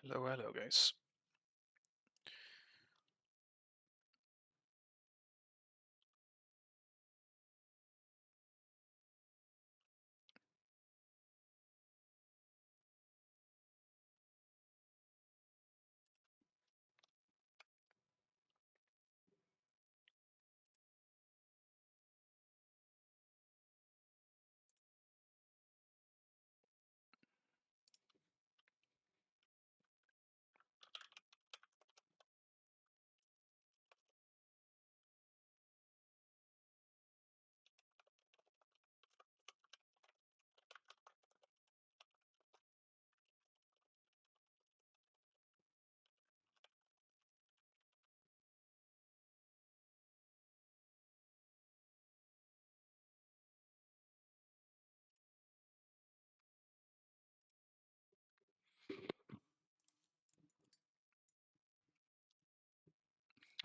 Hello, hello, guys.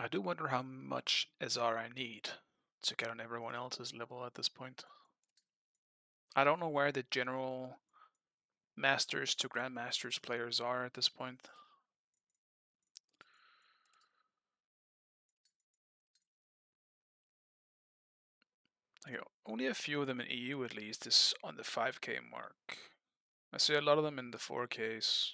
I do wonder how much SR I need to get on everyone else's level at this point. I don't know where the general Masters to Grandmasters players are at this point. Only a few of them in EU at least is on the 5k mark. I see a lot of them in the 4ks.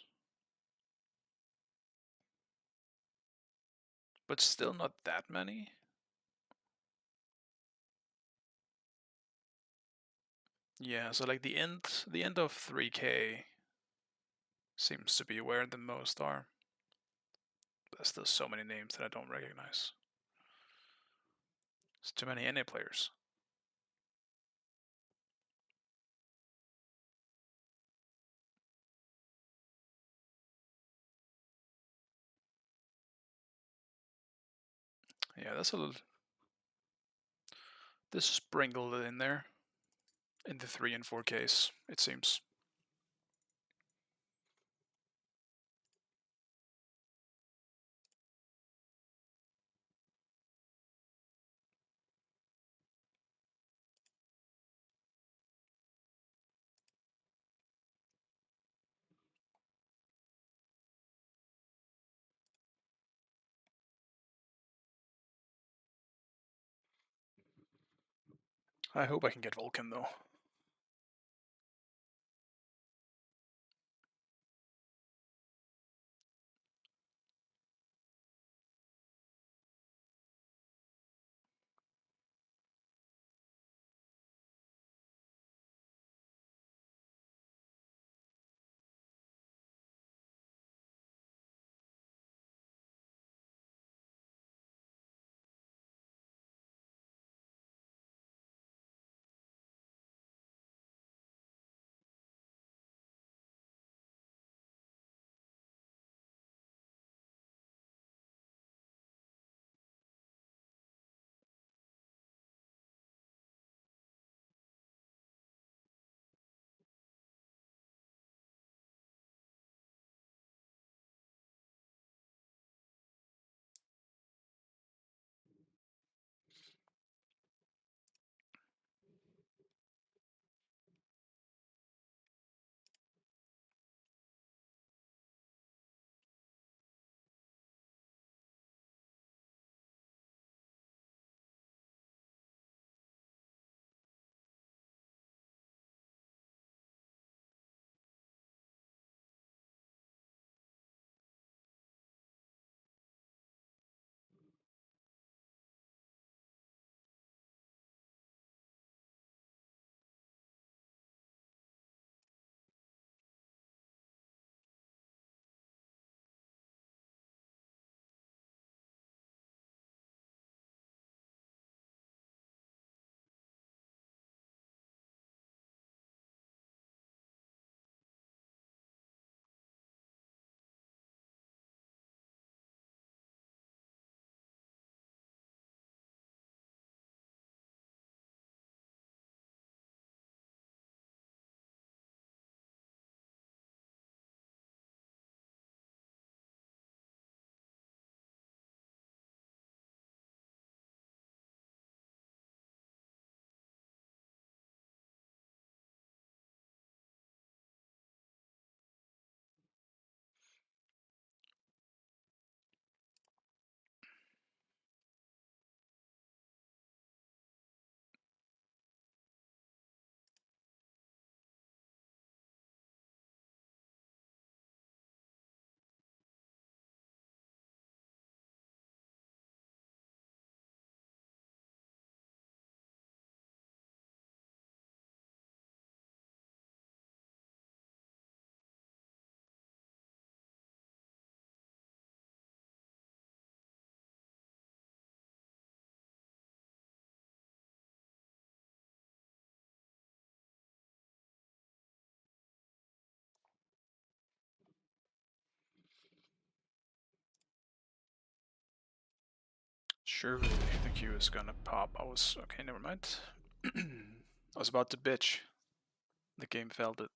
But still not that many. Yeah, so like the end of 3k seems to be where the most are. There's still so many names that I don't recognize. It's too many NA players. Yeah, that's a little. This sprinkled in there in the 3 and 4Ks, it seems. I hope I can get Vulcan though. Surely the Q is gonna pop. Okay, never mind. I was about to bitch. The game failed it.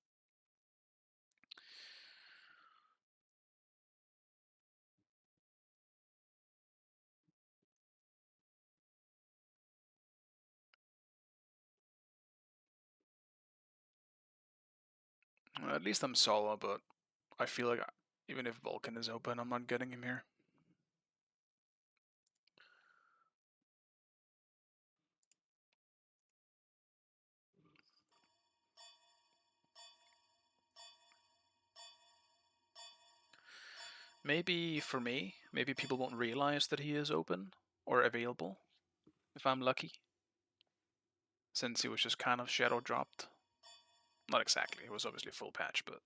Well, at least I'm solo, but I feel like even if Vulcan is open, I'm not getting him here. Maybe for me, maybe people won't realize that he is open or available if I'm lucky, since he was just kind of shadow dropped. Not exactly, it was obviously full patch, but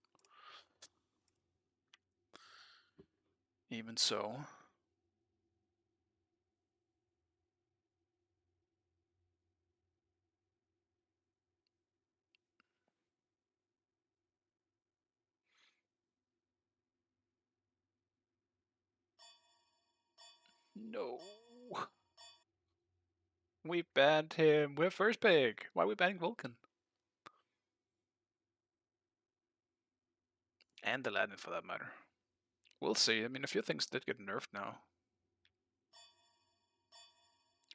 even so. No. We banned him. We're first pick. Why are we banning Vulcan? And Aladdin for that matter. We'll see. I mean, a few things did get nerfed now.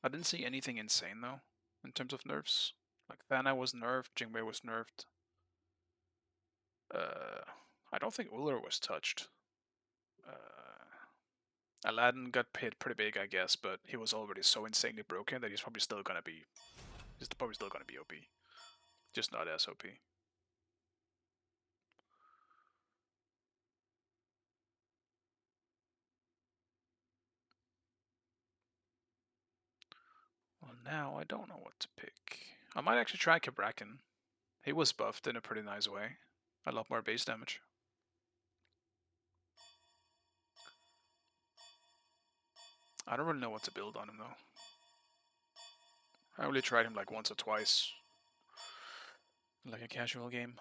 I didn't see anything insane though, in terms of nerfs. Like Thana was nerfed, Jingwei was nerfed. I don't think Uller was touched. Aladdin got hit pretty big, I guess, but he was already so insanely broken that he's probably still gonna be OP. Just not as OP. Well, now I don't know what to pick. I might actually try Kabrakan. He was buffed in a pretty nice way. A lot more base damage. I don't really know what to build on him though. I only tried him like once or twice. Like a casual game.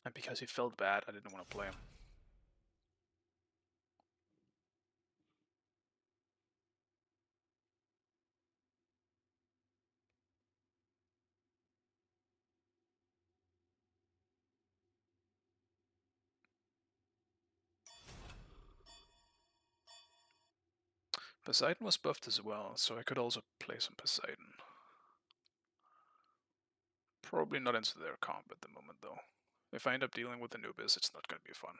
And because he felt bad, I didn't want to play him. Poseidon was buffed as well, so I could also play some Poseidon. Probably not into their comp at the moment though. If I end up dealing with Anubis, it's not going to be fun.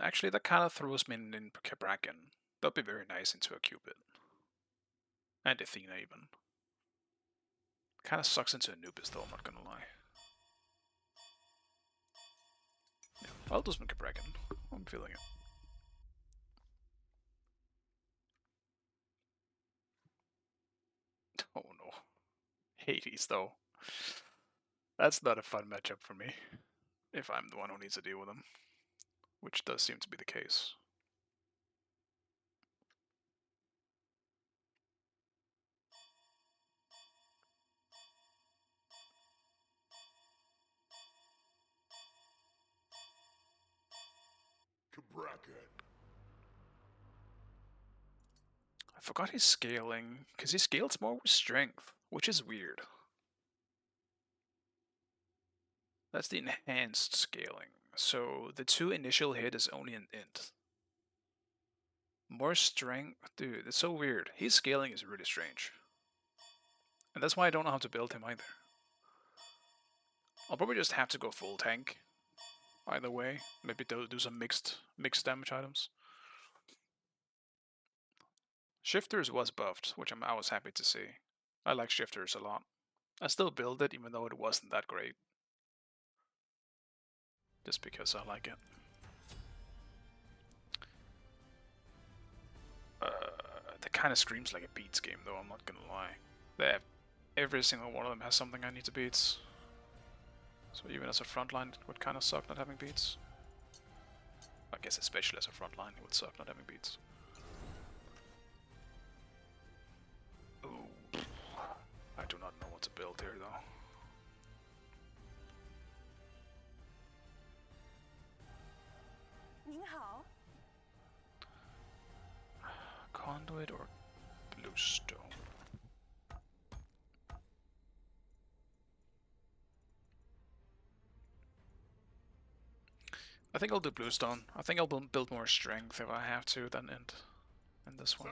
Actually, that kind of throws me in Kabrakan. That'd be very nice into a Cupid. And Athena even. Kind of sucks into Anubis though, I'm not gonna lie. Yeah, I'll do some Kabrakan. I'm feeling it. Oh no. Hades though. That's not a fun matchup for me. If I'm the one who needs to deal with them. Which does seem to be the case. I forgot he's scaling, because he scales more with strength, which is weird. That's the enhanced scaling. So the 2 initial hit is only an int. More strength? Dude, it's so weird. His scaling is really strange. And that's why I don't know how to build him either. I'll probably just have to go full tank. Either way. Maybe do some mixed damage items. Shifters was buffed, which I was happy to see. I like Shifters a lot. I still build it even though it wasn't that great. Just because I like it. That kind of screams like a Beats game though, I'm not gonna lie. They have every single one of them has something I need to beat. So even as a frontline, it would kind of suck not having beats. I guess especially as a frontline, it would suck not having beats. Ooh. I do not know what to build here, though. Conduit or bluestone? I think I'll do bluestone. I think I'll build more strength if I have to than in this one.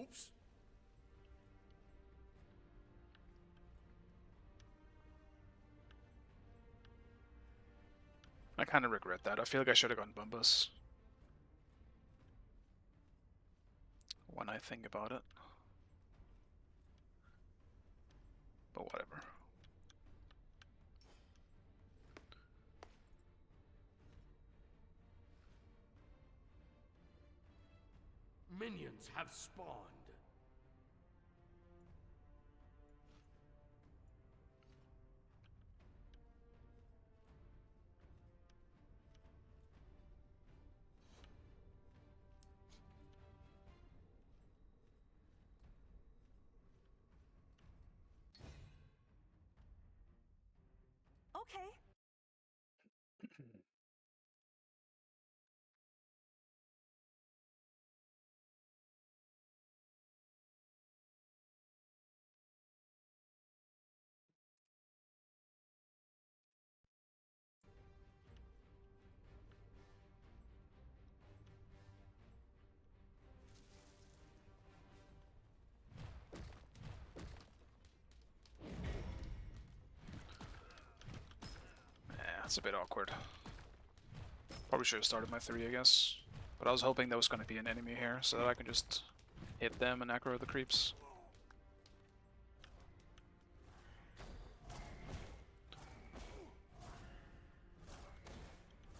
Oops. I kind of regret that. I feel like I should have gone Bumbus. When I think about it. But whatever. Minions have spawned. Okay. That's a bit awkward. Probably should have started my 3, I guess. But I was hoping there was going to be an enemy here, so that I can just hit them and aggro the creeps.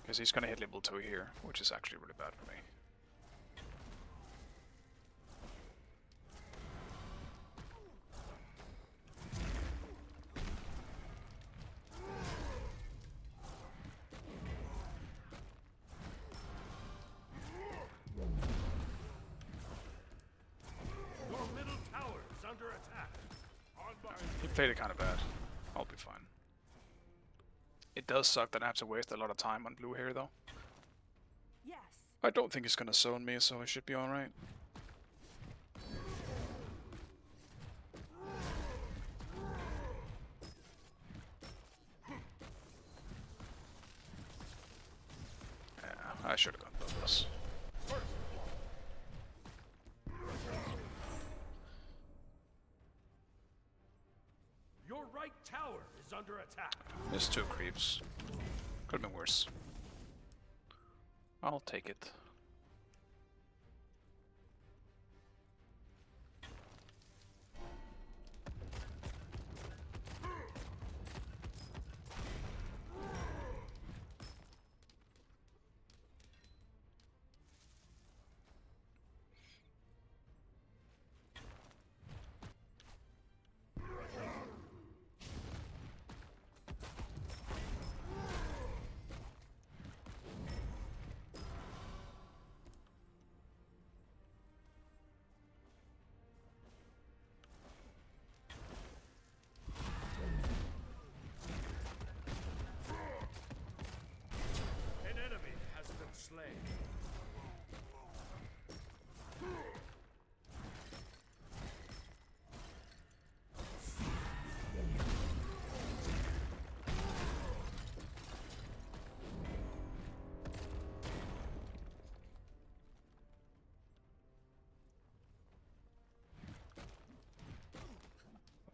Because he's going to hit level 2 here, which is actually really bad for me. He played it kind of bad. I'll be fine. It does suck that I have to waste a lot of time on blue here, though. Yes. I don't think he's gonna zone me, so I should be alright. Yeah, I should have gone Bubbles. Your right tower is under attack. There's 2 creeps. Could have been worse. I'll take it. An enemy has been slain.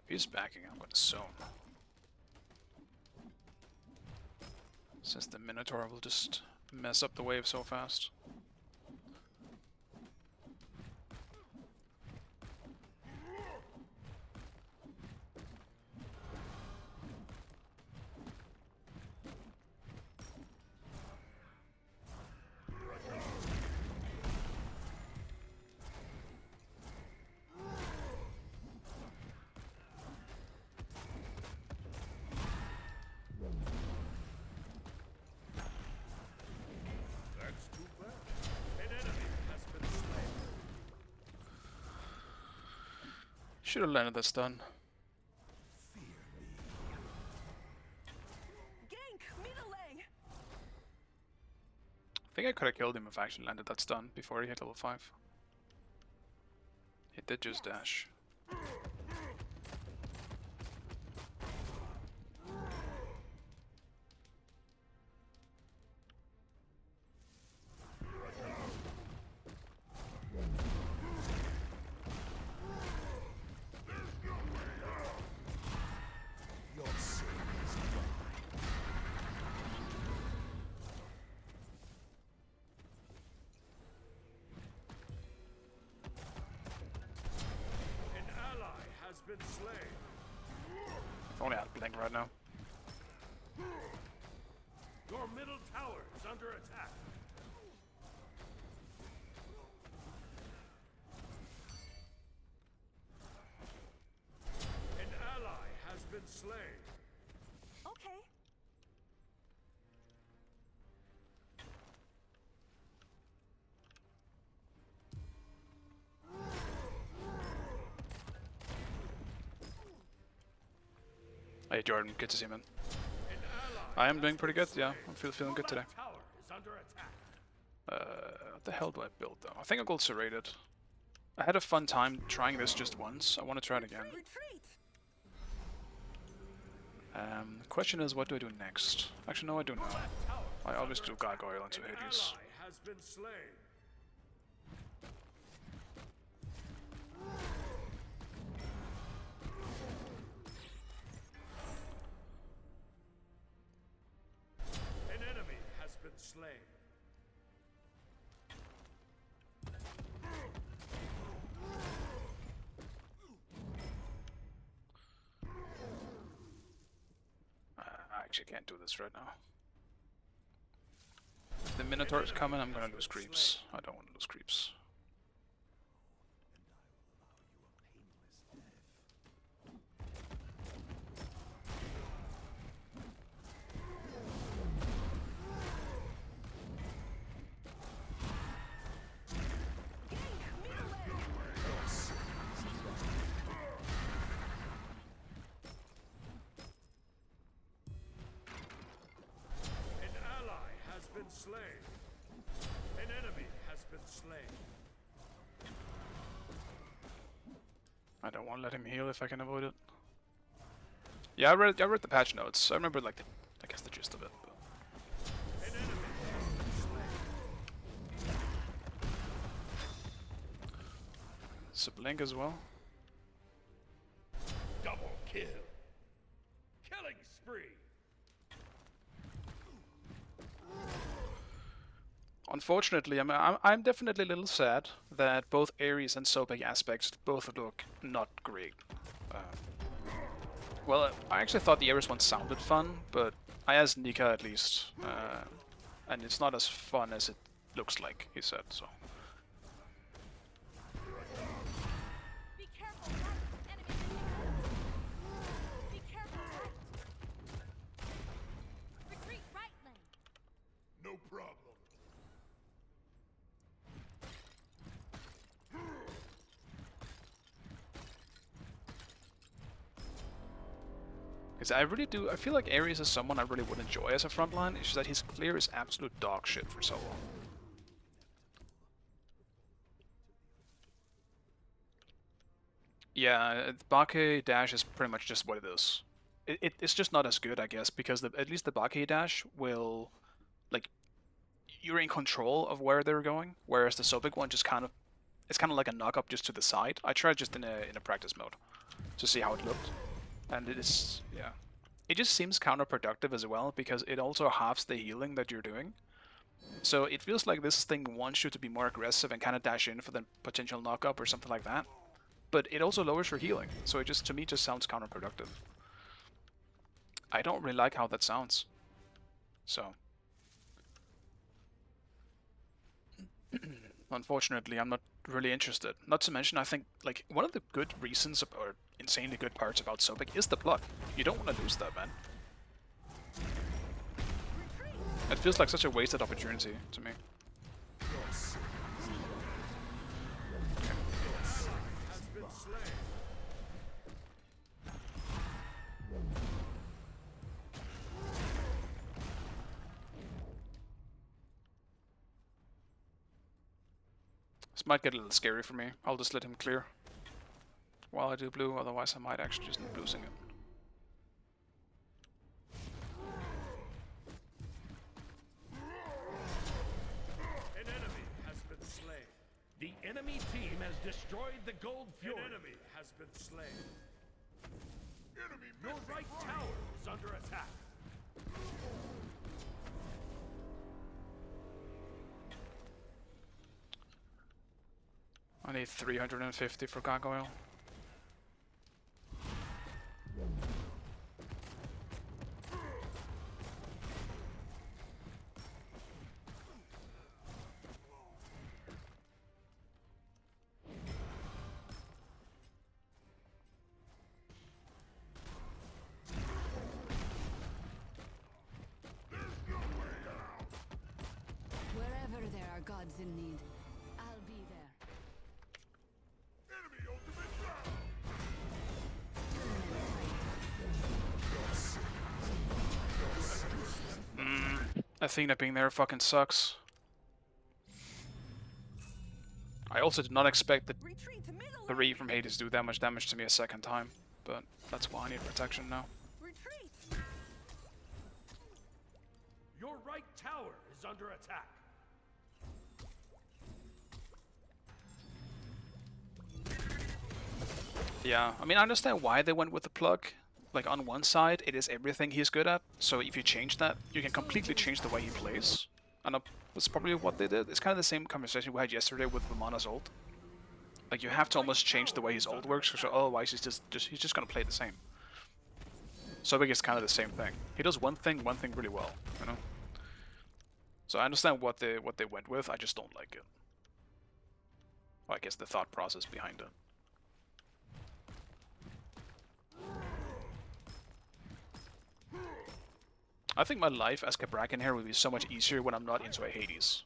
If he's backing, I'm gonna zone. Since the Minotaur will just mess up the wave so fast. Should have landed that stun. Gank, melee. I think I could have killed him if I actually landed that stun before he hit level 5. He did just dash. Been slain. If only I had blink right now. Your middle tower is under attack. An ally has been slain. Okay. Hey Jordan, good to see you, man. I am doing pretty good, yeah. I'm feeling good today. Tower is under attack. What the hell do I build though? I think I'll go serrated. I had a fun time trying this just once. I want to try it again. Retreat. The question is, what do I do next? Actually, no, I do know. I obviously do Gargoyle into Hades. Ally has been slain. An enemy has been slain. I actually can't do this right now. If the Minotaur is coming, I'm gonna lose creeps. I don't want to lose creeps. Slain. An enemy has been slain. I don't want to let him heal if I can avoid it. Yeah, I read the patch notes. I remember like I guess the gist of it. But... An enemy has been slain. It's a blink as well. Double kill. Killing spree. Unfortunately, I'm definitely a little sad that both Ares and Sobek aspects both look not great. Well, I actually thought the Ares one sounded fun, but I asked Nika at least, and it's not as fun as it looks like, he said, so. Be careful, right. Enemy. Be careful, right. Retreat, right lane. No problem. Because I feel like Ares is someone I really would enjoy as a frontline, it's just that his clear is absolute dog shit for so long. Yeah, the Bake dash is pretty much just what it is. It's just not as good, I guess, because at least the Bake dash will, like, you're in control of where they're going, whereas the Sobek one just it's kind of like a knock-up just to the side. I tried just in a practice mode to see how it looked. And it is, yeah. It just seems counterproductive as well, because it also halves the healing that you're doing. So it feels like this thing wants you to be more aggressive and kind of dash in for the potential knock-up or something like that. But it also lowers your healing, so it just, to me, just sounds counterproductive. I don't really like how that sounds. So. Unfortunately, I'm not really interested. Not to mention, I think, like, one of the good reasons, or insanely good parts about Sobek is the block. You don't want to lose that, man. It feels like such a wasted opportunity to me. This might get a little scary for me. I'll just let him clear while I do blue, otherwise I might actually just end up losing it. An enemy has been slain. The enemy team has destroyed the Gold Fury. An enemy has been slain. Your right tower is under attack. I need 350 for gargoyle. Wherever there are gods in need, I'll be there. Athena being there fucking sucks. I also did not expect the Retreat to middle 3 lane. from Hades to do that much damage to me a second time, but that's why I need protection now. Retreat. Your right tower is under attack. Yeah, I mean, I understand why they went with the plug. Like, on one side, it is everything he's good at, so if you change that, you can completely change the way he plays. And that's probably what they did. It's kind of the same conversation we had yesterday with Vamana's ult. Like, you have to almost change the way his ult works, because otherwise he's just gonna play the same. So I think it's kind of the same thing. He does one thing really well, you know? So I understand what they went with, I just don't like it. Well, I guess the thought process behind it. I think my life as Cabrakan here would be so much easier when I'm not into a Hades.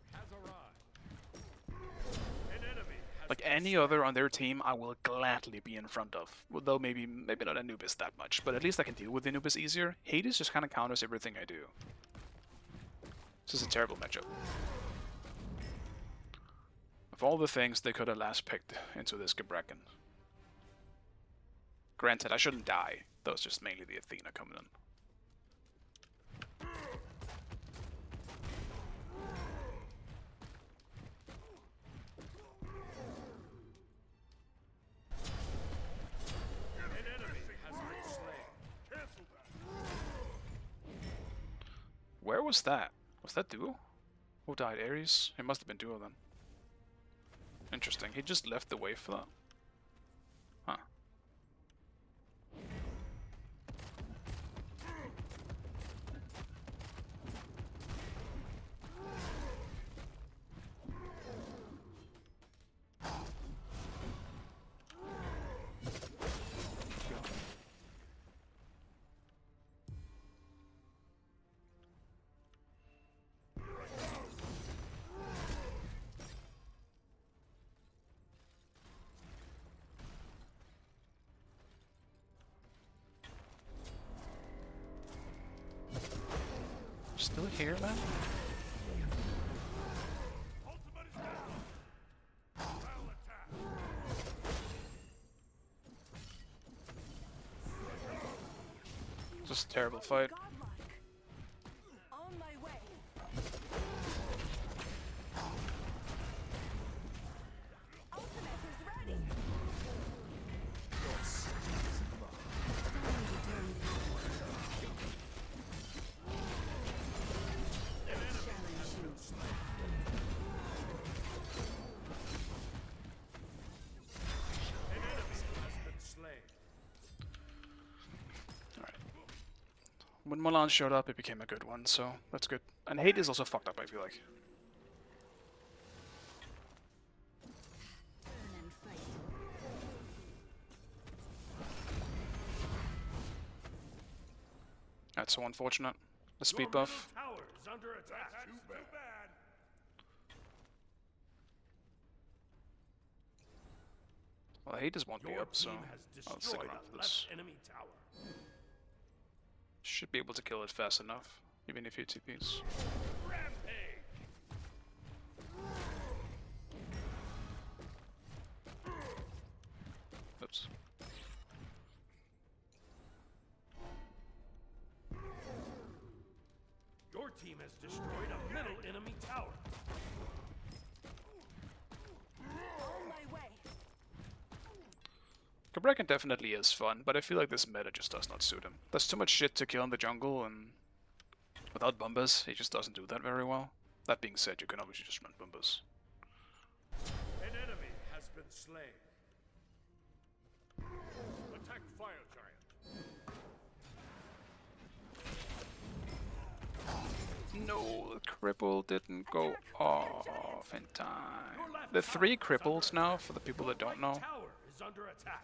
Like any other on their team, I will gladly be in front of. Though maybe not Anubis that much, but at least I can deal with Anubis easier. Hades just kind of counters everything I do. This is a terrible matchup. Of all the things they could have last picked into this Cabrakan. Granted, I shouldn't die. That was just mainly the Athena coming in. Where was that? Was that duo? Who died? Ares? It must have been duo then. Interesting. He just left the wave for that. Huh. Still here, man? Just a terrible fight. Godlike. On my way. Ultimate is ready. When Mulan showed up, it became a good one, so that's good. And Hate is also fucked up, I feel like. That's so unfortunate. The speed buff. Tower is under attack. Too bad. Well, Hades won't be Your up, so team has I'll stick destroyed around a for this. left enemy tower. Should be able to kill it fast enough, even if you TPs. Rampage. team has destroyed a middle enemy tower. On my way. Cabrakan definitely is fun, but I feel like this meta just does not suit him. There's too much shit to kill in the jungle, and without Bumbas, he just doesn't do that very well. That being said, you can obviously just run Bumbas. An enemy has been slain. Attack Fire Giant. No, the cripple didn't go off in time. The 3 cripples now, for the people that don't know. Tower is under attack.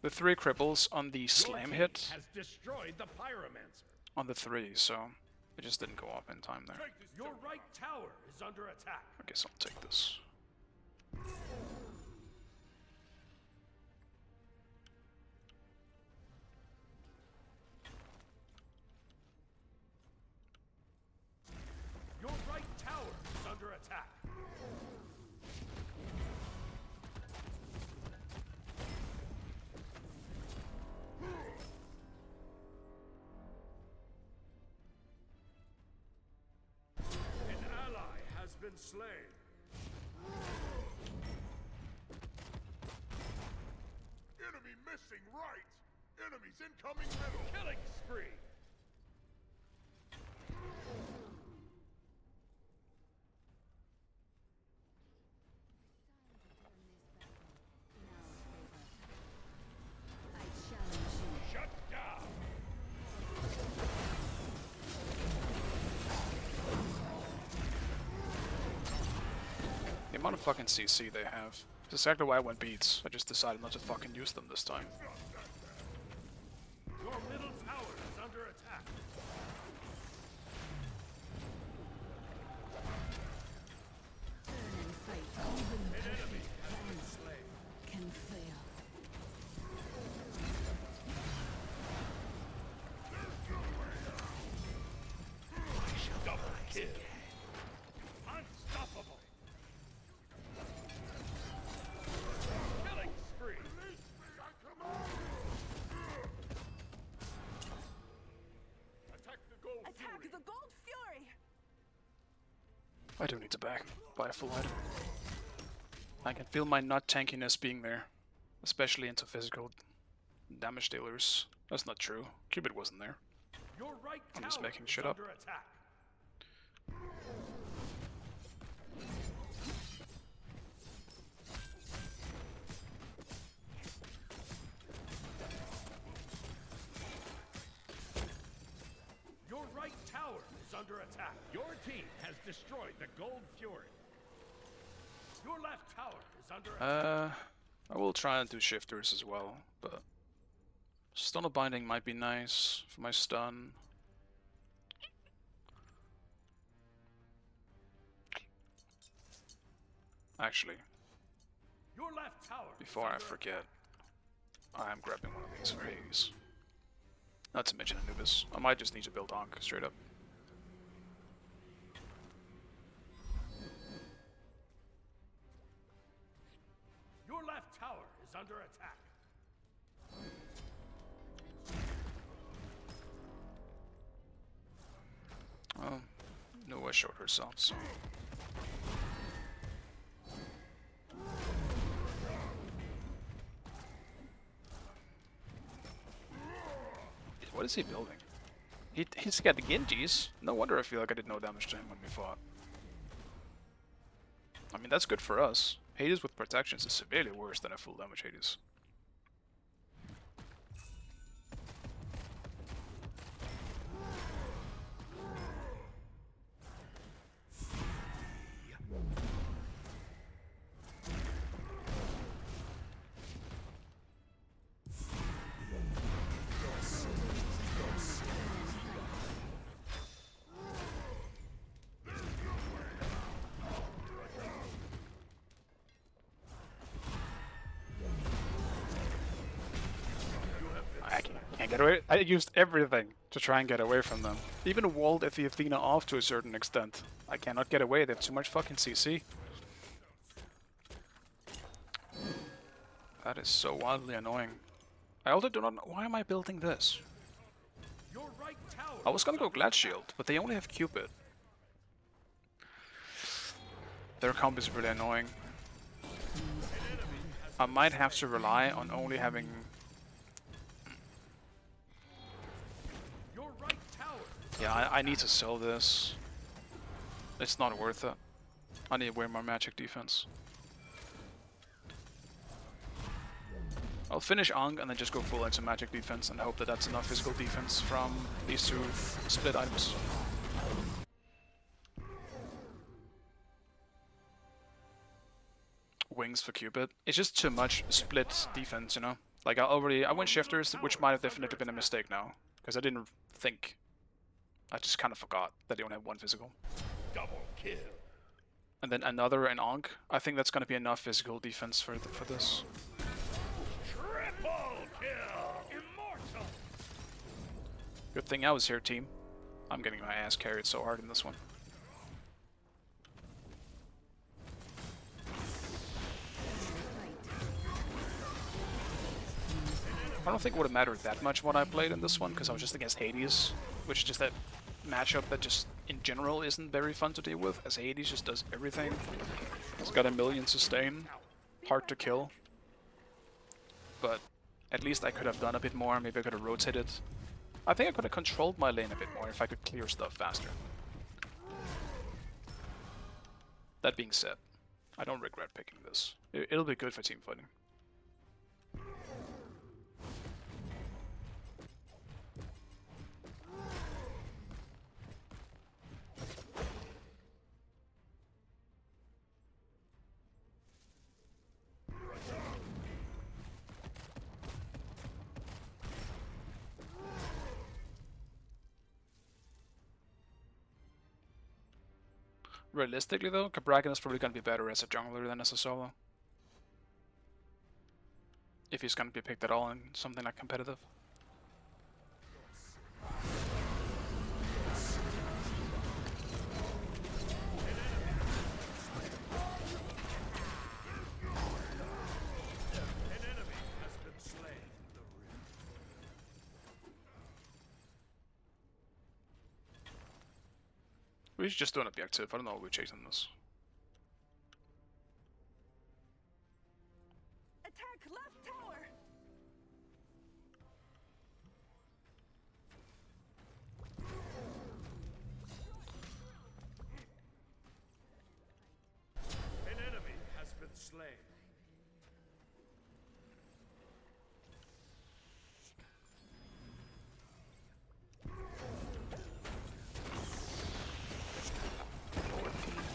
The 3 cripples on the slam hit Has destroyed the Pyromancer. on the 3, so it just didn't go off in time there. Your right tower is under attack. I guess I'll take this. Your right tower is under attack. An ally has been slain. Enemy missing right. Enemies incoming middle. Killing spree. I challenge you. Shut down. The amount of fucking CC they have. It's exactly why I went beats. I just decided not to fucking use them this time. Your middle tower is under attack. Turn and fight. Even An enemy perfect has been plans slain. can fail. Double kill. Unstoppable. Killing spree. Attack the gold Attack fury. the Gold Fury! I do need to back. Buy a full item. I can feel my nut tankiness being there. Especially into physical damage dealers. That's not true. Cupid wasn't there. Your right I'm tower just making is shit up. under attack. Your right tower is under attack. Your team has destroyed the Gold Fury. Your left tower is under attack. I will try and do shifters as well, but stun of binding might be nice for my stun. Actually, Your left tower is before I under forget, I am grabbing one of these for Hades. Not to mention Anubis. I might just need to build Ankh straight up. Your left tower is under attack. Well, Noah showed herself, so. What is he building? He's got the Genjis. No wonder I feel like I did no damage to him when we fought. I mean, that's good for us. Hades with protections is severely worse than a full damage Hades. Can't get away. I used everything to try and get away from them. Even walled the Athena off to a certain extent. I cannot get away, they have too much fucking CC. That is so wildly annoying. I also do not know. Why am I building this? Your right tower I was gonna is go under Glad attack. Shield, but they only have Cupid. Their comp is really annoying. I might have to rely on only having... Your right tower is Yeah, under I need to attack. sell this. It's not worth it. I need way more magic defense. I'll finish Ankh and then just go full into magic defense and hope that that's enough physical defense from these two split items. Wings for Cupid. It's just too much split defense, you know? Like I went shifters, which might have definitely been a mistake now. Because I didn't think. I just kind of forgot that they only have one physical. Double kill. And then another in Ankh. I think that's going to be enough physical defense for this. Triple kill. Immortal. Good thing I was here, team. I'm getting my ass carried so hard in this one. I don't think it would have mattered that much what I played in this one, because I was just against Hades, which is just that matchup that just, in general, isn't very fun to deal with, as Hades just does everything. He's got a million sustain, hard to kill. But at least I could have done a bit more, maybe I could have rotated. I think I could have controlled my lane a bit more if I could clear stuff faster. That being said, I don't regret picking this. It'll be good for team fighting. Realistically though, Cabrakan is probably going to be better as a jungler than as a solo. If he's going to be picked at all in something like competitive. An enemy has been slain. We should just do an objective. I don't know what we're chasing this. Attack left tower. An enemy has been slain.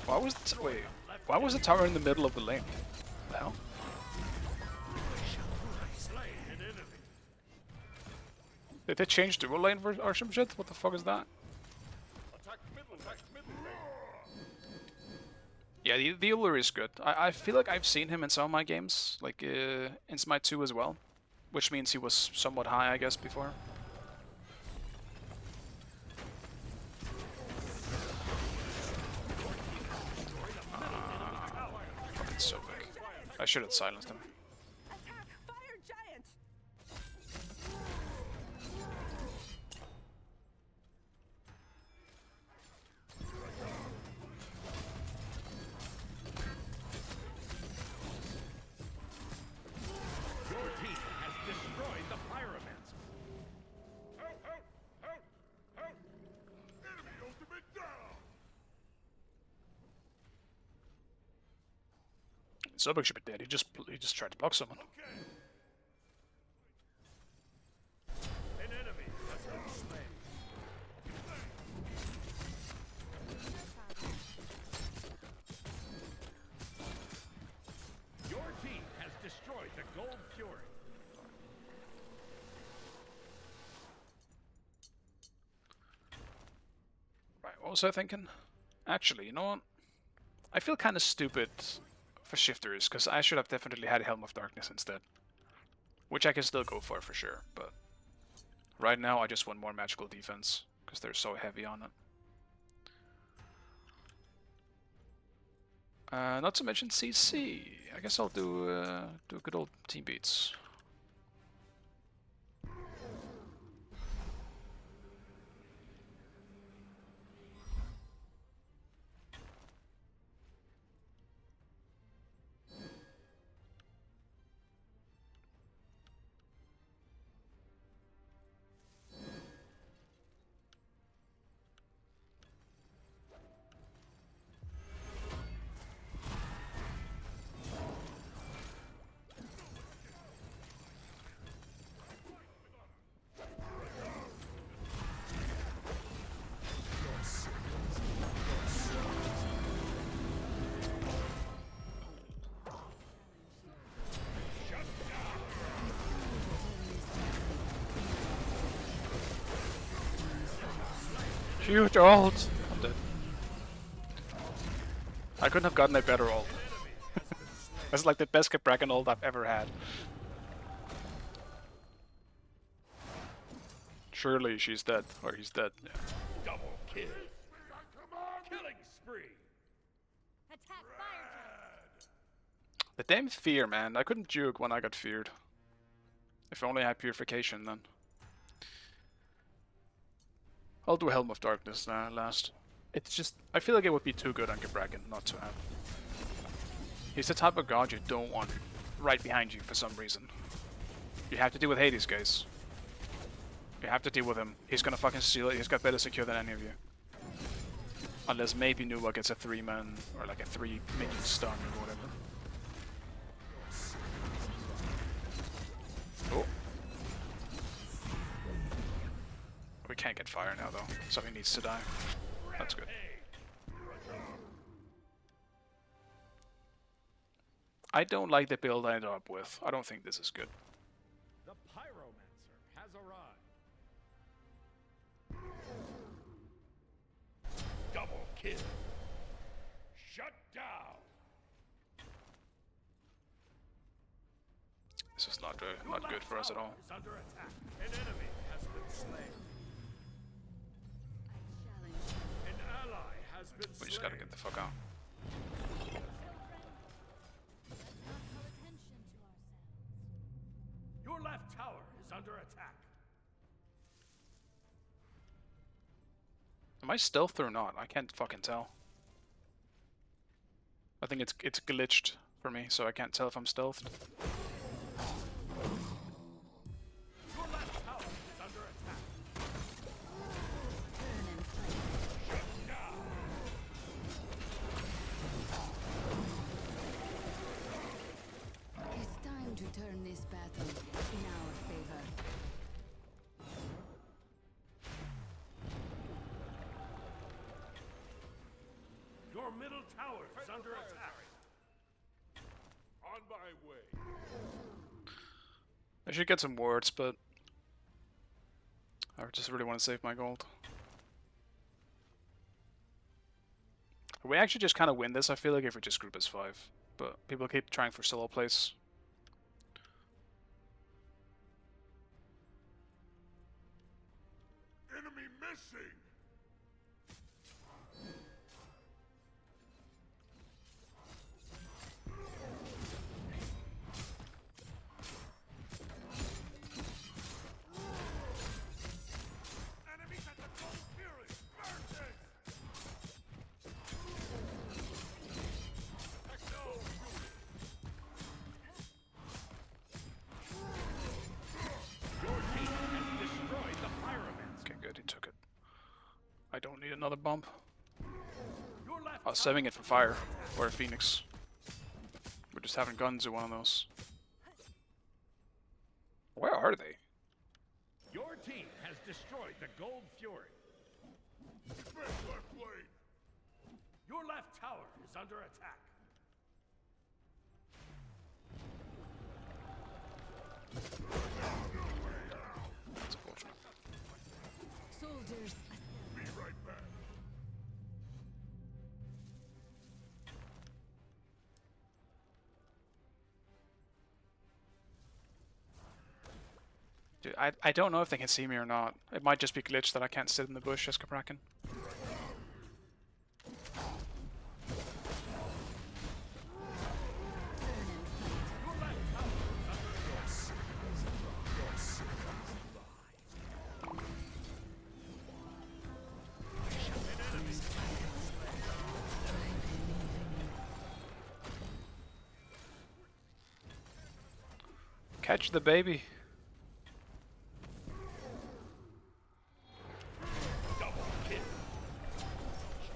Why was the wait? Why was the tower in the middle of the lane? What the hell? Slain an enemy. Did they change dual lane or some shit? What the fuck is that? Attack middle. Attack middle. Yeah, the Ullr is good. I feel like I've seen him in some of my games, like in Smite 2 as well. Which means he was somewhat high, I guess, before. Fucking so big. I should have silenced him. Attack fire giant. Your team has destroyed the pyromancer. Help! Help! Help! Help! Enemy ultimate down. Zobek should be dead. He just tried to block someone. Okay. An enemy has been slain. Your team has destroyed the Gold Fury. Right, what was I thinking? Actually, you know what? I feel kind of stupid for shifters, because I should have definitely had Helm of Darkness instead. Which I can still go for sure, but right now I just want more magical defense, because they're so heavy on it. Not to mention CC. I guess I'll do good old team beats. Huge ult! I'm dead. I couldn't have gotten a better ult. That's like the best Cabrakan ult I've ever had. Surely she's dead, or he's dead. Yeah. Double kill. Killing spree. Attack fire. The damn fear, man. I couldn't juke when I got feared. If only I had purification then. I'll do Helm of Darkness last. It's just, I feel like it would be too good on Cabrakan not to have. He's the type of god you don't want right behind you for some reason. You have to deal with Hades, guys. You have to deal with him. He's gonna fucking steal it. He's got better secure than any of you. Unless maybe Nuwa gets a 3-man or like a 3-minion stun or whatever. Oh. We can't get fire now though, so he needs to die. That's good. I don't like the build I ended up with. I don't think this is good. The Pyromancer has arrived. Double kill. Shut down. This is not good for us at all. Is under attack. An enemy has been slain. An ally has been slain. We just gotta get the fuck out. Your left tower is under attack. Am I stealthed or not? I can't fucking tell. I think it's glitched for me, so I can't tell if I'm stealthed. Your left tower is under attack. Shut down. It's time to turn this battle in our favor. Your middle tower is under attack. On my way. I should get some wards, but I just really want to save my gold. We actually just kind of win this, I feel like, if we just group as 5. But people keep trying for solo plays. Enemy missing. Enemies at the Gold Fury. Mercy. Your team has destroyed the Pyromancer. Okay, good, he took it. I don't need another bump. Your left I was saving it for fire, or a phoenix. We're just having guns or one of those. Where are they? Your team has destroyed the Gold Fury. Your left tower is under attack. That's unfortunate. Soldiers, Be right back. Dude, I don't know if they can see me or not. It might just be glitched that I can't sit in the bush as Cabrakan. Catch the baby. Double kill.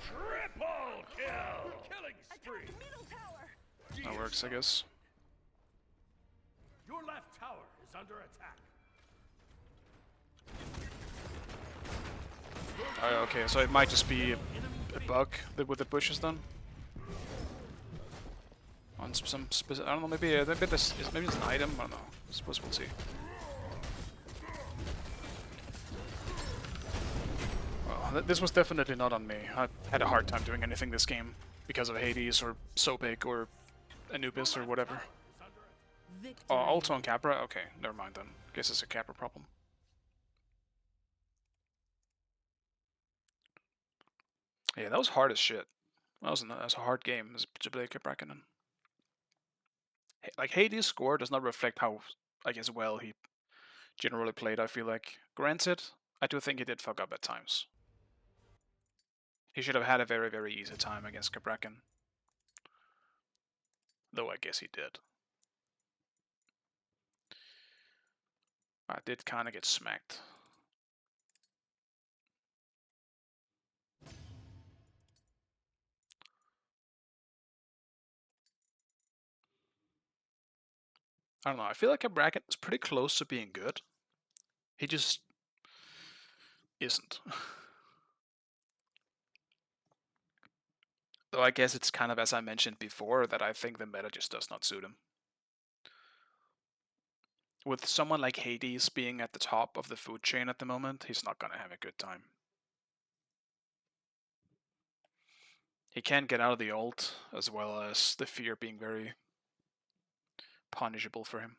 Triple kill. Killing spree. middle tower. That works, I guess. Your left tower is under attack. Oh, okay, so it might just be a bug with the bushes then. On some specific, I don't know, maybe maybe it's an item. I don't know. I suppose we'll see. Well, this was definitely not on me. I had a hard time doing anything this game because of Hades or Sobek or Anubis or whatever. Oh, also on Capra? Okay, never mind then. Guess it's a Capra problem. Yeah, that was hard as shit. That was a hard game to play Caprakan. Like Hades' score does not reflect how, I guess, well he generally played. I feel like, granted, I do think he did fuck up at times. He should have had a very, very easy time against Caprakan. Though I guess he did. I did kind of get smacked. I don't know. I feel like Caprakan is pretty close to being good. He just isn't. Though I guess it's kind of as I mentioned before that I think the meta just does not suit him. With someone like Hades being at the top of the food chain at the moment, he's not gonna have a good time. He can't get out of the ult, as well as the fear being very punishable for him.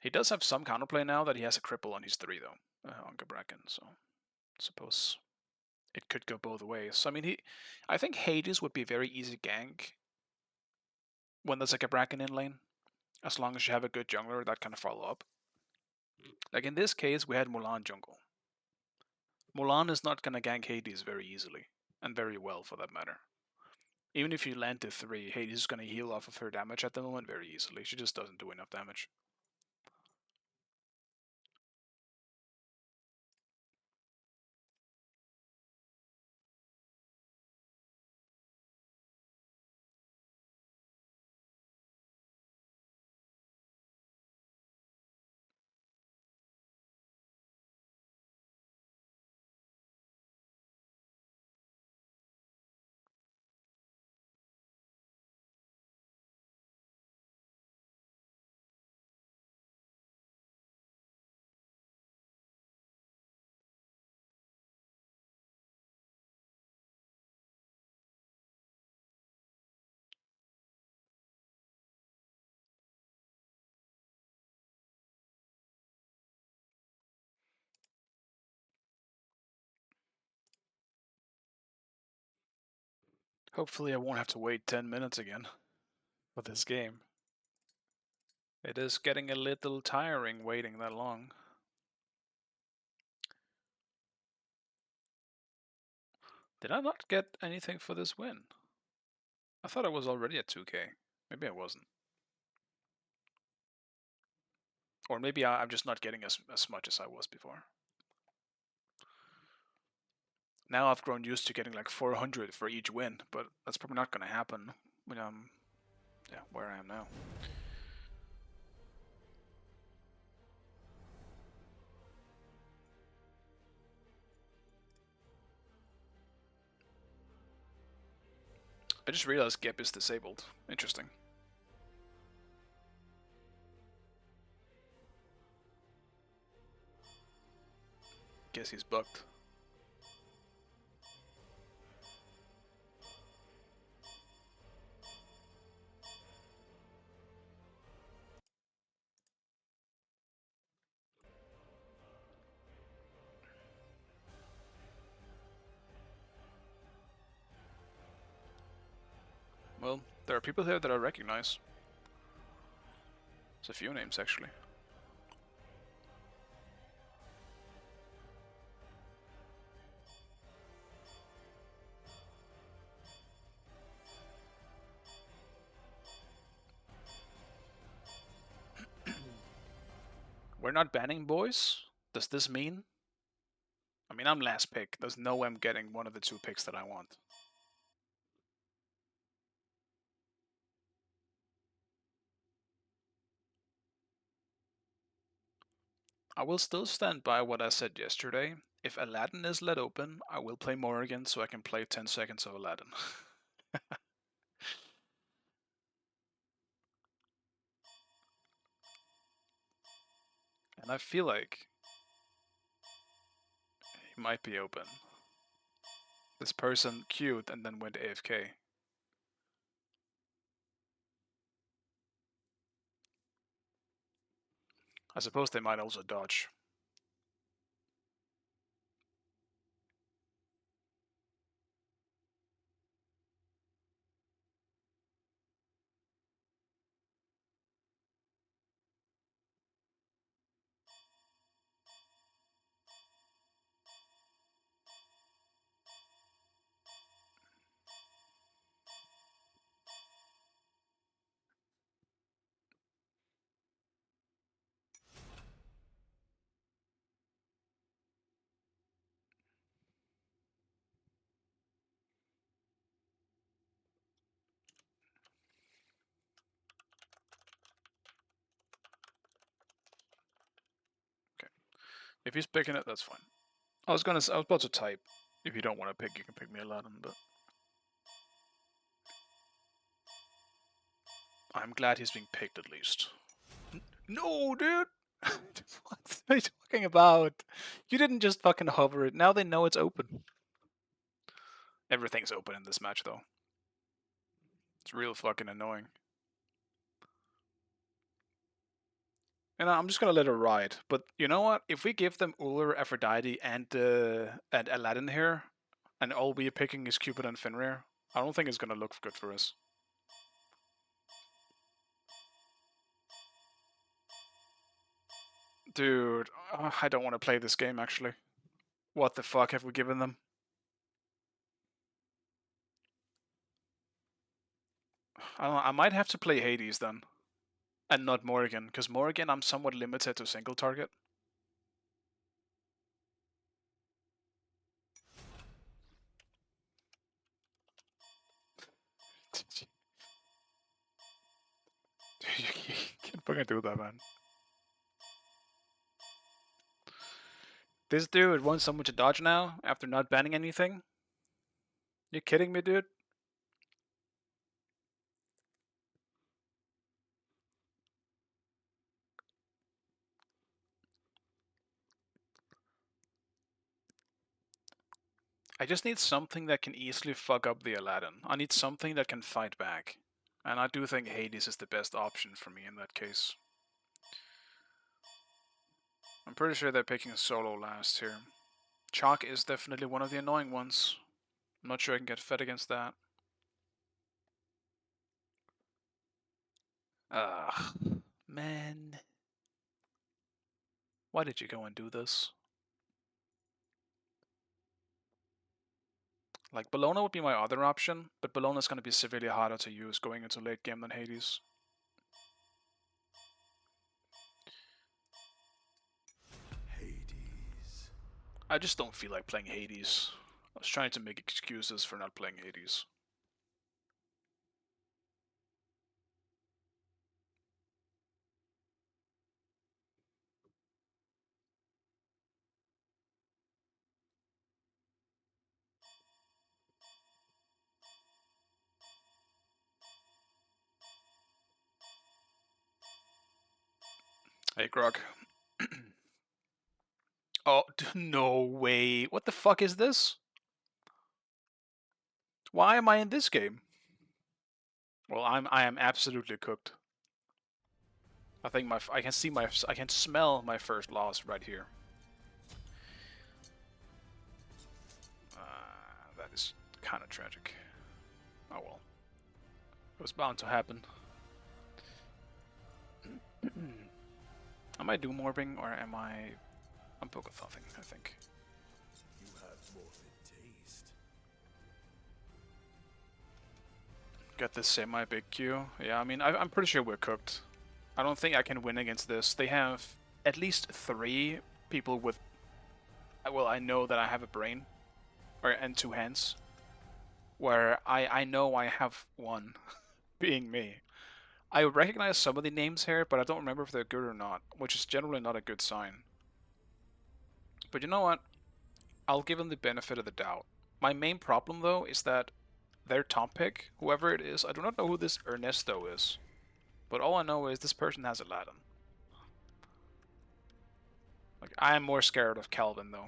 He does have some counterplay now that he has a cripple on his 3 though, on Gabrakan, so I suppose it could go both ways. I mean, I think Hades would be very easy gank when there's a Gabrakan in lane, as long as you have a good jungler that can follow up. Like in this case, we had Mulan jungle. Mulan is not gonna gank Hades very easily, and very well for that matter. Even if you land the 3, Hades is gonna heal off of her damage at the moment very easily. She just doesn't do enough damage. Hopefully I won't have to wait 10 minutes again for this game. It is getting a little tiring waiting that long. Did I not get anything for this win? I thought I was already at 2k. Maybe I wasn't. Or maybe I'm just not getting as much as I was before. Now I've grown used to getting like 400 for each win, but that's probably not going to happen when I'm where I am now. I just realized Gep is disabled. Interesting. Guess he's bugged. Well, there are people here that I recognize. There's a few names actually. We're not banning boys? Does this mean? I mean, I'm last pick. There's no way I'm getting one of the 2 picks that I want. I will still stand by what I said yesterday. If Aladdin is let open, I will play Morrigan so I can play 10 seconds of Aladdin. And I feel like he might be open. This person queued and then went AFK. I suppose they might also dodge. Okay. If he's picking it, that's fine. I was about to type. If you don't want to pick, you can pick me Aladdin, but I'm glad he's being picked at least. No, dude! What are you talking about? You didn't just fucking hover it. Now they know it's open. Everything's open in this match, though. It's real fucking annoying. And I'm just gonna let it ride. But you know what? If we give them Uller, Aphrodite, and Aladdin here, and all we are picking is Cupid and Fenrir, I don't think it's gonna look good for us. Dude, I don't want to play this game, actually. What the fuck have we given them? I don't know, I might have to play Hades then. And not Morrigan, because Morrigan I'm somewhat limited to single target. You can't fucking do that, man. This dude wants someone to dodge now, after not banning anything? You kidding me, dude? I just need something that can easily fuck up the Aladdin. I need something that can fight back. And I do think Hades is the best option for me in that case. I'm pretty sure they're picking solo last here. Chalk is definitely one of the annoying ones. I'm not sure I can get fed against that. Ugh, man. Why did you go and do this? Like, Bologna would be my other option, but Bologna's gonna be severely harder to use going into late game than Hades. Hades. I just don't feel like playing Hades. I was trying to make excuses for not playing Hades. Hey, Grog. Oh, no way. What the fuck is this? Why am I in this game? Well, I am absolutely cooked. I think I can smell my first loss right here. That is kind of tragic. Oh well. It was bound to happen. Am I doom orbing or am I... I'm Pokefothing, I think. You have more than taste. Got this semi-big Q. Yeah, I mean, I'm pretty sure we're cooked. I don't think I can win against this. They have at least 3 people with... Well, I know that I have a brain. And 2 hands. Where I know I have 1. Being me. I recognize some of the names here, but I don't remember if they're good or not. Which is generally not a good sign. But you know what? I'll give them the benefit of the doubt. My main problem, though, is that their top pick, whoever it is, I do not know who this Ernesto is. But all I know is this person has Aladdin. Like, I am more scared of Calvin though.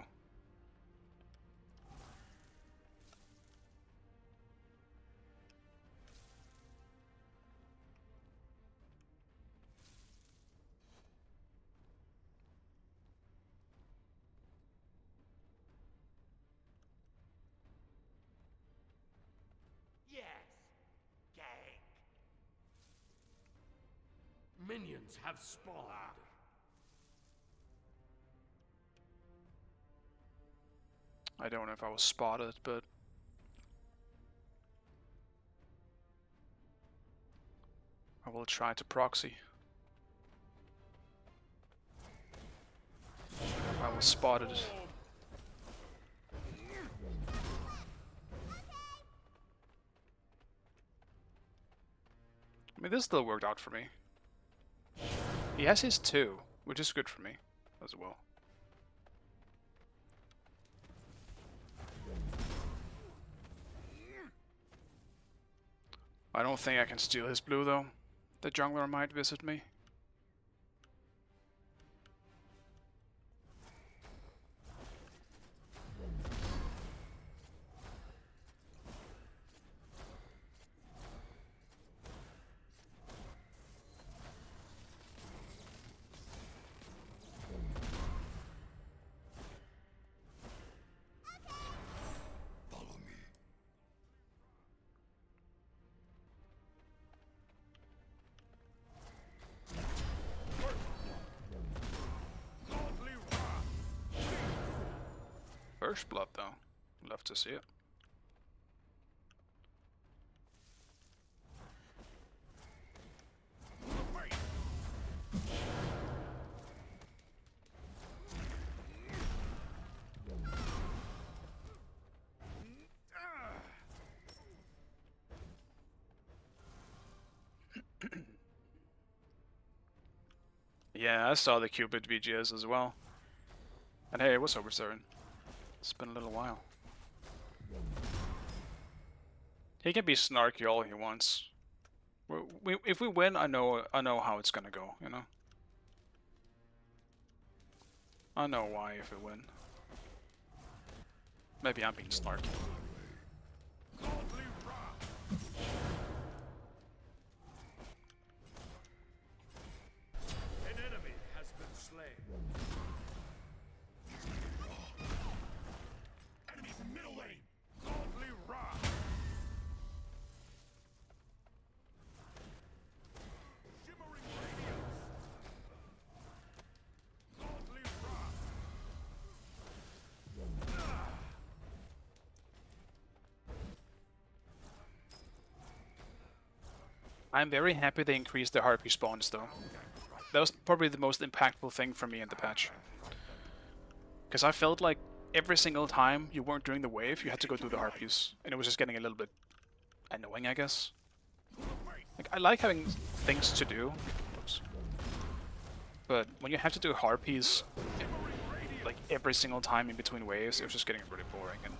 Yes. Gang. Minions have spawned. I don't know if I was spotted, but I will try to proxy. I was spotted. I mean, this still worked out for me. He has his 2, which is good for me as well. I don't think I can steal his blue though. The jungler might visit me. First blood though. Love to see it. Yeah, I saw the Cupid VGS as well. And hey, what's over, Saren? It's been a little while. He can be snarky all he wants. If we win, I know how it's gonna go, you know? I know why if we win. Maybe I'm being snarky. An enemy has been slain. Enemies in middle lane. Godly Ra. Shimmering radiance. Godly Ra. I'm very happy they increased the harpy spawns though. That was probably the most impactful thing for me in the patch. Because I felt like every single time you weren't doing the wave, you had to go do the harpies. And it was just getting a little bit annoying, I guess. Like, I like having things to do. Oops. But when you have to do harpies like every single time in between waves, it was just getting really boring and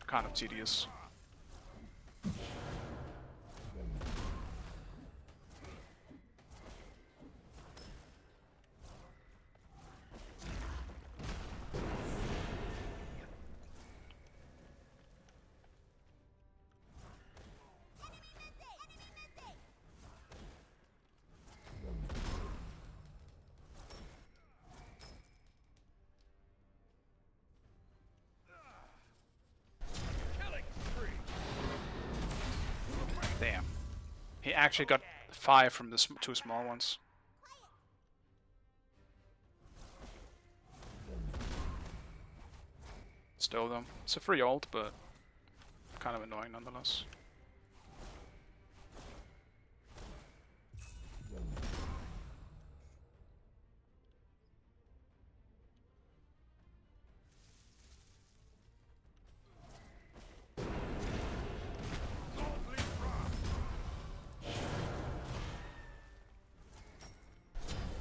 kind of tedious. Damn. He actually got 5 from the 2 small ones. Stole them. It's a free ult, but kind of annoying nonetheless.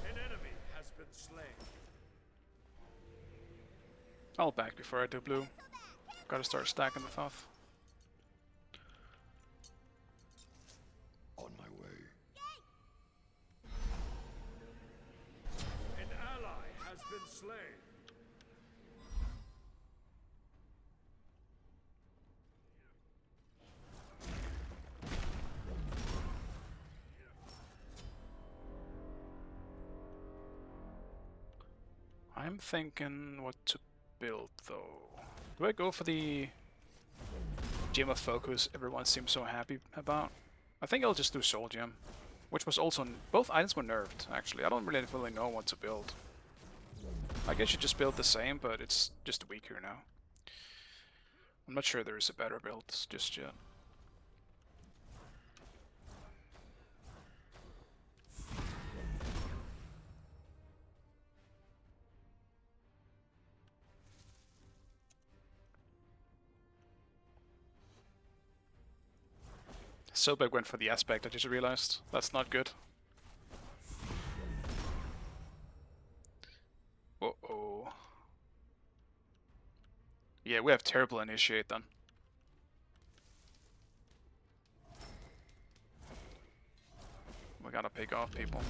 An enemy has been slain. I'll back before I do blue. Gotta start stacking the Thoth. On my way. An ally has been slain. I'm thinking what to build though. Do I go for the Gem of Focus everyone seems so happy about? I think I'll just do Soul Gem, which was also... both items were nerfed, actually. I don't really know what to build. I guess you just build the same, but it's just weaker now. I'm not sure there is a better build just yet. Sobek went for the aspect, I just realized. That's not good. Uh-oh. Yeah, we have terrible initiate then. We gotta pick off people.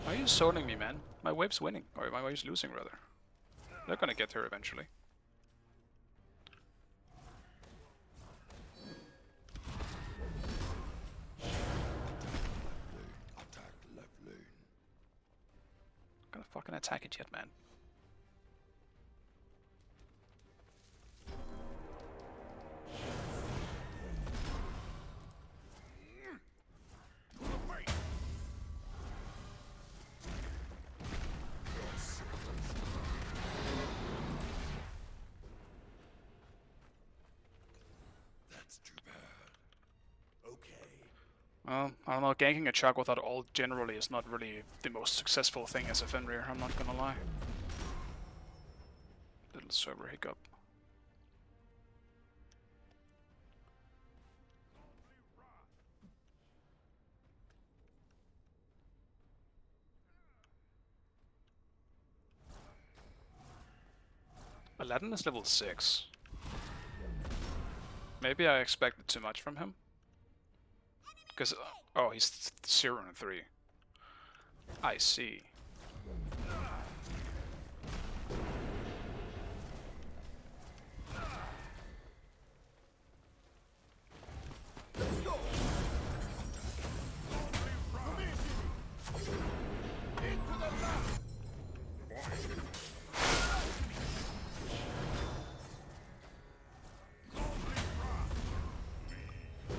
Why are you zoning me, man? My wave's winning, or my wave's losing, rather. They're gonna get her eventually. I'm gonna fucking attack it yet, man. Well, I don't know, ganking a Chug without ult generally is not really the most successful thing as a Fenrir, I'm not gonna lie. Little server hiccup. Aladdin is level 6. Maybe I expected too much from him. Because, oh, he's 0 and 3. I see.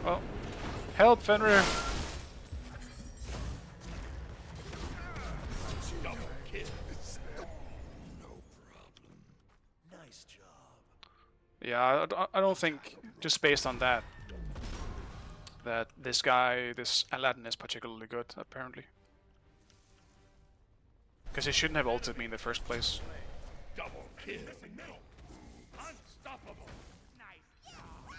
Oh, help, Fenrir! Yeah, I don't think, just based on that, that this guy, this Aladdin is particularly good, apparently. Because he shouldn't have ulted me in the first place. Double kill. Unstoppable. Nice job.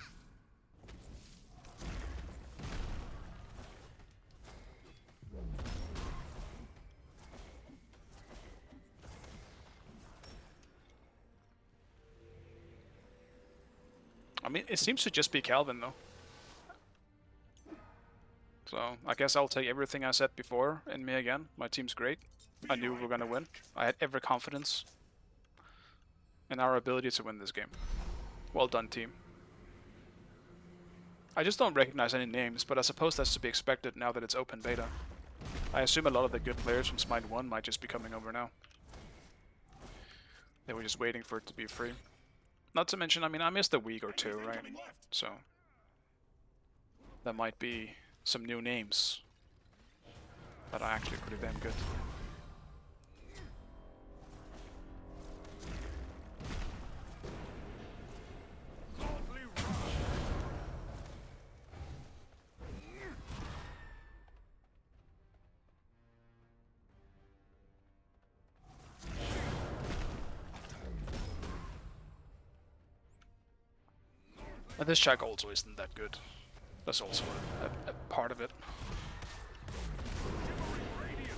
I mean, it seems to just be Calvin, though. So, I guess I'll take everything I said before in me again. My team's great. I knew we were gonna win. I had every confidence in our ability to win this game. Well done, team. I just don't recognize any names, but I suppose that's to be expected now that it's open beta. I assume a lot of the good players from Smite 1 might just be coming over now. They were just waiting for it to be free. Not to mention, I mean, I missed a week or two, right? So, there might be some new names that are actually pretty damn good. And this check also isn't that good. That's also a part of it.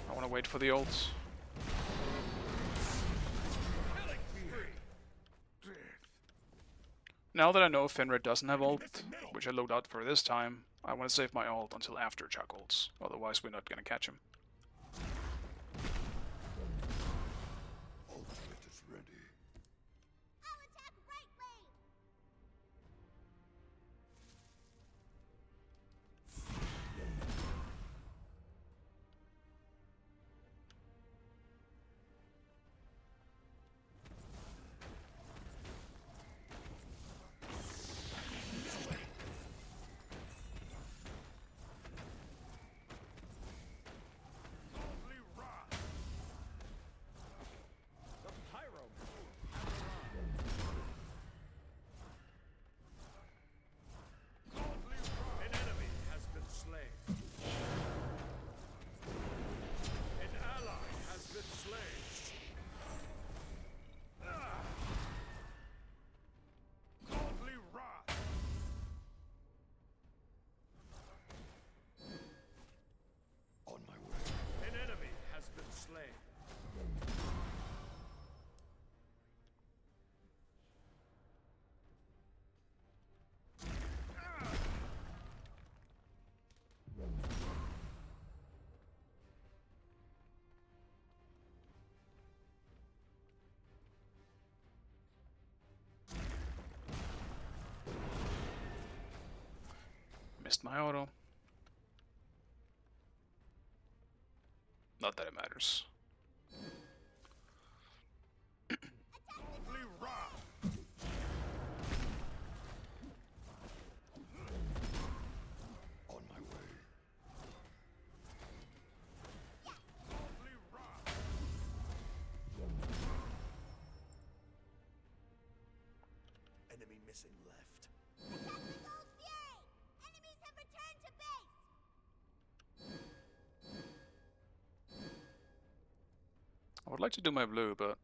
I want to wait for the ults. Now that I know Fenrir doesn't have ult, which I looked out for this time, I want to save my ult until after Chuck ults. Otherwise we're not gonna catch him. Ultimate is ready. I'll attack right lane. Holy Ra. The Pyro. Holy Ra. An enemy has been slain. An ally has been slain. Holy Ra. On my way. An enemy has been slain. Missed my auto. Not that it matters. Holy Ra. On my way. Holy Ra. Enemy missing left. Attack the Gold Fury! Enemies have returned to base! I would like to do my blue, but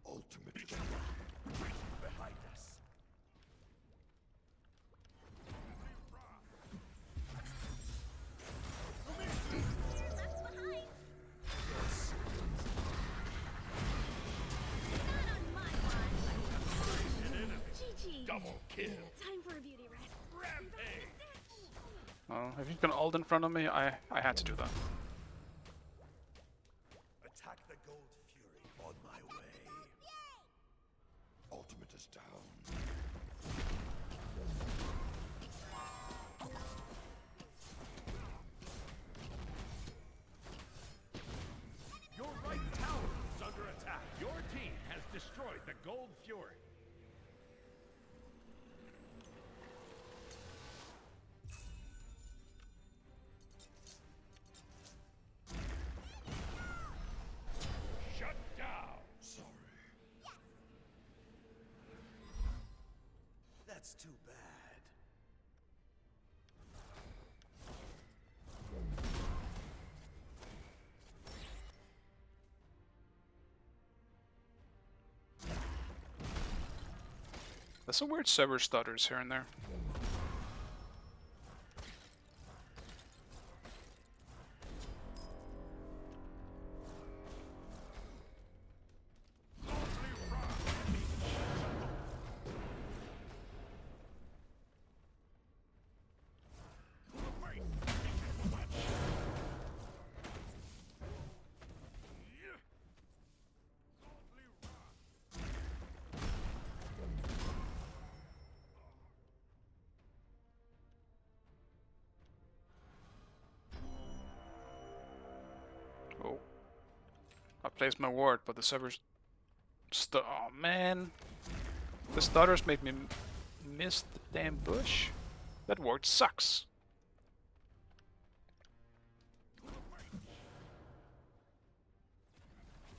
Ultimate is ready. Behind us. Left behind! Not on my watch! GG! Double kill. Time for a beauty rest. Rampage. if you can ult in front of me, I had to do that. Attack the Gold Fury on my way. Ultimate is down. Your right tower is under attack. Your team has destroyed the Gold Fury. Shut down. Sorry. That's too bad. There's some weird server stutters here and there. Oh. I placed my ward, but the servers... Oh man! The stutters made me miss the damn bush. That ward sucks.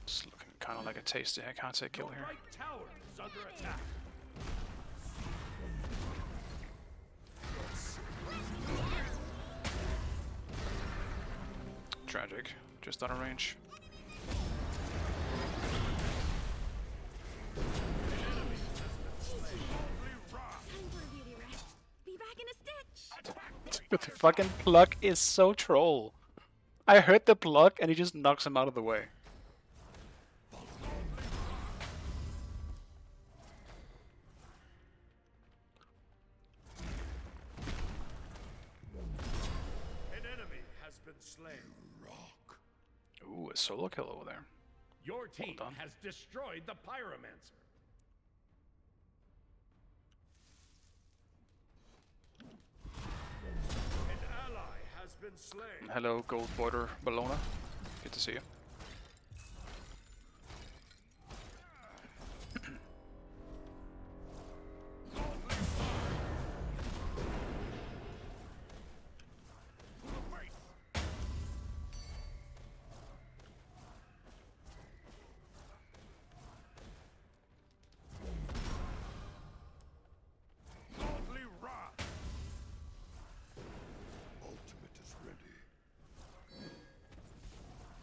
It's looking kind of like a tasty I can't say kill Your here. right tower is under attack. Tragic. Just out of range. Holy Ra. Time for a beauty rest. in a stitch. But the fucking pluck is so troll. I heard the pluck and he just knocks him out of the way. An enemy has been slain. Ooh, a solo kill over there. Your team done. has destroyed the Pyromancer. An ally has been slain. Hello, Gold Border Bologna. Good to see you. Godly wrath. Ultimate is ready.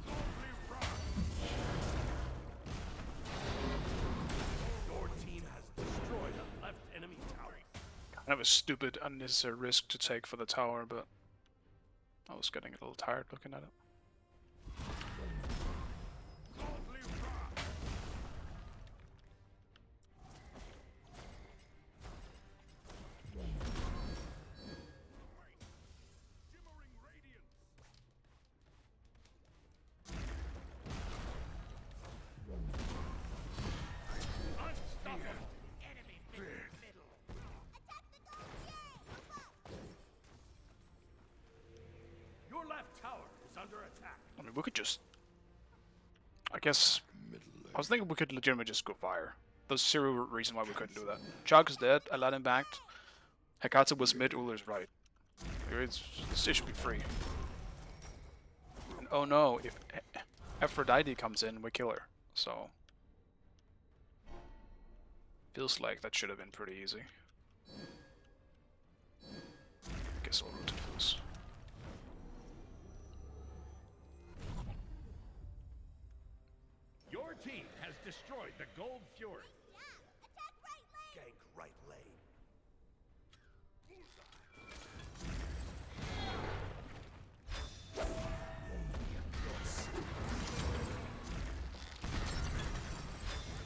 Godly wrath. Your team has destroyed a left enemy tower. Kind of a stupid, unnecessary risk to take for the tower, but I was getting a little tired looking at it. Godly wrath. Shimmering radiance. Unstoppable. Enemy middle. Your left tower is under attack. I mean, we could just... I guess... I was thinking we could legitimately just go fire. There's zero reason why we couldn't do that. Chug is dead, Aladdin backed. Hekata was mid, Ullr's right. It should be free. And oh no, if Aphrodite comes in, we kill her. So... feels like that should have been pretty easy. Guess I'll rotate for this. Your team has destroyed the Gold Fury. Attack right lane! Gank right lane.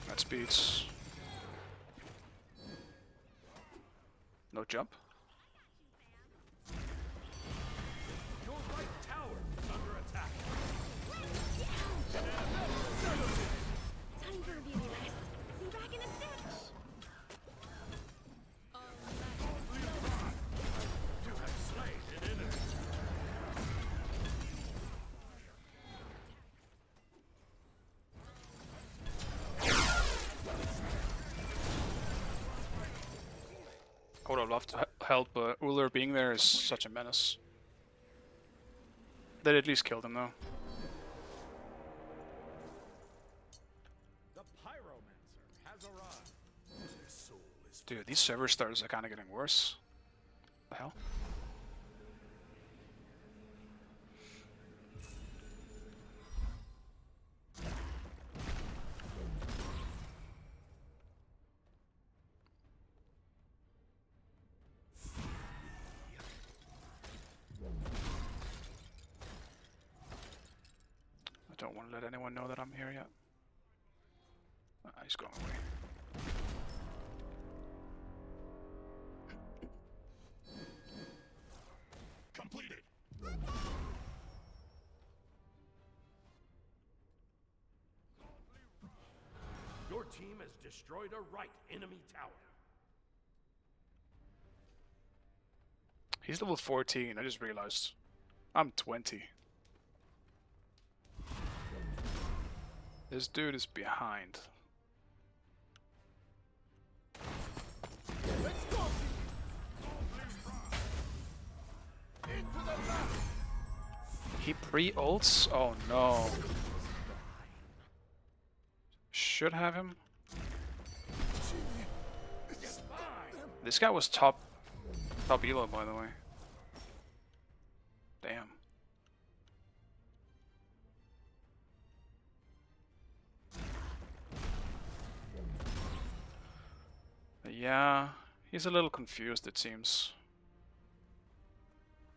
That speeds. No jump. Your right tower is under attack. Time for a beauty rest. Be back in a stitch. You have slain an enemy. I would have loved to help, but Ullr being there is such a menace. They at least killed him though. The Pyromancer has arrived. His soul is Dude, these server starters are kind of getting worse. The hell? I don't want to let anyone know that I'm here yet. He's going away. completed. Your team has destroyed a right enemy tower. He's level 14, I just realized. I'm 20. This dude is behind. Let's go! Into the battle! He pre-ults? Oh no. Should have him. This guy was top elo, by the way. Damn. Yeah, he's a little confused, it seems.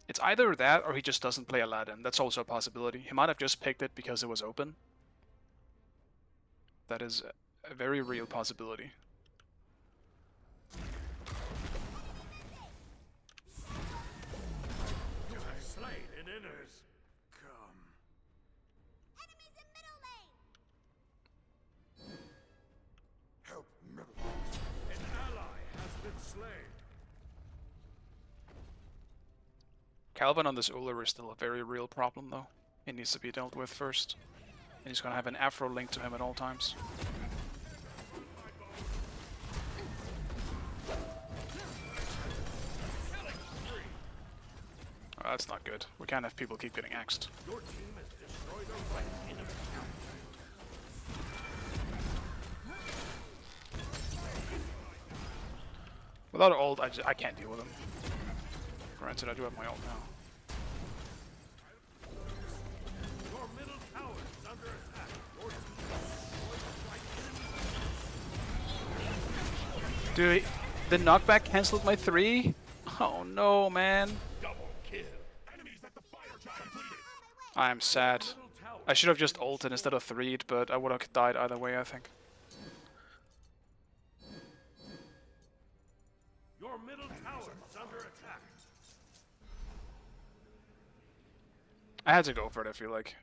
It's either that or he just doesn't play Aladdin. That's also a possibility. He might have just picked it because it was open. That is a very real possibility. You have slain an inners. Come. Enemies in middle lane. Help middle. An ally has been slain. Calvin on this Uller is still a very real problem, though. It needs to be dealt with first. And he's gonna have an Afro linked to him at all times. Oh, that's not good. We can't have people keep getting axed. Your team has destroyed a right enemy tower. Without an ult, I can't deal with him. Granted, I do have my ult now. Your middle tower is under attack. Your team has destroyed a right enemy. Dude, the knockback cancelled my 3? Oh no, man. Double kill. Enemies at the fire giant completed. I am sad. Middle tower. I should have just ulted instead of 3'd, but I would have died either way, I think. Your middle tower is under attack. I had to go for it, I feel like.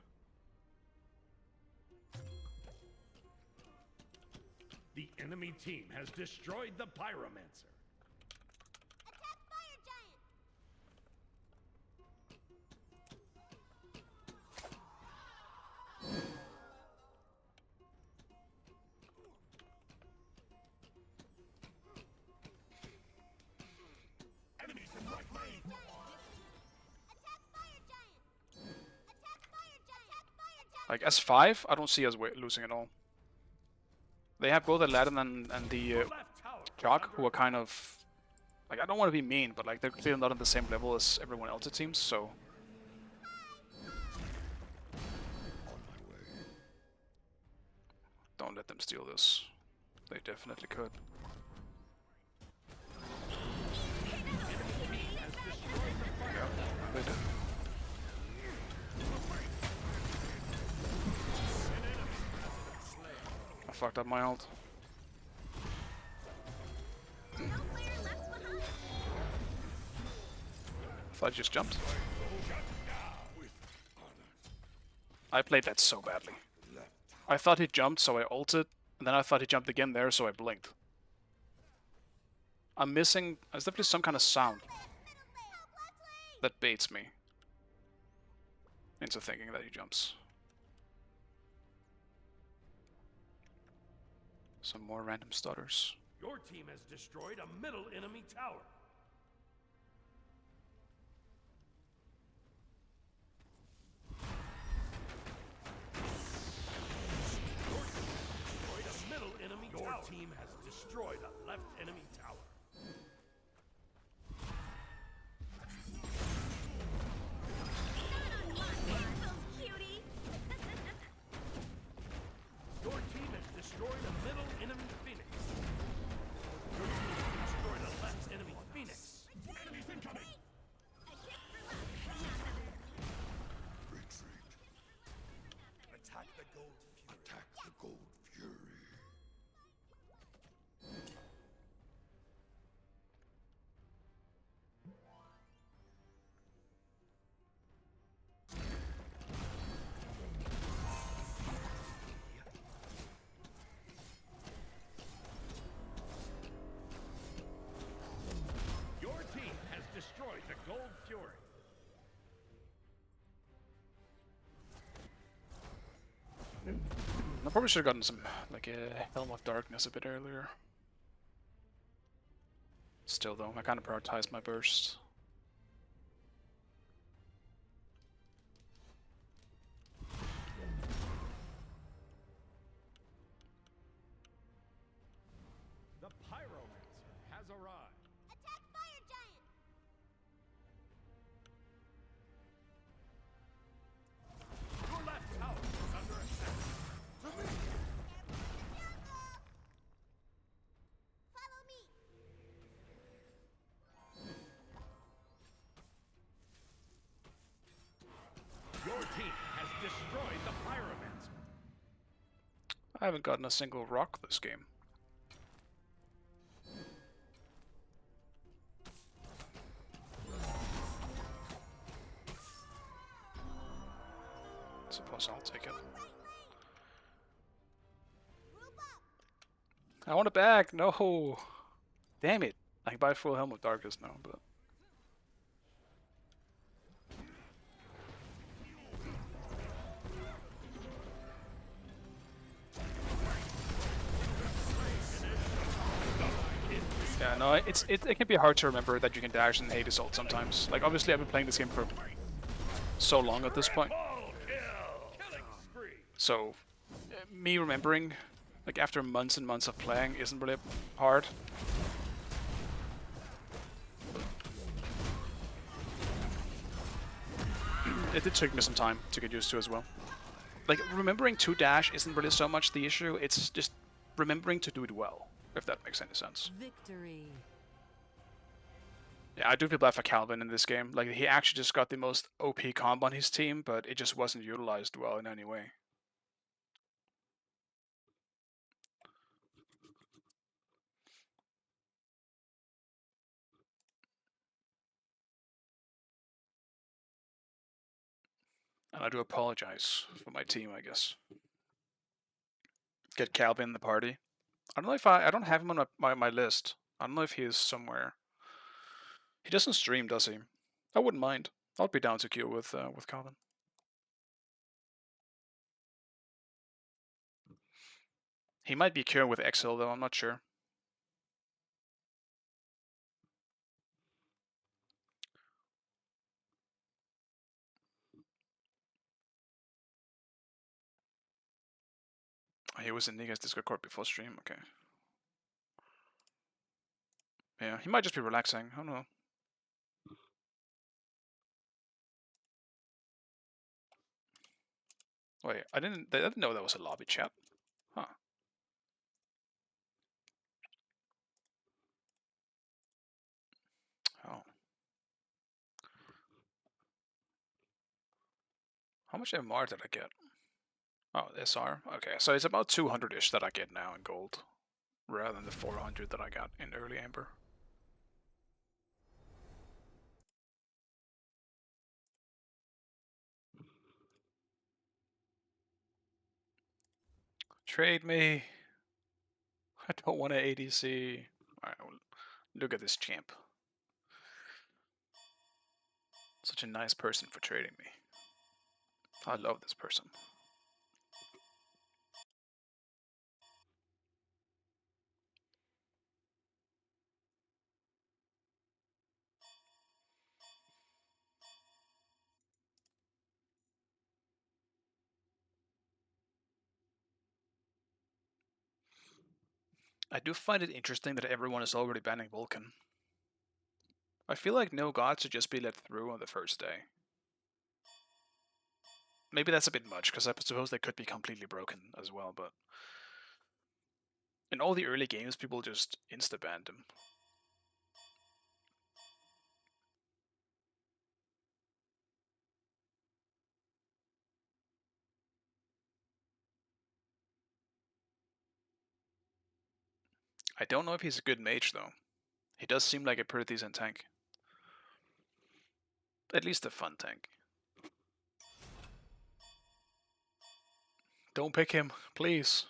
The enemy team has destroyed the pyromancer. Attack fire giant. Enemies in right lane. Attack fire giant. Attack fire giant. Attack fire giant. Like, S5, I don't see us losing at all. They have both Aladdin and the Left tower. Jock, who are kind of... Like, I don't want to be mean, but like they're clearly not on the same level as everyone else, it seems, so... Don't let them steal this. They definitely could. Yeah, they did. I fucked up my ult. No player left behind. I thought I just jumped. I played that so badly. I thought he jumped, so I ulted, and then I thought he jumped again there, so I blinked. I'm missing... There's definitely some kind of sound that baits me into thinking that he jumps. Some more random stutters. Your team has destroyed a middle enemy tower. Your team has destroyed a left enemy tower. Your team has destroyed a middle enemy phoenix. Your team has destroyed a left enemy phoenix. Enemies incoming! Retreat. Attack the gold fury. Attack the Gold Fury. Your team has destroyed the gold fury. I probably should have gotten some, like, a Helm of Darkness a bit earlier. Still, though, I kind of prioritized my burst. The pyromancer has arrived. Attack fire giant. Your left tower is under attack. Follow me. I haven't gotten a single rock this game. Suppose I'll take it. I want it back! No! Damn it! I can buy full Helm of Darkness now, but... Yeah, no, it can be hard to remember that you can dash in Hades ult sometimes. Like, obviously I've been playing this game for so long at this point. So, me remembering, like after months and months of playing, isn't really hard. It did take me some time to get used to as well. Like, remembering to dash isn't really so much the issue, it's just remembering to do it well, if that makes any sense. Victory. Yeah, I do feel bad for Calvin in this game. Like, he actually just got the most OP comp on his team, but it just wasn't utilized well in any way. And I do apologize for my team, I guess. Get Calvin in the party. I don't know if I don't have him on my list. I don't know if he is somewhere. He doesn't stream, does he? I wouldn't mind. I'll be down to queue with Calvin. He might be queuing with Exil though, I'm not sure. He was in Niga's Discord before stream, okay. Yeah, he might just be relaxing, I don't know. Wait, I didn't know that was a lobby chat. Huh. Oh. How much MR did I get? Oh, SR? Okay, so it's about 200-ish that I get now in gold, rather than the 400 that I got in early Amber. Trade me! I don't want an ADC. Alright, well, look at this champ. Such a nice person for trading me. I love this person. I do find it interesting that everyone is already banning Vulcan. I feel like no god should just be let through on the first day. Maybe that's a bit much, because I suppose they could be completely broken as well, but... in all the early games, people just insta-banned him. I don't know if he's a good mage, though. He does seem like a pretty decent tank. At least a fun tank. Don't pick him, please.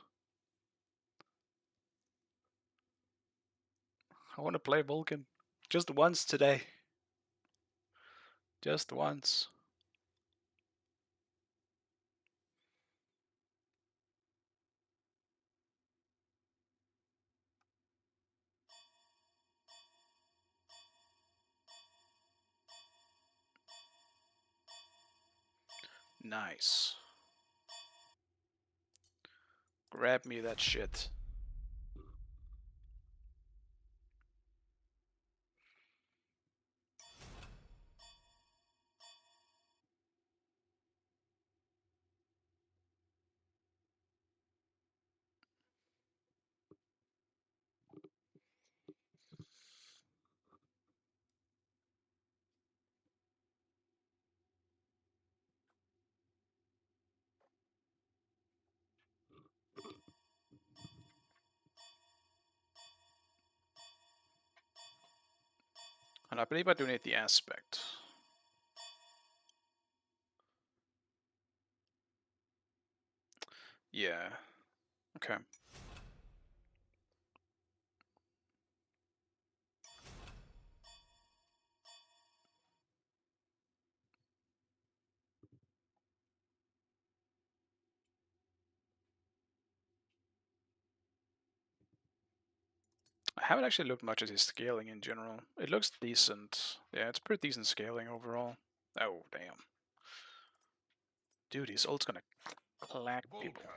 I want to play Vulcan. Just once today. Just once. Nice. Grab me that shit. And I believe I do need the aspect. Yeah. Okay. I haven't actually looked much at his scaling in general. It looks decent. Yeah, it's pretty decent scaling overall. Oh, damn. Dude, his ult's gonna clack people. Vulcan.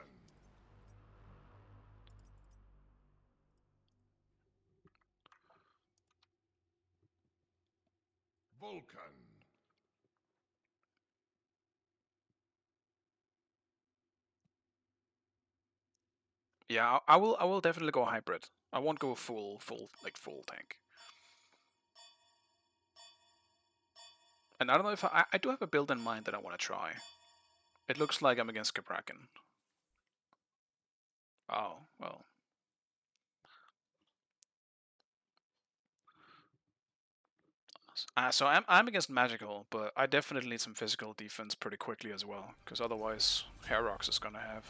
Vulcan. Yeah, I will definitely go hybrid. I won't go full tank. And I don't know if I do have a build in mind that I want to try. It looks like I'm against Cabrakan. Oh, well. So I'm against magical, but I definitely need some physical defense pretty quickly as well, because otherwise Herox is gonna have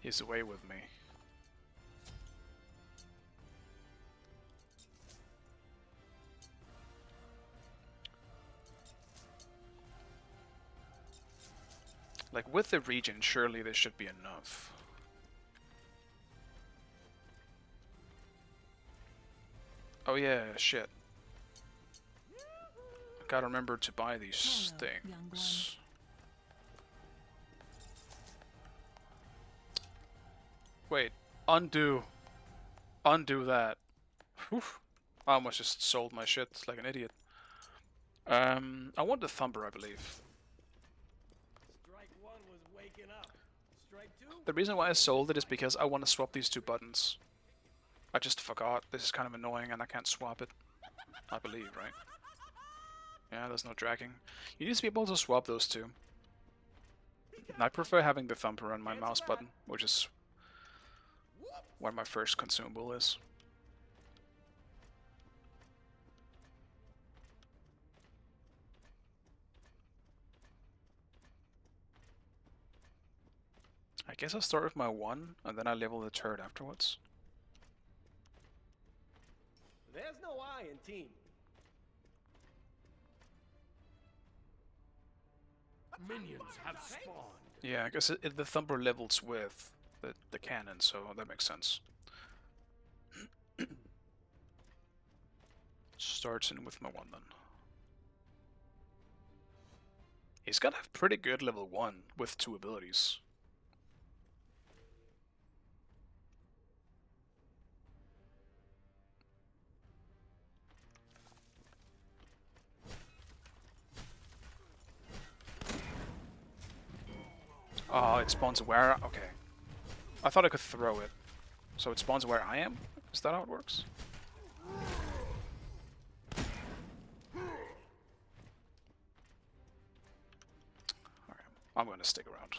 his way with me. Like with the region, surely this should be enough. Oh yeah, shit. I gotta remember to buy these Hello, young one. things. Wait, undo. Undo that. Whew. I almost just sold my shit like an idiot. I want the Thumper, I believe. Strike one was waking up. Strike two. The reason why I sold it is because I want to swap these two buttons. I just forgot. This is kind of annoying and I can't swap it. I believe, right? Yeah, there's no dragging. You need to be able to swap those two. And I prefer having the Thumper on my mouse button, which is where my first consumable is. I guess I'll start with my 1, and then I level the turret afterwards. There's no I in team. Minions have spawned. Yeah, I guess the Thumper levels with the cannon, so that makes sense. Starts in with my 1 then. He's got a pretty good level 1 with 2 abilities. Oh, it spawns where? Okay. I thought I could throw it. So it spawns where I am? Is that how it works? Alright, I'm gonna stick around.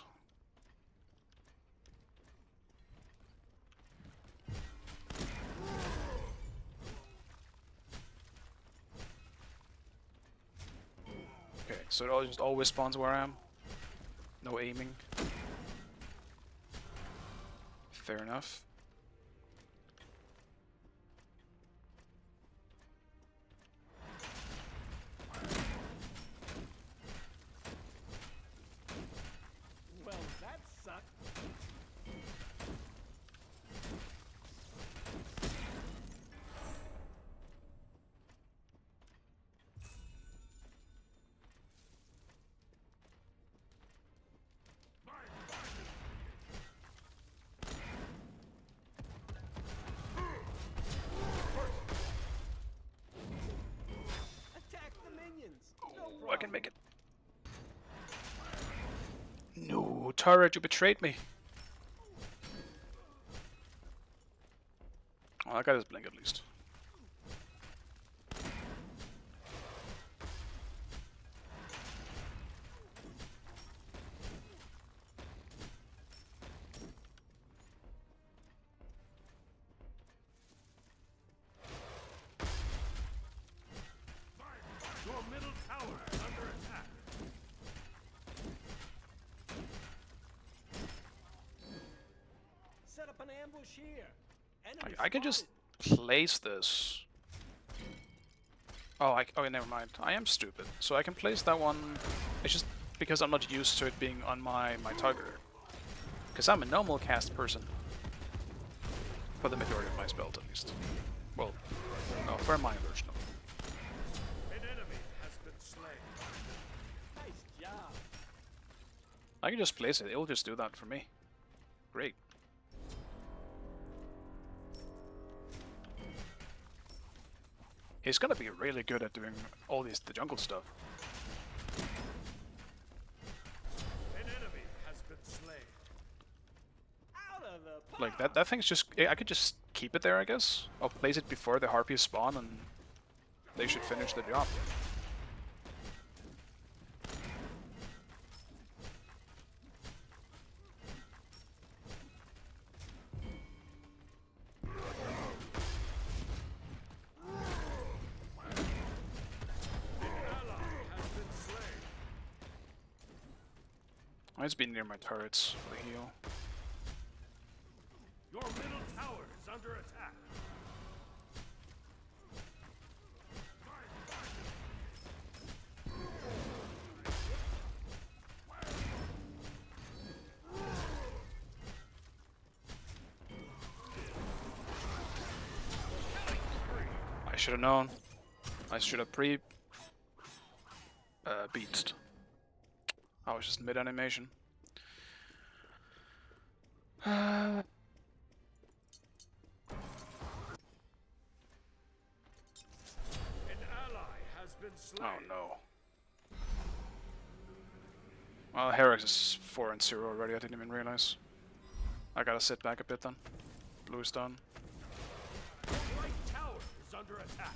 Okay, so it just always spawns where I am? No aiming? Fair enough. Well, that sucked. Attack the minions. No problem. I can make it. No, turret, you betrayed me. Oh, I got his blink at least. set up an ambush here. I can just place this. Oh, oh, never mind. I am stupid. So I can place that one. It's just because I'm not used to it being on my target. Because I'm a normal cast person. For the majority of my spells, at least. Well, no, for my version of it. An enemy has been slain. Nice job. I can just place it. It'll just do that for me. Great. He's gonna be really good at doing all the jungle stuff. An enemy has been slain. Out of the Like that thing's just. I could just keep it there, I guess. I'll place it before the harpies spawn, and they should finish the job. I just be near my turrets for the heal. Your middle tower is under attack. I should have known. I should have beatsed. I was just mid-animation. An ally has been slain. Oh no. Well, Herrick is 4-0 already, I didn't even realize. I gotta sit back a bit then. Blue is done. Your right tower is under attack.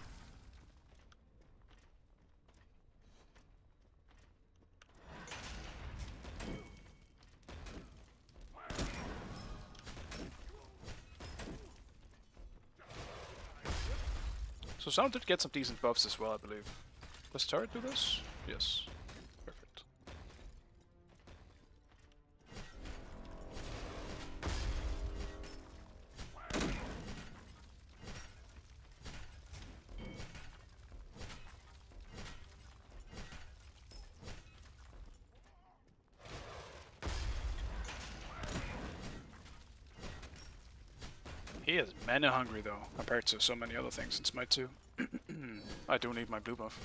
So some did get some decent buffs as well, I believe. Does turret do this? Yes. Perfect. He is mana hungry though, compared to so many other things in Smite 2. I do need my blue buff.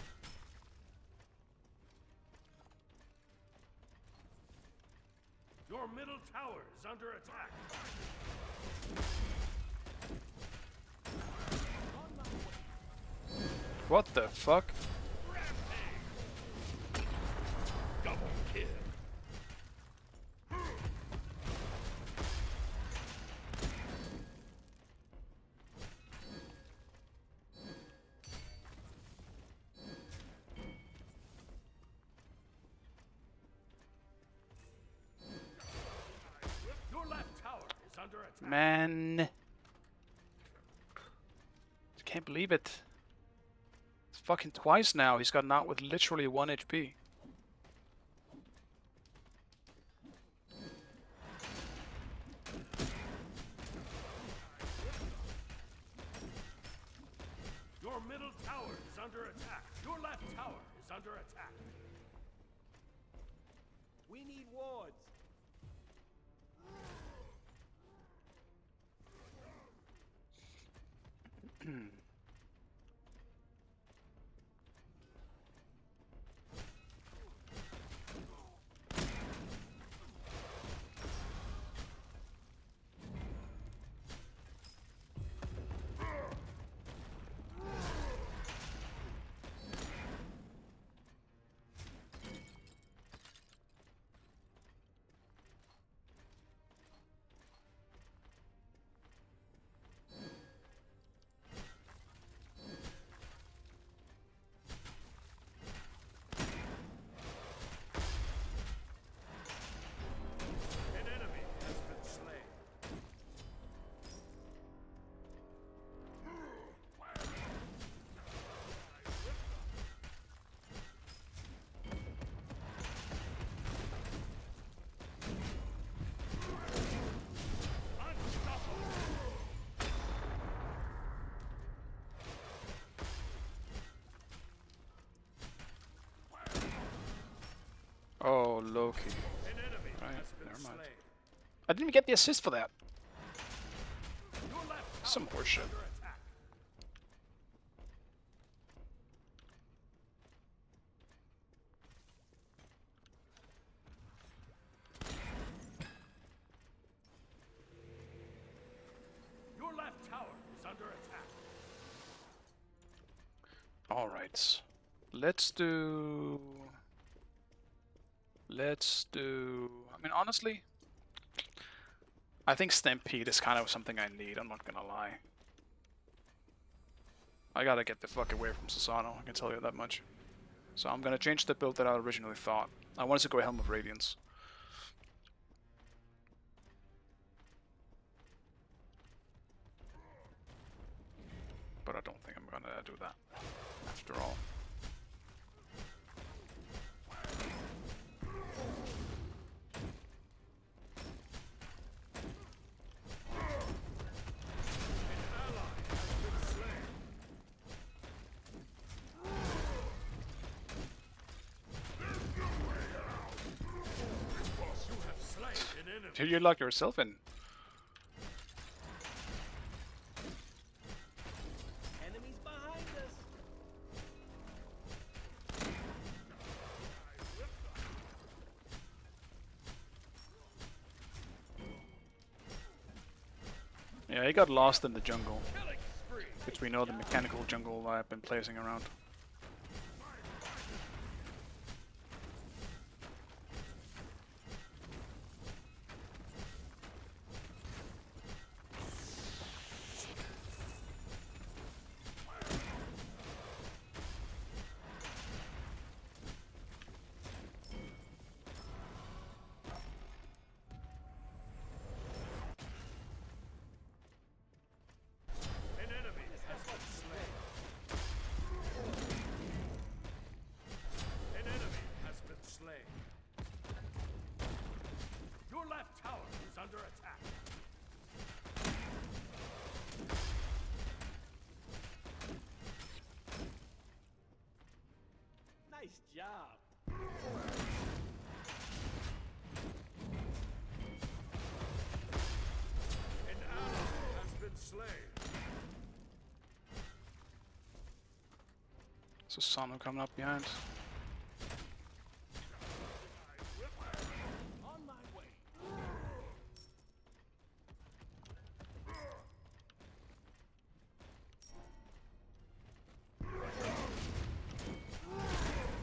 Your middle tower is under attack. What the fuck? Double kill. Your left tower is under attack. Man. I can't believe it. It's fucking twice now he's gotten out with literally 1 HP. Your middle tower is under attack. Your left tower is under attack. We need wards. Loki. An enemy Right, has been never mind. slain. I didn't even get the assist for that. Your left tower Some horseshit. is under attack. Your left tower is under attack. Alright. Let's do... I mean, honestly, I think Stampede is kind of something I need, I'm not gonna lie. I gotta get the fuck away from Susano, I can tell you that much. So I'm gonna change the build that I originally thought. I wanted to go Helm of Radiance. But I don't think I'm gonna do that, after all. You locked yourself in. Enemies behind us. Yeah, he got lost in the jungle. Killing spree. Which we know the mechanical jungle I've been placing around. An enemy has been slain. An enemy has been slain. Your left tower is under attack. Nice job. An ally has been slain. Susano coming up behind. On my way.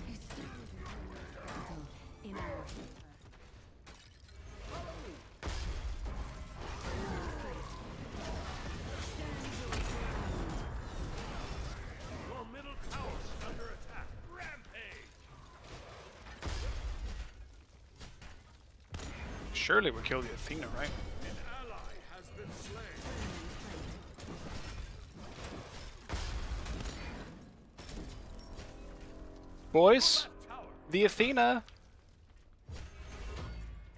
It's battle in our favor. Your middle tower is under attack. Rampage. Surely we kill the Athena, right? An ally has been slain. Boys, Left tower. the Athena!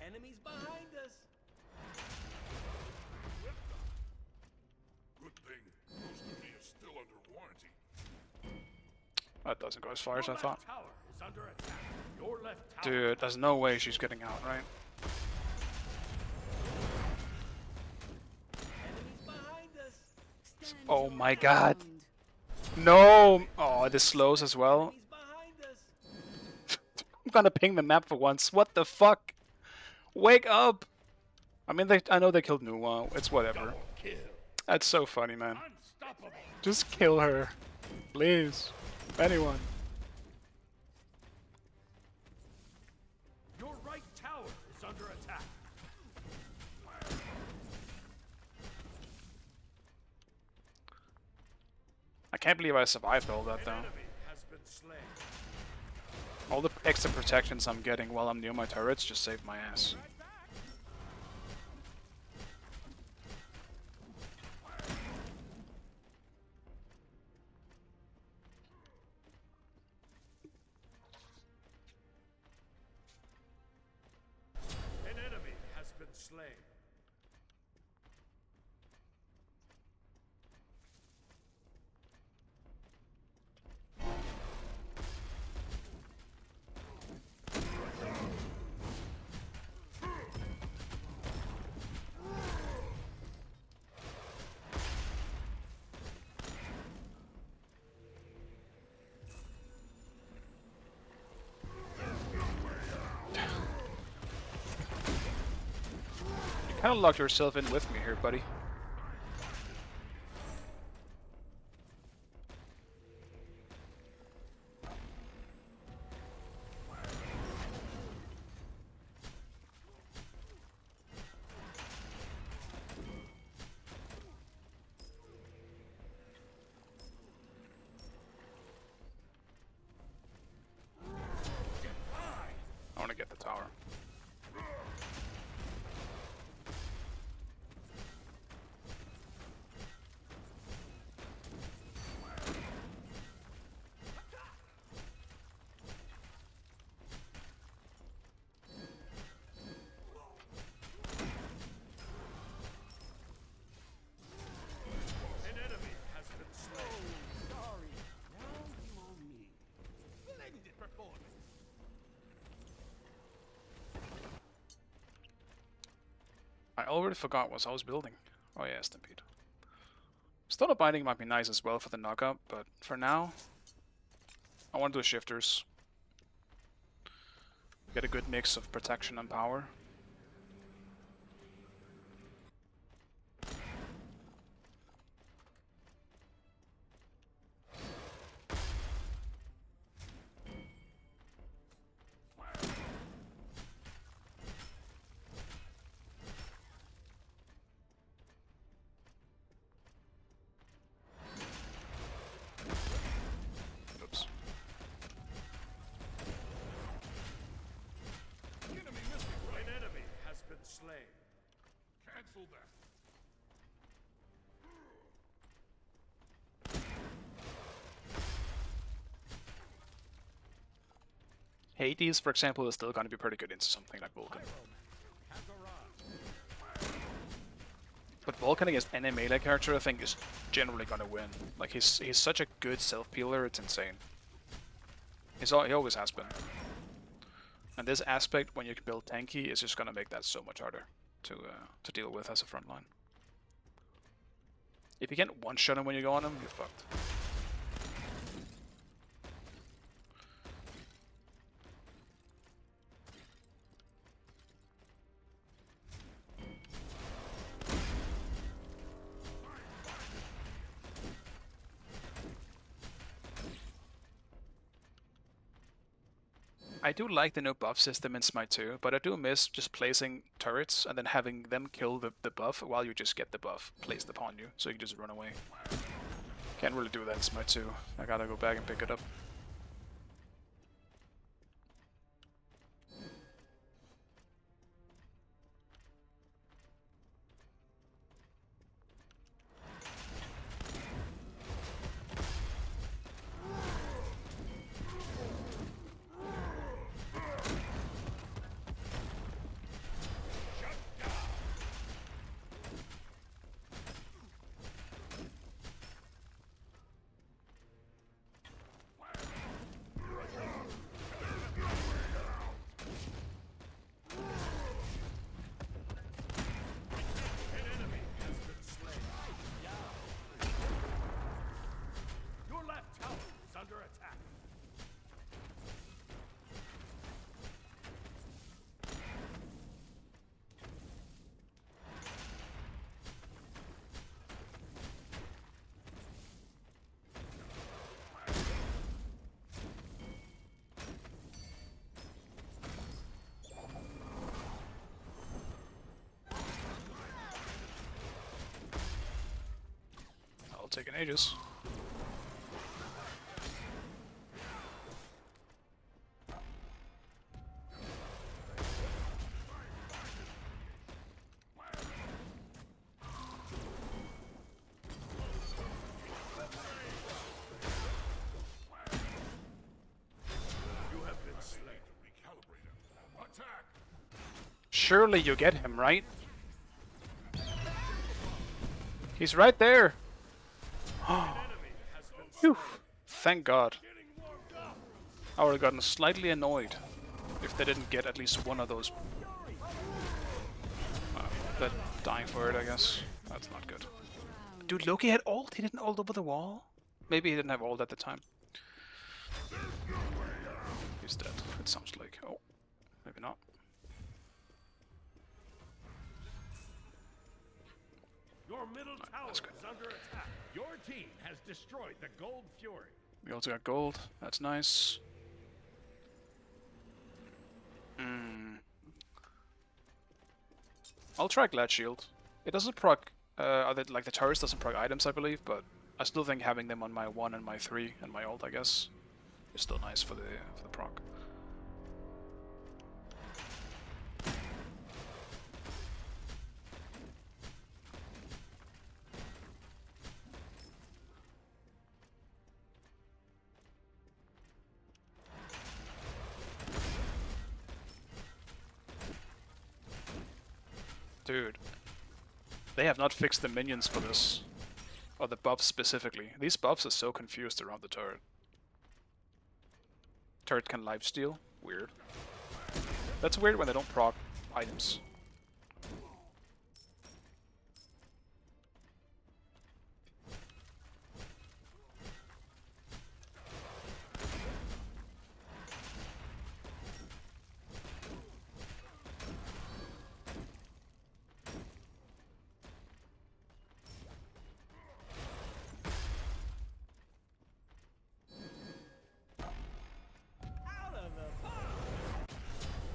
Enemies behind us. Good thing most of me is still under warranty. That doesn't go as far as I Your thought. left tower is under attack. Your left tower. Dude, there's no way she's getting out, right? Enemies behind us. Stand Oh your my god. ground. No! Oh, this slows as well. Enemies behind us. I'm gonna ping the map for once. What the fuck? Wake up! I mean, I know they killed Nuwa. It's whatever. Kill. That's so funny, man. Unstoppable. Just kill her. Please. Anyone. Your right tower is under attack. I can't believe I survived all that, An though. enemy has been slain. All the extra protections I'm getting while I'm near my turrets just saved my ass. An enemy has been slain. Kind of locked yourself in with me here, buddy. I want to get the tower. An enemy has been slain. Sorry. Now you owe me. Splendid performance. I already forgot what I was building. Oh yeah, Stampede. Stunner Binding might be nice as well for the knockup, but for now, I want to do shifters. Get a good mix of protection and power. Oops. Enemy missing. An enemy has been slain. Cancel that. Hades, for example, is still going to be pretty good into something like Vulcan. Has arrived. But Vulcan against any melee character, I think, is generally going to win. Like, he's such a good self-peeler, it's insane. He always has been. And this aspect, when you can build tanky, is just going to make that so much harder to deal with as a frontline. If you can't one-shot him when you go on him, you're fucked. I do like the new buff system in Smite 2, but I do miss just placing turrets and then having them kill the buff while you just get the buff placed upon you, so you can just run away. Can't really do that in Smite 2. I gotta go back and pick it up. An enemy has been slain. Your left tower is under attack. I'll take an Aegis. You have been slain. Recalibrate him. Attack! Surely you get him, right? He's right there! An enemy has been Phew. slain. Thank God. Getting warmed up. I would have gotten slightly annoyed if they didn't get at least one of those. But dying for it, I guess. That's not good. Dude, Loki had ult? He didn't ult over the wall? Maybe he didn't have ult at the time. He's dead, it sounds like. Oh, maybe not. Your middle tower that's good. is under attack. Your team has destroyed the Gold Fury. We also got gold. That's nice. I'll try Glad Shield. It doesn't proc, like the turrets doesn't proc items, I believe, but I still think having them on my 1 and my 3 and my ult, I guess, is still nice for the proc. Dude, they have not fixed the minions for this. Or the buffs specifically. These buffs are so confused around the turret. Turret can lifesteal? Weird. That's weird when they don't proc items.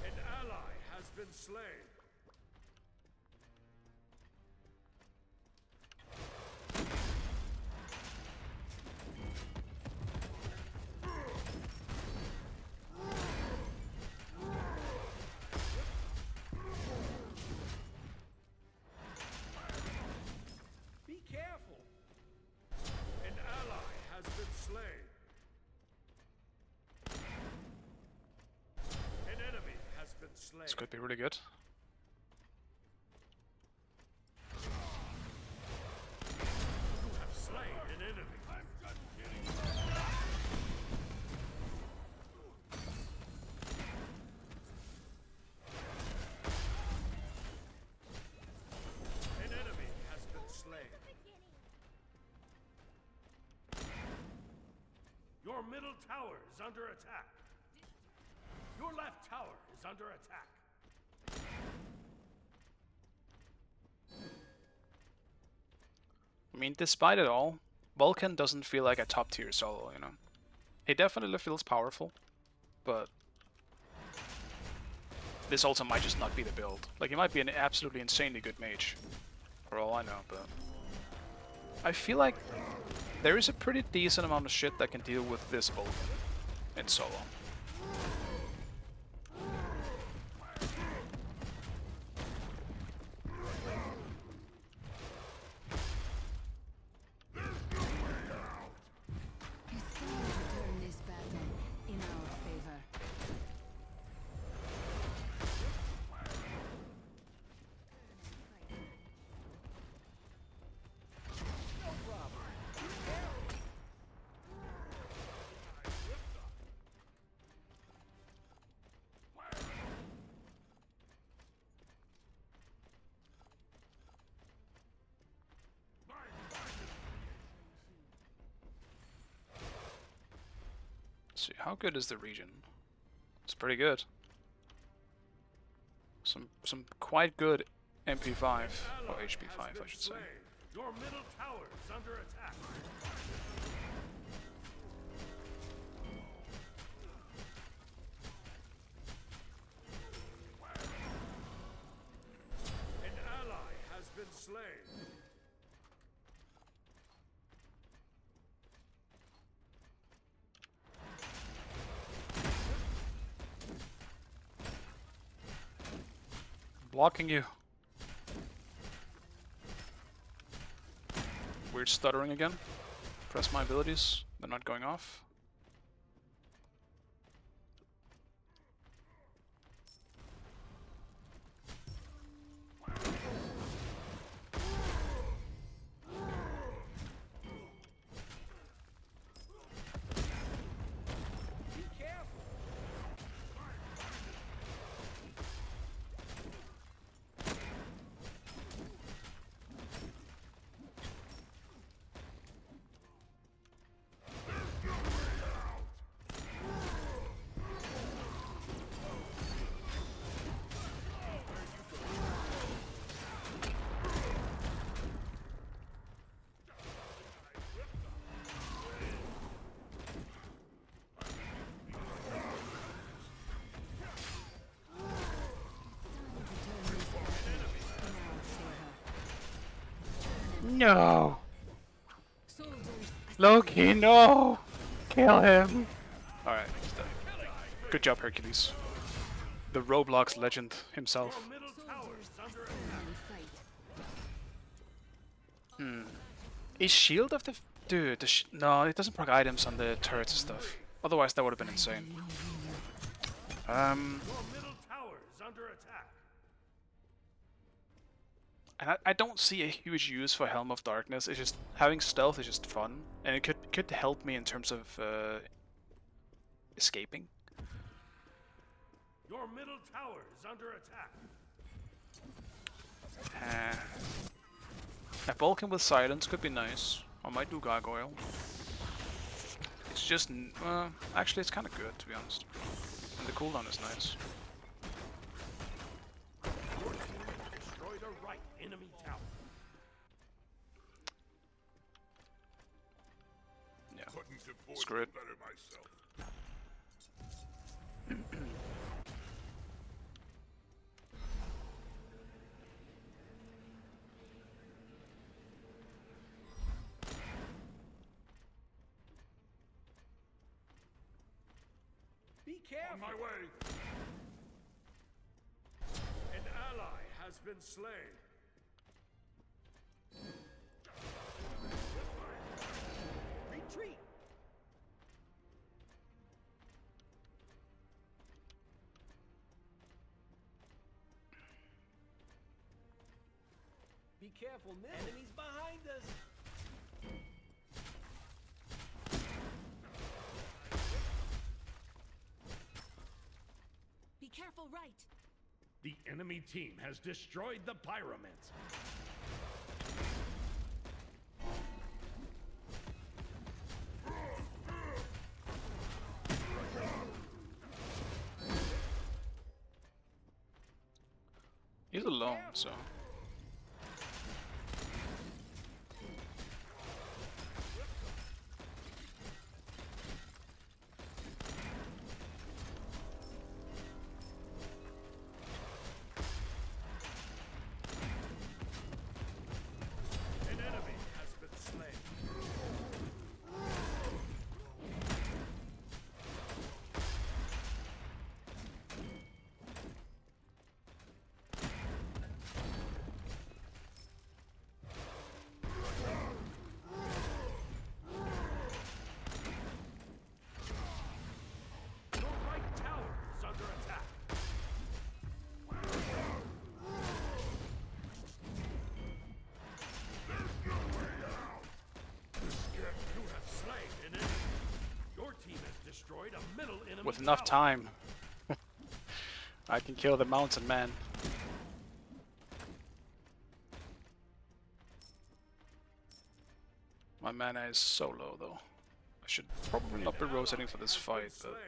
An ally has been slain. Be careful. An ally has been slain. An enemy has been slain. This could be really good. You have slain an enemy. I'm done kidding. An enemy has been slain. Your middle tower is under attack. Your left tower is under attack. I mean, despite it all, Vulcan doesn't feel like a top tier solo, you know? He definitely feels powerful, but this also might just not be the build. Like, he might be an absolutely insanely good mage, for all I know, but I feel like there is a pretty decent amount of shit that can deal with this Vulcan in solo. You still need to turn this battle in our favor. Let's see, how good is the region? It's pretty good. Some quite good MP5 or HP5, I should say. Your middle tower is under attack. An ally has been slain. Blocking you. Weird stuttering again. Press my abilities. They're not going off. Be careful. No! Soldiers, Loki, no! Kill him! Alright, he's dead. Good job, Hercules. The Roblox legend himself. Middle tower is under attack. and fight. Is shield of the... Dude, no, it doesn't proc items on the turrets and stuff. Otherwise that would have been insane. Your middle tower is under attack. And I don't see a huge use for Helm of Darkness. It's just having stealth is just fun, and it could help me in terms of escaping. Your middle tower is under attack. A Vulcan with silence could be nice. I might do Gargoyle. It's just actually it's kind of good to be honest, and the cooldown is nice. Your team has destroyed a right enemy tower. Yeah. Couldn't afford Screw it. better myself. Be careful. On my way. An ally has been slain. Retreat. Be careful, enemies behind us. Be careful, right. The enemy team has destroyed the pyramids. He's alone, so. An enemy has been slain. Your right tower is under attack. You have slain an enemy. Your team has destroyed a middle enemy With enough tower. time, I can kill the mountain man. My mana is so low though. I should probably not be rotating for this fight, but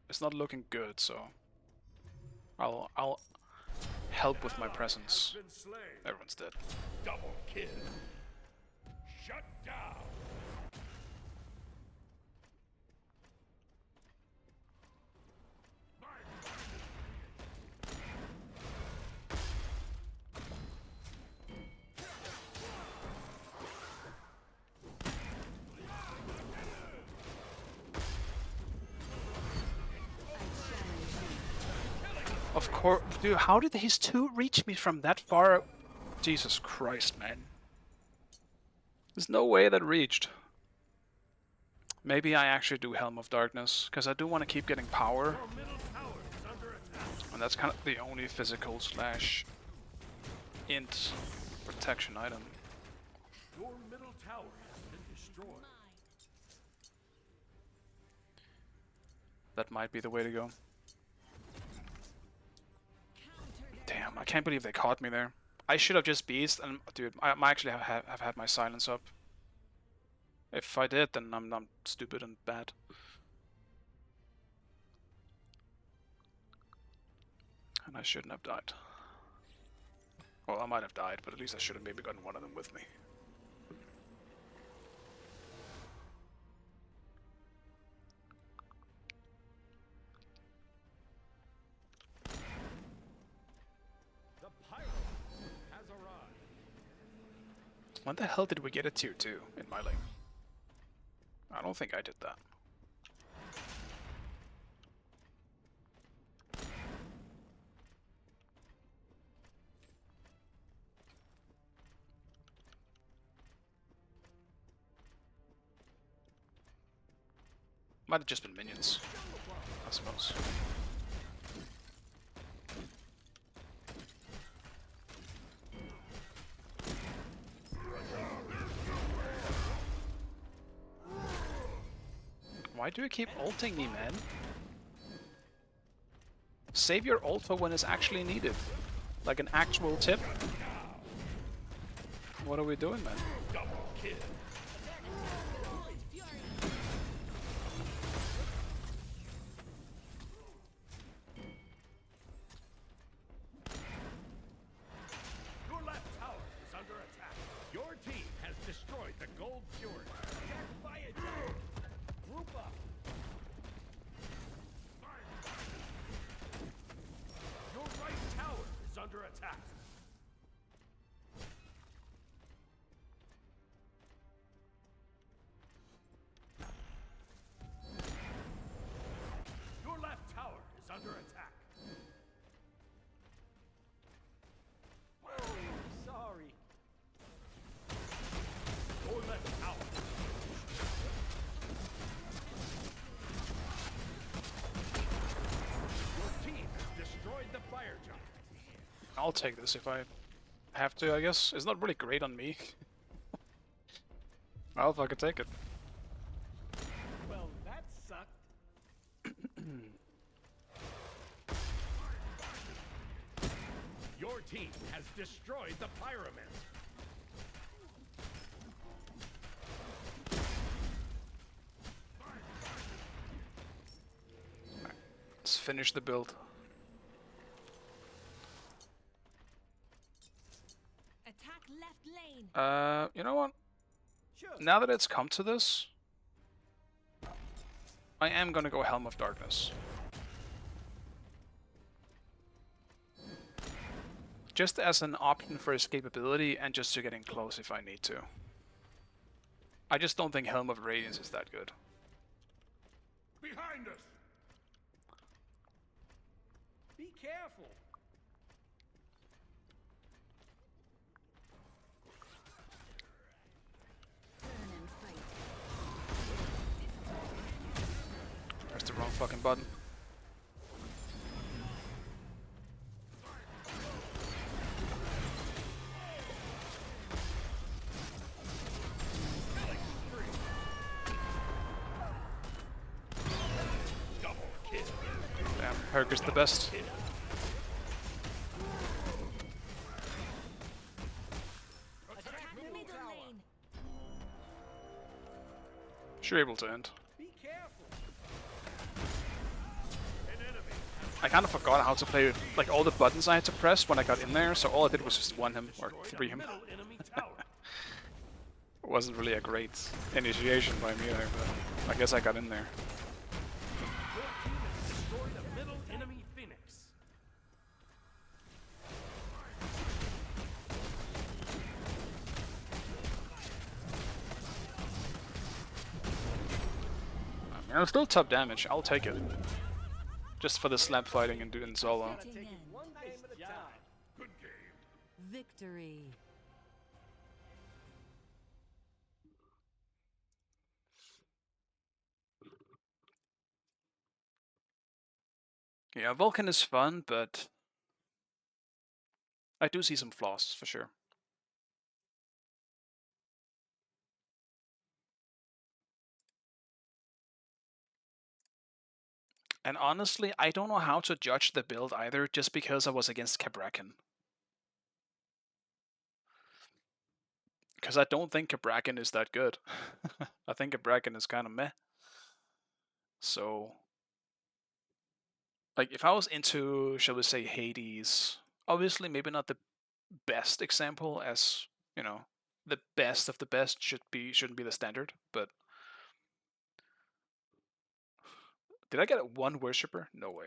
it's not looking good, so I'll help with my presence. Been slain. Everyone's dead. Double kill. Shut down. Of course, dude. How did his two reach me from that far? Jesus Christ, man. There's no way that reached. Maybe I actually do Helm of Darkness, because I do want to keep getting power. Your middle tower is under attack. And that's kind of the only physical slash int protection item. Your middle tower has been destroyed. That might be the way to go. Damn, I can't believe they caught me there. I should have just beast, and dude, I actually have had my silence up. If I did, then I'm stupid and bad. And I shouldn't have died. Well, I might have died, but at least I should have maybe gotten one of them with me. When the hell did we get a tier 2 in my lane? I don't think I did that. Might have just been minions, I suppose. Why do you keep ulting me, man? Save your ult for when it's actually needed. Like an actual tip. What are we doing, man? Double kill. Your left tower is under attack. Your team has destroyed the gold fjord. Attacked by a giant. Group up. Your right tower is under attack. Your left tower is under attack. Sorry. Your left tower. Your team has destroyed the fire giant. I'll take this if I have to, I guess. It's not really great on me. I'll fucking take it. Well, that sucked. Your team has destroyed the pyramid. Let's finish the build. Attack left lane. You know what? Sure. Now that it's come to this, I am gonna go Helm of Darkness. Just as an option for escapability and just to get in close if I need to. I just don't think Helm of Radiance is that good. Behind us! Be careful. Turn and fight. Press the wrong fucking button. Double kill. Damn, Herc is the best. Attack middle lane. Sure able to end. Be careful. An enemy has I kind of forgot how to play, like all the buttons I had to press when I got in there, so all I did was just one him or destroyed three a him. middle enemy tower. It wasn't really a great initiation by me either, but I guess I got in there. Your team has destroyed a middle enemy phoenix. I mean, it's still top damage, I'll take it. Just for the slap fighting and doing solo. Fitting end. One game at a time. Good game. Victory. Yeah, Vulcan is fun, but I do see some flaws, for sure. And honestly, I don't know how to judge the build either, just because I was against Cabrakan. Because I don't think Cabrakan is that good. I think Cabrakan is kind of meh. So, like, if I was into, shall we say, Hades, obviously maybe not the best example, as, you know, the best of the best shouldn't be the standard, but did I get one worshipper? No way.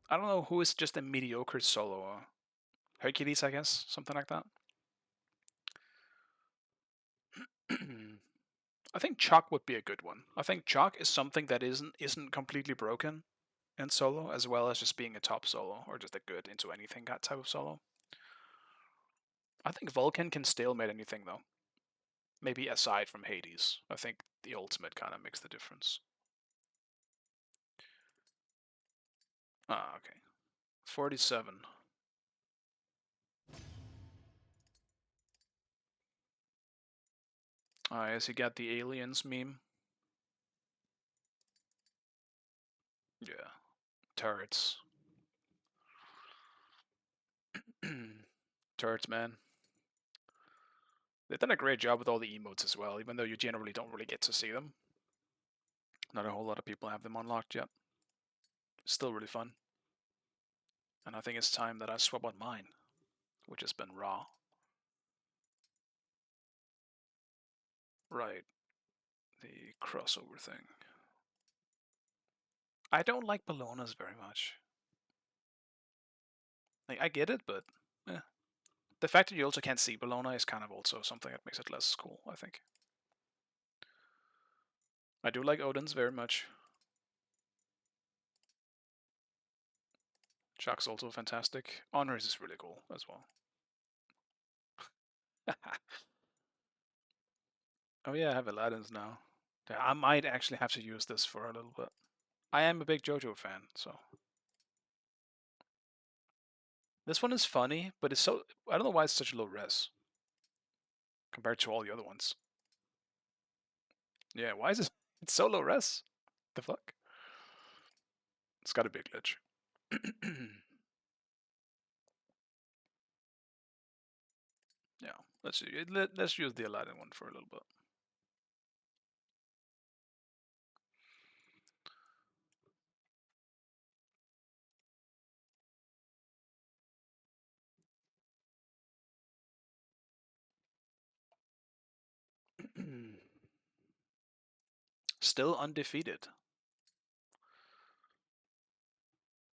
I don't know who is just a mediocre solo. Hercules, I guess, something like that. I think Chalk would be a good one. I think Chalk is something that isn't completely broken in solo, as well as just being a top solo or just a good into anything type of solo. I think Vulcan can stalemate anything though. Maybe aside from Hades. I think the ultimate kind of makes the difference. Ah, okay. 47. I guess you got the aliens meme. Yeah. Turrets. Turrets, man. They've done a great job with all the emotes as well, even though you generally don't really get to see them. Not a whole lot of people have them unlocked yet. Still really fun. And I think it's time that I swap out mine, which has been raw. Right. The crossover thing. I don't like Bellonas very much. Like, I get it, but eh. The fact that you also can't see Bellona is kind of also something that makes it less cool, I think. I do like Odin's very much. Shock's also fantastic. Honors is really cool as well. Oh yeah, I have Aladdin's now. I might actually have to use this for a little bit. I am a big JoJo fan, so. This one is funny, but it's so... I don't know why it's such low res. Compared to all the other ones. Yeah, why is it... It's so low res? The fuck? It's got a big glitch. Yeah, let's use the Aladdin one for a little bit. Still undefeated.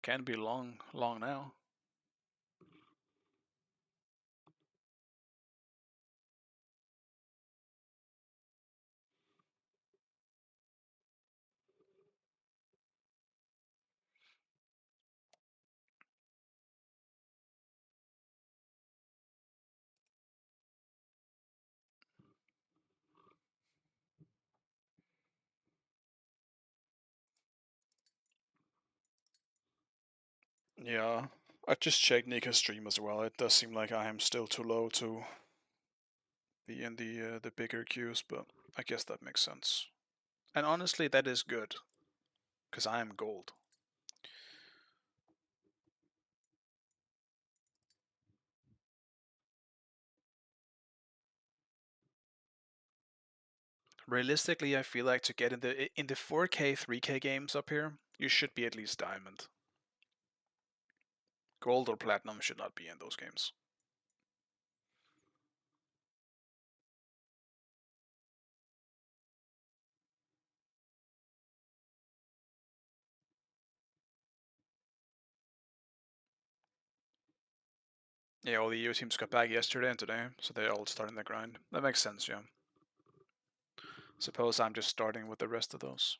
Can be long now. Yeah, I just checked Nika's stream as well. It does seem like I am still too low to be in the bigger queues, but I guess that makes sense. And honestly, that is good, because I am gold. Realistically, I feel like to get in the 4K, 3K games up here, you should be at least diamond. Gold or platinum should not be in those games. Yeah, all the EU teams got back yesterday and today, so they're all starting the grind. That makes sense, yeah. Suppose I'm just starting with the rest of those.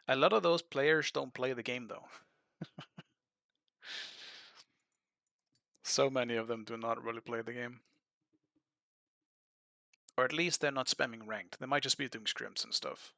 A lot of those players don't play the game though. So many of them do not really play the game. Or at least they're not spamming ranked. They might just be doing scrims and stuff.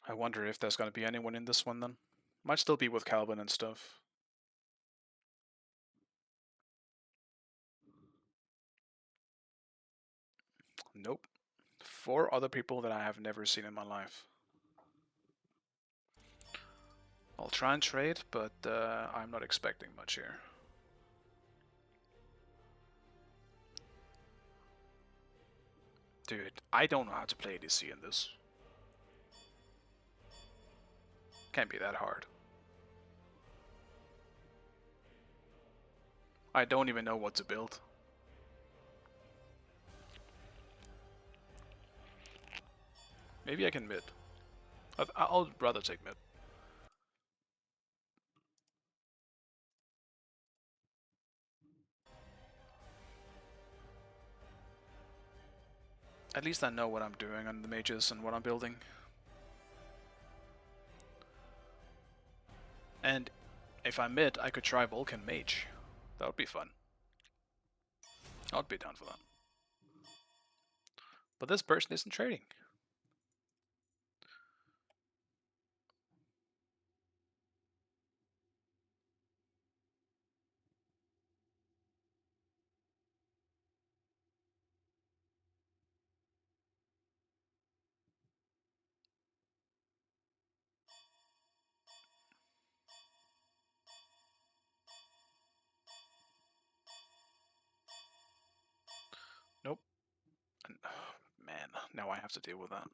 I wonder if there's gonna be anyone in this one then. Might still be with Calvin and stuff. Nope. 4 other people that I have never seen in my life. I'll try and trade, but I'm not expecting much here. Dude, I don't know how to play ADC in this. Can't be that hard. I don't even know what to build. Maybe I can mid. I'll rather take mid. At least I know what I'm doing on the mages and what I'm building. And if I'm mid, I could try Vulcan mage. That would be fun. I'd be down for that. But this person isn't trading. Nope. And, man, now I have to deal with that.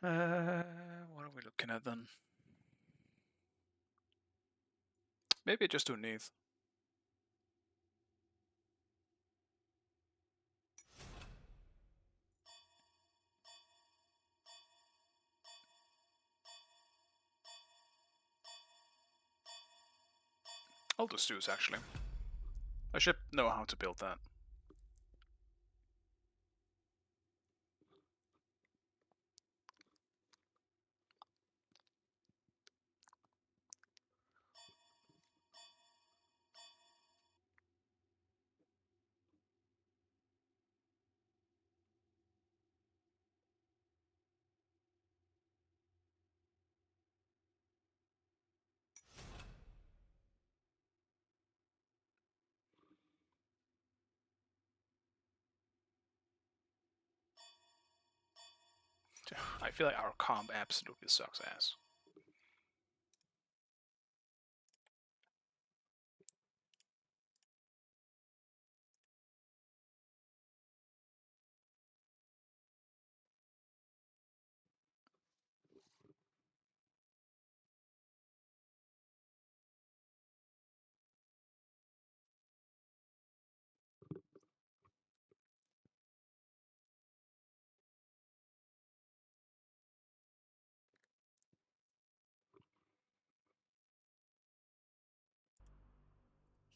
What are we looking at then? Maybe just do Neath. I'll just Zeus actually. I should know how to build that. I feel like our comp absolutely sucks ass.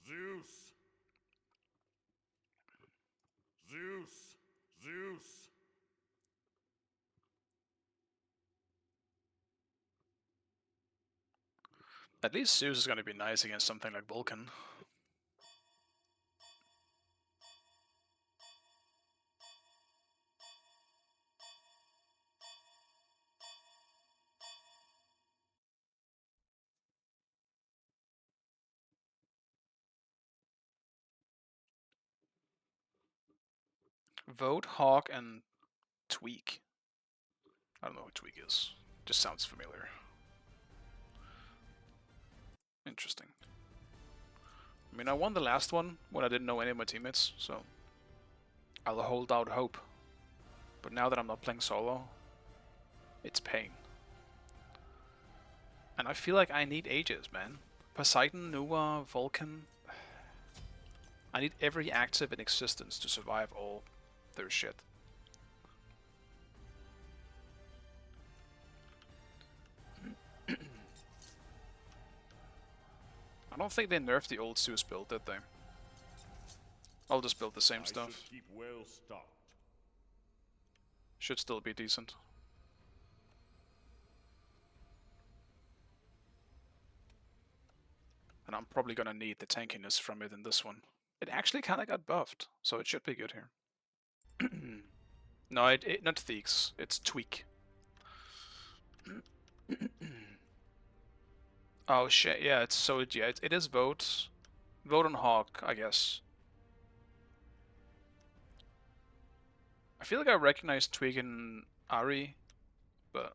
Zeus. Zeus. Zeus. At least Zeus is going to be nice against something like Vulcan. Vote, Hawk, and Tweak. I don't know who Tweak is. Just sounds familiar. Interesting. I mean, I won the last one when I didn't know any of my teammates, so I'll hold out hope. But now that I'm not playing solo, it's pain. And I feel like I need ages, man. Poseidon, Nuwa, Vulcan. I need every active in existence to survive all their shit. I don't think they nerfed the old Zeus build, did they? I'll just build the same stuff. Should keep well stocked. Should still be decent. And I'm probably gonna need the tankiness from it in this one. It actually kinda got buffed, so it should be good here. No, not Theeks, it's Tweak. Oh shit, yeah, it's so yeah, it is vote. Vote on Hawk, I guess. I feel like I recognize Twig and Ari, but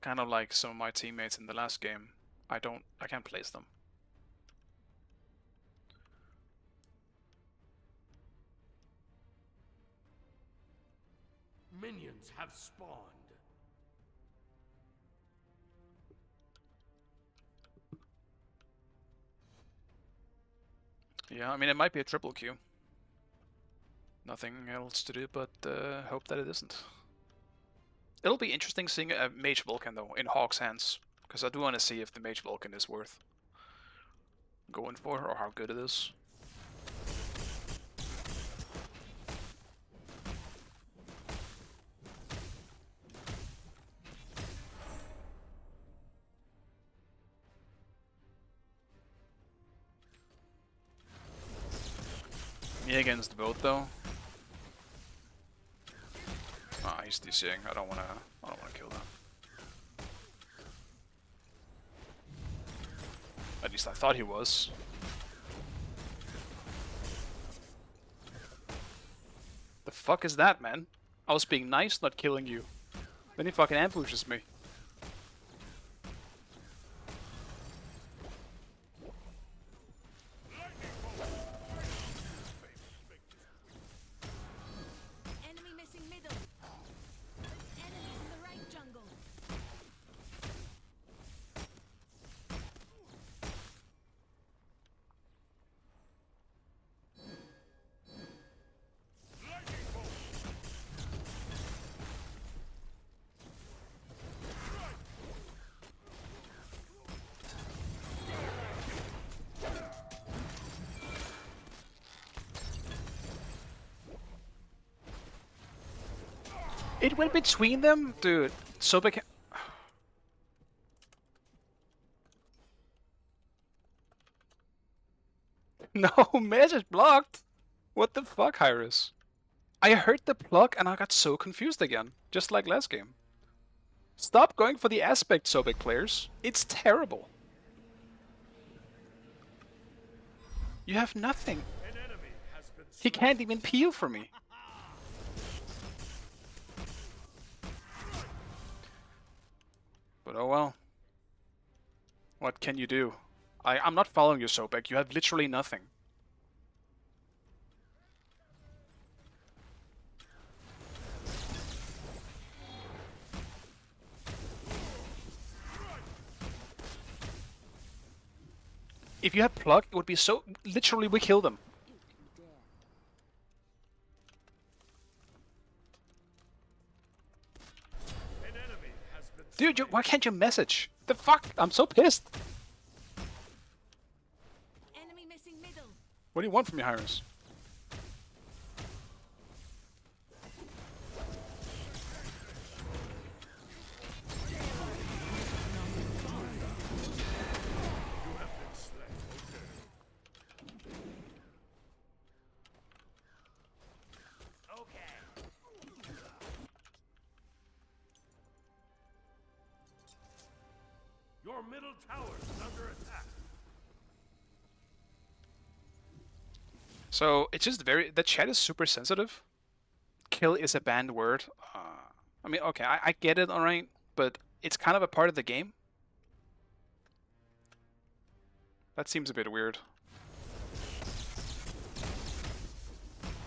kind of like some of my teammates in the last game, I can't place them. Minions have spawned. Yeah, I mean it might be a triple Q. Nothing else to do but hope that it isn't. It'll be interesting seeing a Mage Vulcan though in Hawk's hands, because I do want to see if the Mage Vulcan is worth going for or how good it is. Me against the boat though. Ah, he's DCing. I don't wanna kill that. At least I thought he was. The fuck is that, man? I was being nice, not killing you. Then he fucking ambushes me. Enemy missing middle. Enemies in the right jungle. It went between them? Dude, Sobek... No, message blocked! What the fuck, Hyris? I heard the pluck and I got so confused again, just like last game. Stop going for the aspect, Sobek players. It's terrible. You have nothing. An enemy has been He can't even peel for me. But oh well. What can you do? I'm not following you, Sobek. You have literally nothing. If you had pluck, it would be so... Literally, we kill them. An enemy has been Dude, why can't you message? The fuck? I'm so pissed. Enemy missing middle. What do you want from me, Hyris? You have been slain. Okay. Your middle tower is under attack. So, it's just very... The chat is super sensitive. Kill is a banned word. I mean, okay, I get it, alright, but it's kind of a part of the game. That seems a bit weird.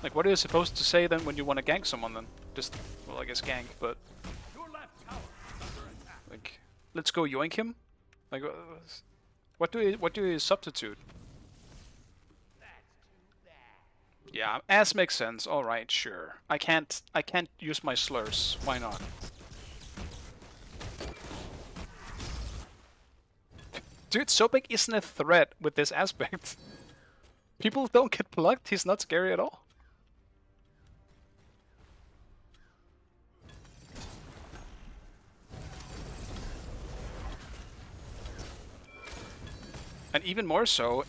Like, what are you supposed to say then when you want to gank someone then? Just, well, I guess gank, but... Your left tower is under attack. Like, let's go yoink him? Like, what do you substitute? Yeah, ass makes sense. All right, sure. I can't use my slurs. Why not? Dude, Sobek isn't a threat with this aspect. People don't get plucked. He's not scary at all. And even more so,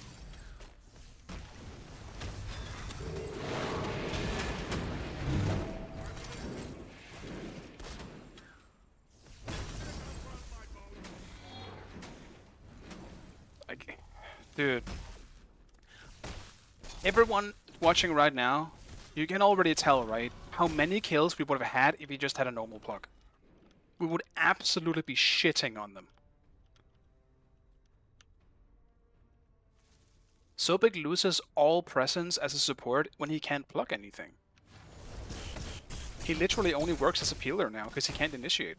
Dude. Everyone watching right now, you can already tell, right, how many kills we would have had if we just had a normal pluck. We would absolutely be shitting on them. Sobek loses all presence as a support when he can't pluck anything. He literally only works as a peeler now because he can't initiate.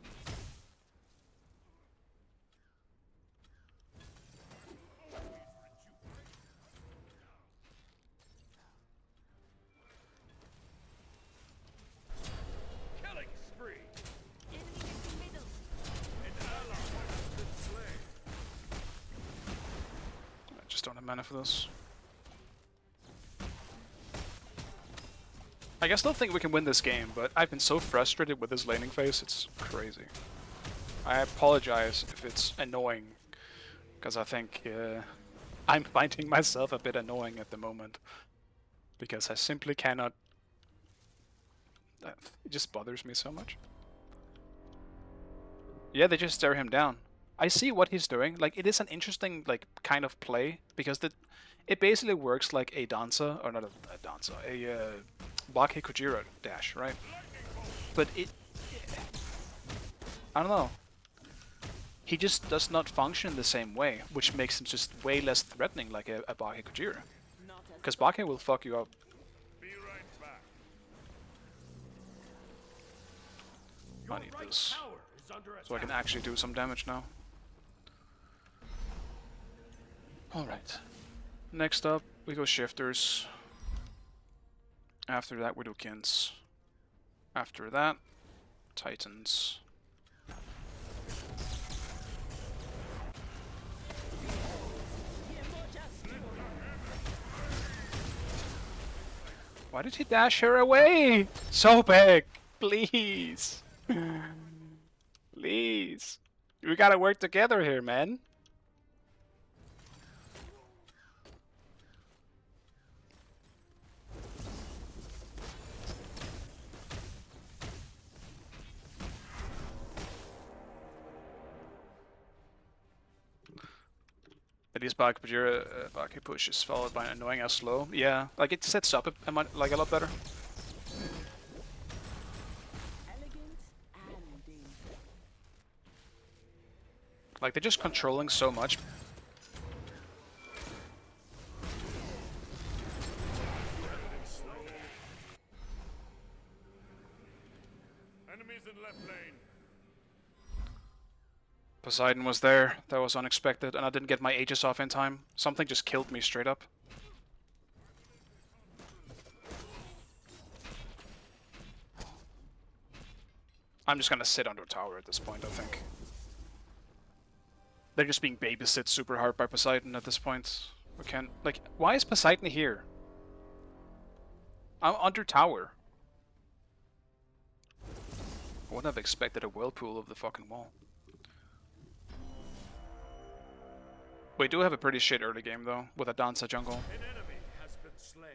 Killing spree. Enemy missing middle. An ally has been slain. I just don't have mana for this. I still think we can win this game, but I've been so frustrated with this laning phase, it's crazy. I apologize if it's annoying, because I think I'm finding myself a bit annoying at the moment. Because I simply cannot... It just bothers me so much. Yeah, they just stare him down. I see what he's doing. Like, it is an interesting, like, kind of play, because it basically works like a dancer, or not a dancer, a Bake Kujira dash, right? But I don't know. He just does not function the same way, which makes him just way less threatening like a Bake Kujira. Because Bake will fuck you up. Be right back. I need Right this, tower is under so I can attack. actually do some damage now. Alright. Next up, we go Shifters. After that, we do Kins. After that, Titans. Why did he dash her away? So big! Please! Please! We gotta work together here, man. At least Bake push is followed by an annoying ass slow. Yeah, like it sets up a lot better. Like they're just controlling so much. Enemies in left lane. Poseidon was there. That was unexpected, and I didn't get my Aegis off in time. Something just killed me straight up. I'm just gonna sit under tower at this point, I think. They're just being babysit super hard by Poseidon at this point. We can't... Like, why is Poseidon here? I'm under tower. I wouldn't have expected a whirlpool of the fucking wall. We do have a pretty shit early game though, with a Danza jungle. An enemy has been slain.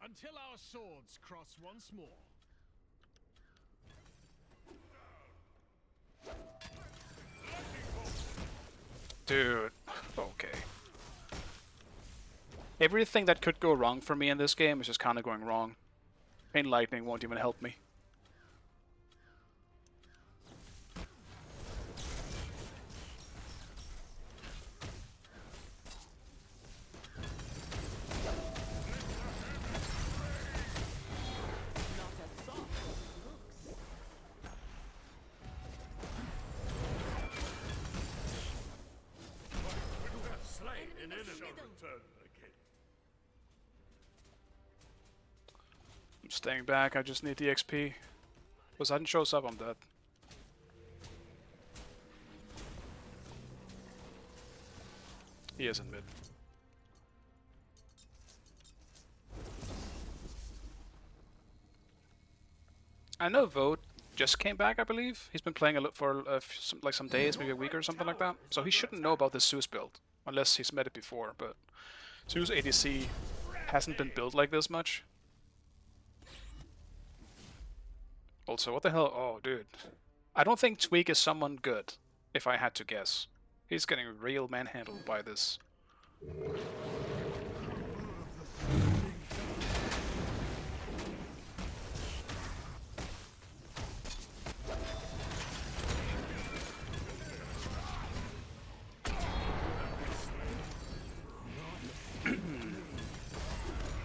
Until our swords cross once more. Dude, okay. Everything that could go wrong for me in this game is just kinda going wrong. Pain Lightning won't even help me. You have slain an Enemy enemy. middle. Return again. I'm staying back, I just need the XP. Poseidon shows up, I'm dead. He is in mid. I know VOD just came back, I believe. He's been playing a lot for some days, maybe a week or something like that. So he shouldn't know about this Zeus build, unless he's met it before. But Zeus ADC hasn't been built like this much. Also, what the hell? Oh, dude. I don't think Tweak is someone good, if I had to guess. He's getting real manhandled by this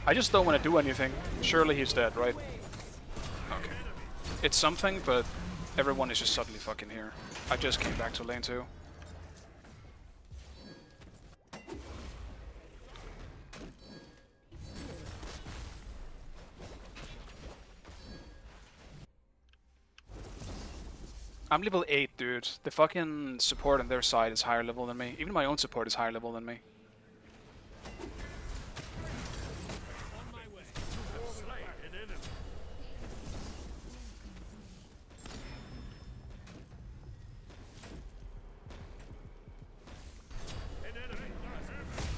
I just don't want to do anything. Surely he's dead, right? Okay. It's something, but everyone is just suddenly fucking here. I just came back to lane 2. I'm level 8, dude. The fucking support on their side is higher level than me. Even my own support is higher level than me. On my way. Slay an enemy. An enemy has been slain.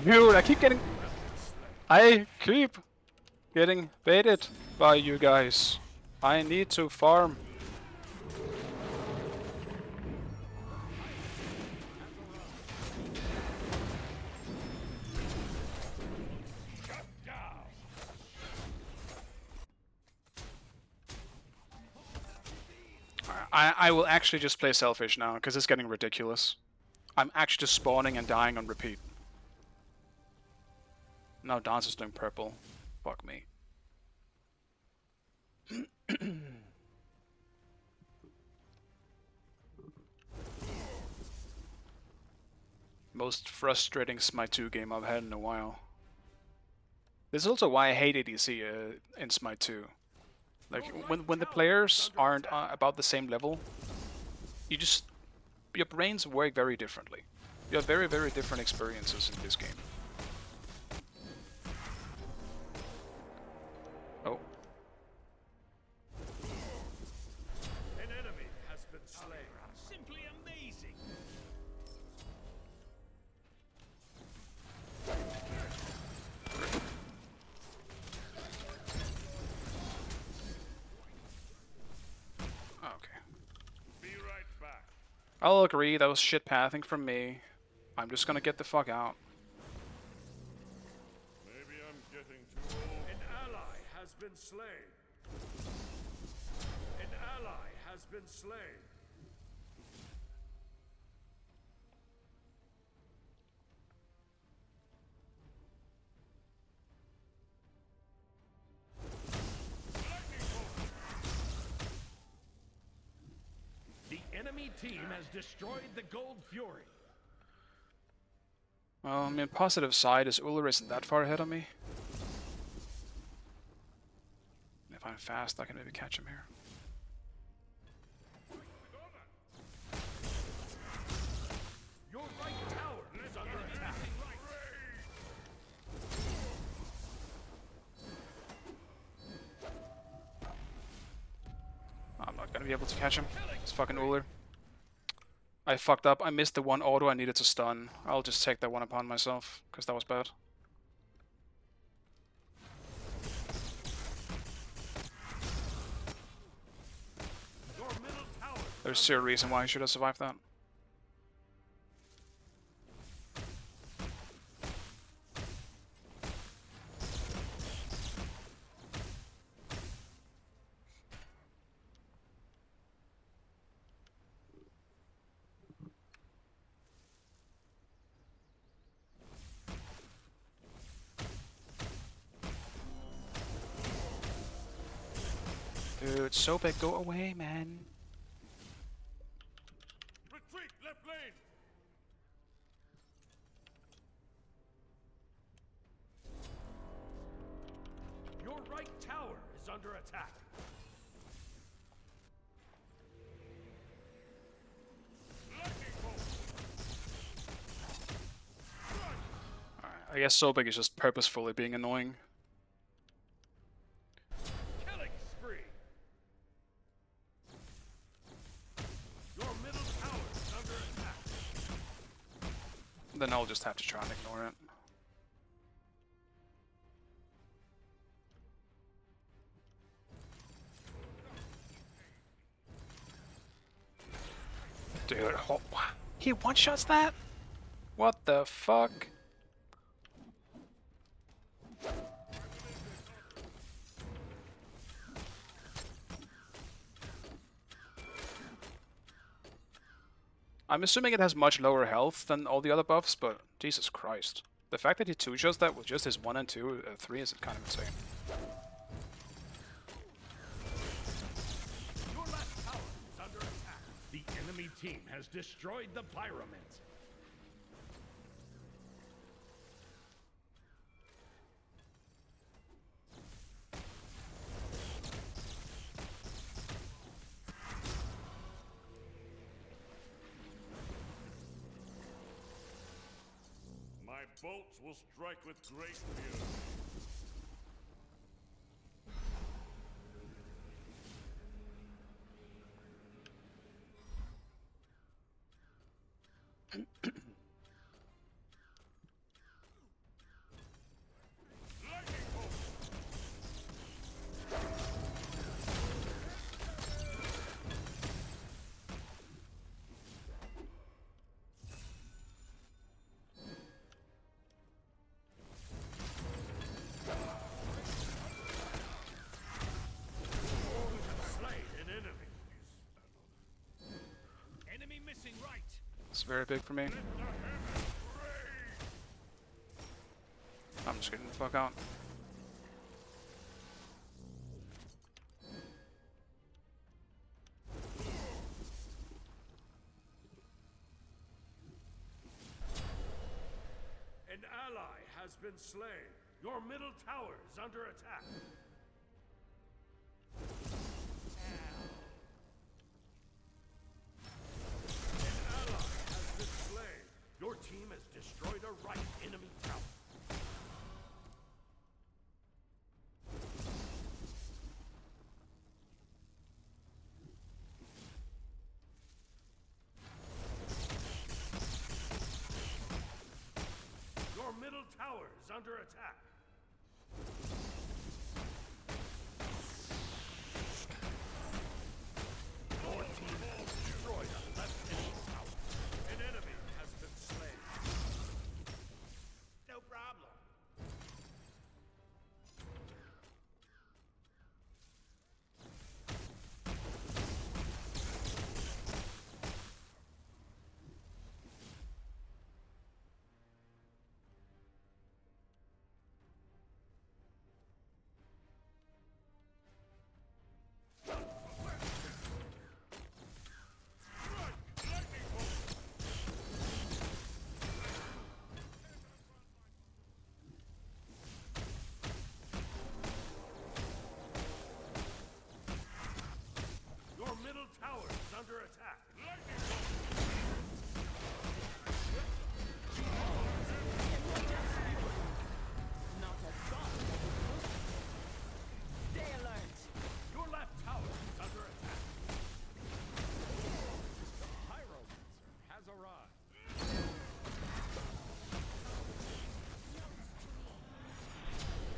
Dude, I keep getting baited by you guys. I need to farm. I will actually just play selfish now, because it's getting ridiculous. I'm actually just spawning and dying on repeat. Now Dance is doing purple. Fuck me. Most frustrating Smite 2 game I've had in a while. This is also why I hate ADC in Smite 2. Like, when the players aren't about the same level, your brains work very differently. You have very, very different experiences in this game. Oh. An enemy has been slain. Simply amazing. Okay. Be right back. I'll agree, that was shit pathing from me. I'm just gonna get the fuck out. Maybe I'm getting too old. An ally has been slain. An ally has been slain. The enemy team has destroyed the Gold Fury. Well, I mean, positive side is Uller isn't that far ahead of me. If I'm fast, I can maybe catch him here. Your right tower is under attack. I'm not gonna be able to catch him. It's fucking Uller. I fucked up. I missed the one auto I needed to stun. I'll just take that one upon myself, because that was bad. Your middle tower. There's zero reason why I should have survived that. Dude, so big, go away, man. Retreat, left lane. Your right tower is under attack. Alright, I guess so big is just purposefully being annoying. Killing spree. Then I'll just have to try and ignore it. Dude, he one-shots that? What the fuck? I'm assuming it has much lower health than all the other buffs, but Jesus Christ. The fact that he two-shots that with just his 1 and 2, 3 is kind of insane. Your left tower is under attack. The enemy team has destroyed the pyramids. My bolts will strike with great fury. Lightning bolt! Slay an enemy. Enemy missing right. It's very big for me. I'm just getting the fuck out. An ally has been slain. Your middle tower is under attack. An ally has been slain. Your team has destroyed a right enemy tower. Your middle tower is under attack. Your team has destroyed a left enemy tower. An enemy has been slain. No problem. Your middle tower is under attack. Lightning bolt! Stay alert. Your left tower is under attack. The pyromancer has arrived.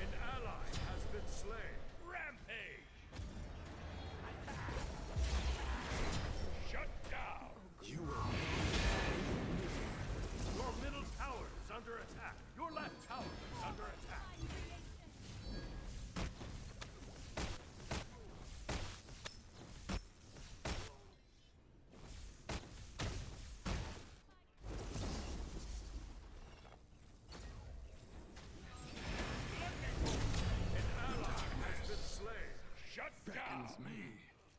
An ally has been slain. Rampage! Shut down! You will. Your middle tower is under attack. Your left tower is under attack. An ally has been slain. Shut down!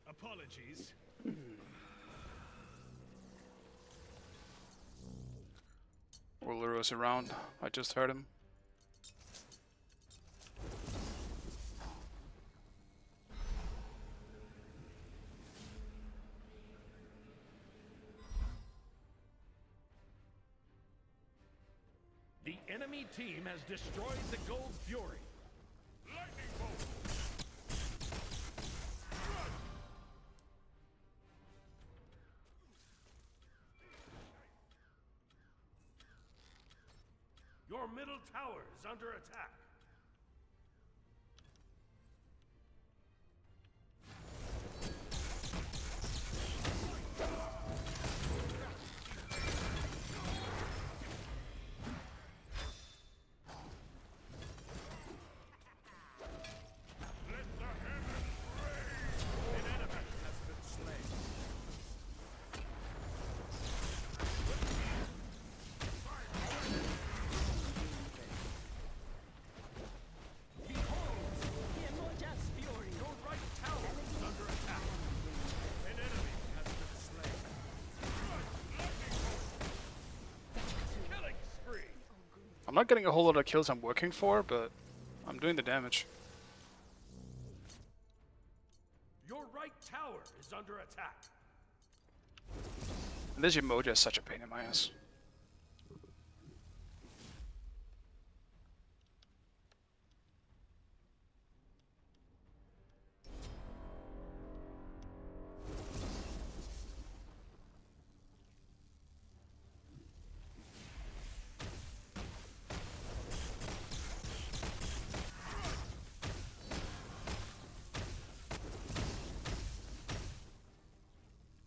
Apologies. Uluru around. I just heard him. The enemy team has destroyed the Gold Fury. Lightning bolt! Your middle tower is under attack. Let the heavens rain! An enemy has been slain. Behold, Gamehunter's fury. Your right tower is under attack. An enemy has been slain. Killing spree. I'm not getting a whole lot of kills I'm working for, but I'm doing the damage. Your right tower is under attack. And this emoji is such a pain in my ass.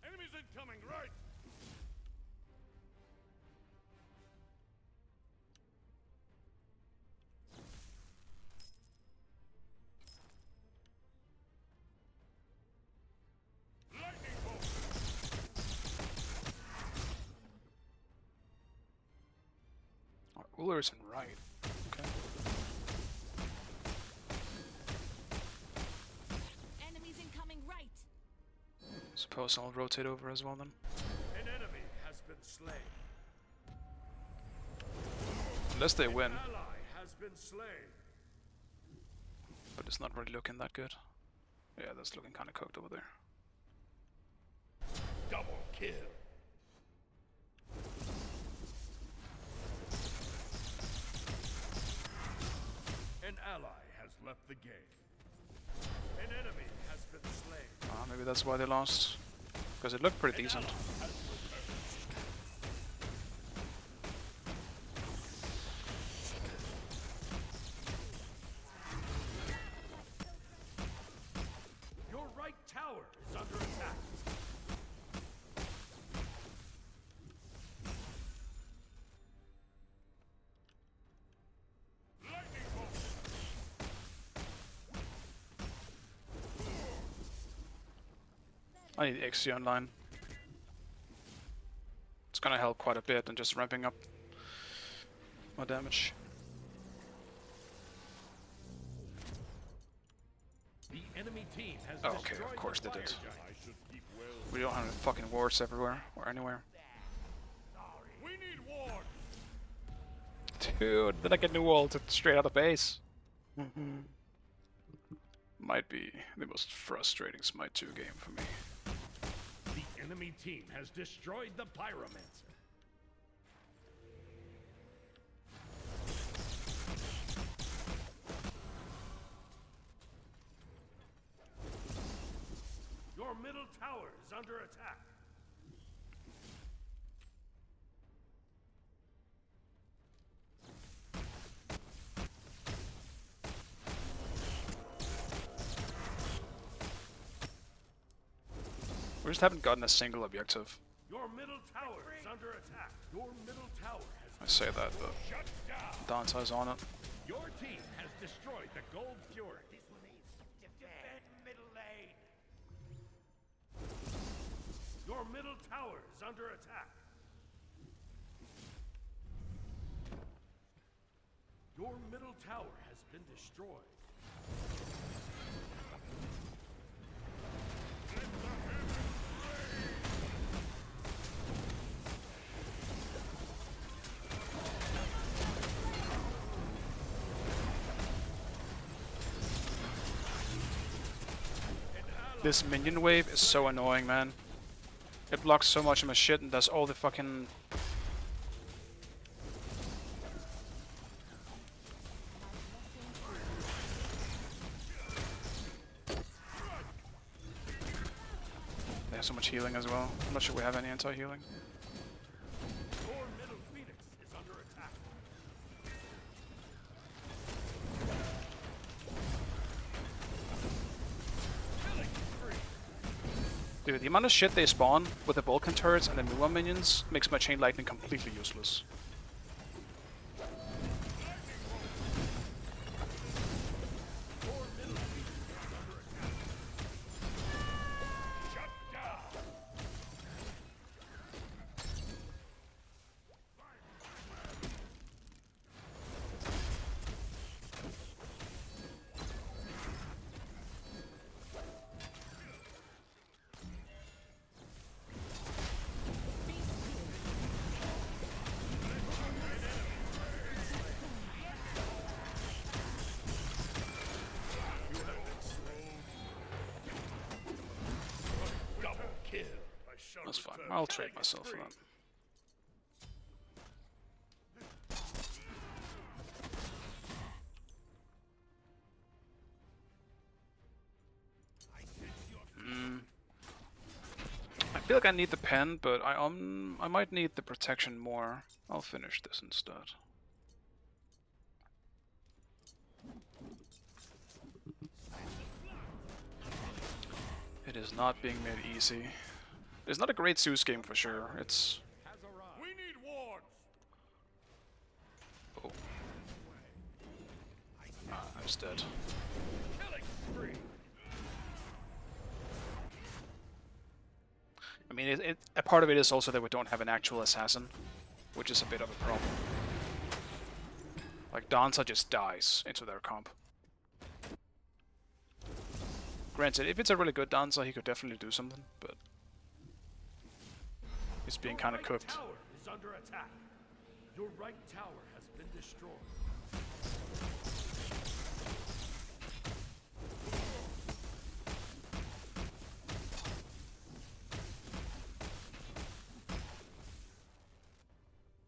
Enemies incoming, right? Lightning bolt! Uller isn't right. Okay. Enemies incoming right. Suppose I'll rotate over as well then. An enemy has been slain. Unless they win, Ally has been slain. but it's not really looking that good. Yeah, that's looking kind of cooked over there. Double kill. An ally has left the game. An enemy has been slain. Maybe that's why they lost. Because it looked pretty decent. Your right tower is under attack. Lightning bolt! I need XC online. It's gonna help quite a bit and just ramping up my damage. The enemy team has Oh, okay, destroyed of course the they did. fire giant. I should keep well. We don't have fucking wards everywhere or anywhere. We need ward! Dude, then I get new ult straight out of base. Might be the most frustrating Smite 2 game for me. The enemy team has destroyed the pyromancer. Your middle tower is under attack. We just haven't gotten a single objective. Your middle tower is under attack. Your middle tower I has say that, but shut down. Dante's on it. Your team has destroyed the gold fury. Defend middle lane. Your middle tower is under attack. Your middle tower has been destroyed. This minion wave is so annoying, man. It blocks so much of my shit and does all the fucking... They have so much healing as well. I'm not sure we have any anti-healing. Your middle phoenix is under attack. Dude, the amount of shit they spawn with the Vulcan turrets and the Nuwa minions makes my chain lightning completely useless. Double kill. That's fine. I'll trade myself for that. I feel like I need the pen, but I might need the protection more. I'll finish this instead. It is not being made easy. It's not a great Zeus game for sure. It's... We need wards. Oh. Ah, I was dead. Killing spree. I mean, a part of it is also that we don't have an actual assassin, which is a bit of a problem. Like, Danza just dies into their comp. Granted, if it's a really good Danza, he could definitely do something, but... he's being kind of cooked. Your right tower is under attack. Your right tower has been destroyed.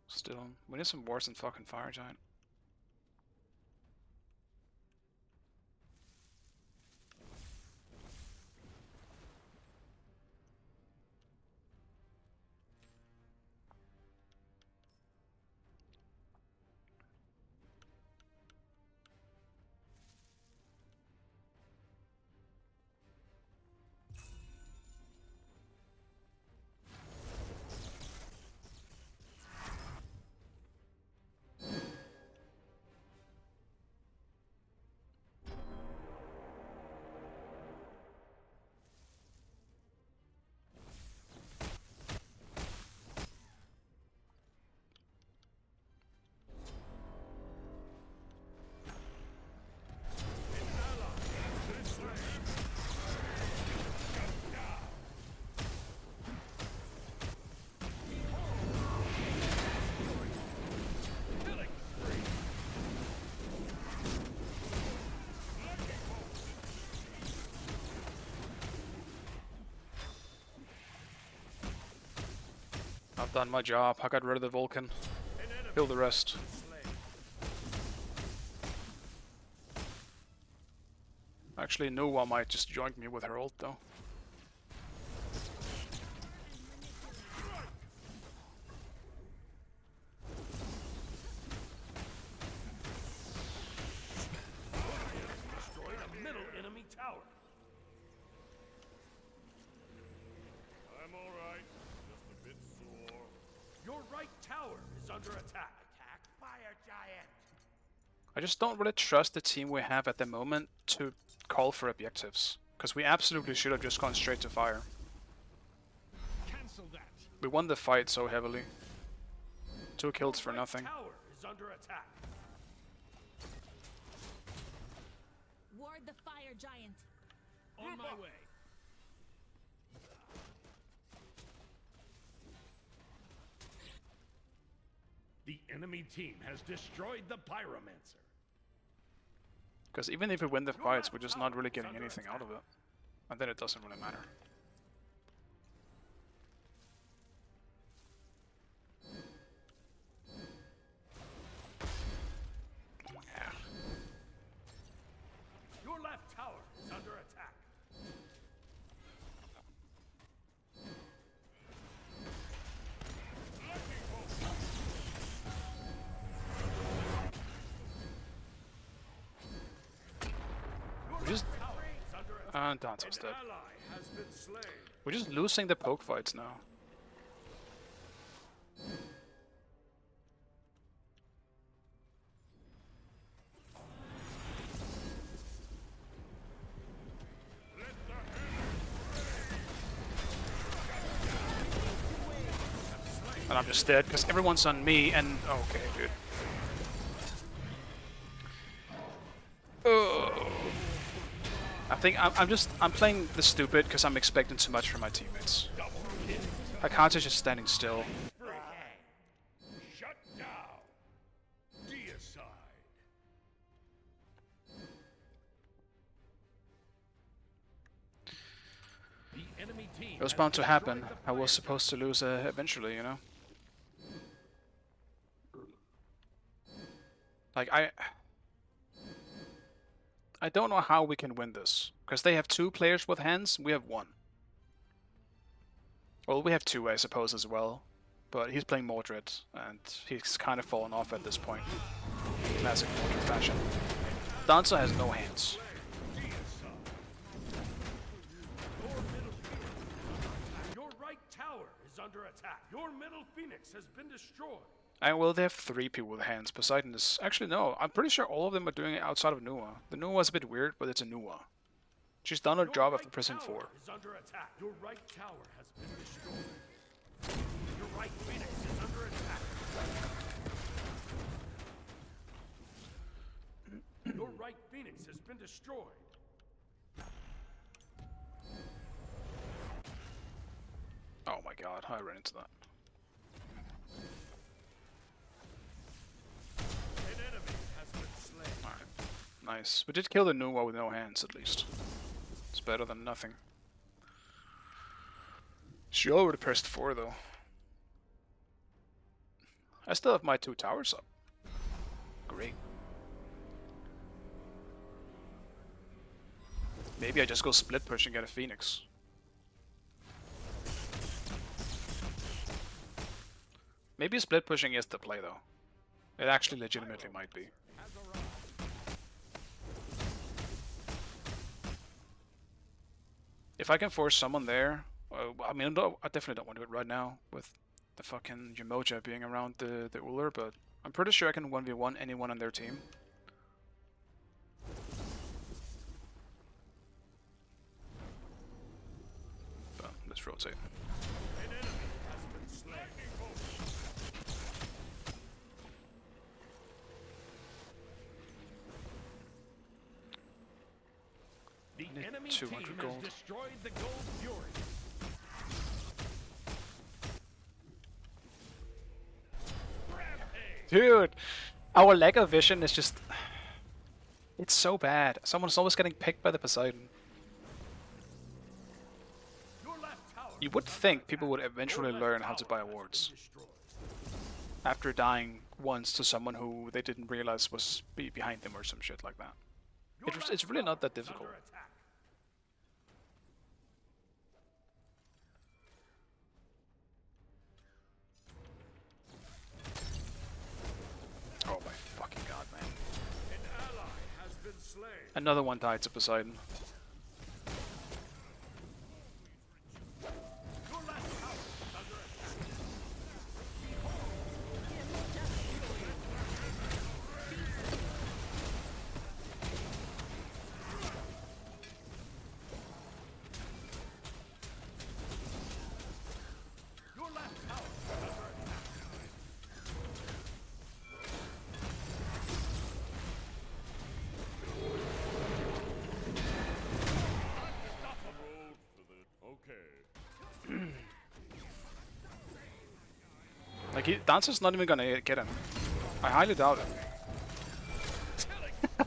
Still, we need some worse than fucking Fire Giant. I've done my job. I got rid of the Vulcan. Kill the rest. Actually, Nuwa might just join me with her ult though. Destroyed a middle enemy tower. I'm alright. Just a bit sore. Your right tower is under attack. Attack fire giant. I just don't really trust the team we have at the moment to call for objectives. Because we absolutely should have just gone straight to fire. Cancel that. We won the fight so heavily. 2 kills for Right nothing. tower is under attack. Ward the fire giant. On my way. The enemy team has destroyed the pyromancer. Because even if we win the fights, we're just not really getting anything out of it. And then it doesn't really matter. Yeah. Your left tower is under attack. We just... Tower is under attack. And Dante's An dead. ally has been slain. We're just losing the poke fights now. And I'm just dead because everyone's on me and okay, dude. Oh. I think I'm playing the stupid because I'm expecting too much from my teammates. Hakate's just standing still. Shut down. Deicide. The enemy team It was has bound to happen. destroyed the I was fire supposed to lose eventually, you know? Like, I don't know how we can win this. Because they have 2 players with hands, we have 1. Well, we have 2, I suppose, as well. But he's playing Mordred, and he's kind of fallen off at this point. Classic Mordred fashion. Dancer has no hands. Your right tower is under attack. Your middle phoenix has been destroyed. And well, they have 3 people with hands. Poseidon is... Actually, no. I'm pretty sure all of them are doing it outside of Nua. The Nua is a bit weird, but it's a Nua. She's done her job after pressing 4. Is under attack. Your right tower has been destroyed. Your right phoenix is under attack. Your right phoenix has been destroyed. Oh my god, I ran into that. An enemy has been slain. Alright, nice. We did kill the Nua with no hands, at least. It's better than nothing. She already pressed 4, though. I still have my 2 towers up. Great. Maybe I just go split push and get a Phoenix. Maybe split pushing is the play, though. It actually legitimately might be. If I can force someone there, I mean, I definitely don't want to do it right now with the fucking Yamoja being around the Uller, but I'm pretty sure I can 1v1 anyone on their team. But let's rotate. An enemy has been slain. The enemy team 200 has gold. destroyed the Gold Fury. Dude, our lack of vision is just... It's so bad. Someone's always getting picked by the Poseidon. Your left tower You would think people would eventually learn how to buy awards. After dying once to someone who they didn't realize was behind them or some shit like that. It's really not that difficult. Oh my fucking god, man. An ally has been slain. Another one died to Poseidon. Your left tower is under attack. Your left tower is under attack. Road for the. Okay. Like, Dancer's not even gonna get him. I highly doubt it.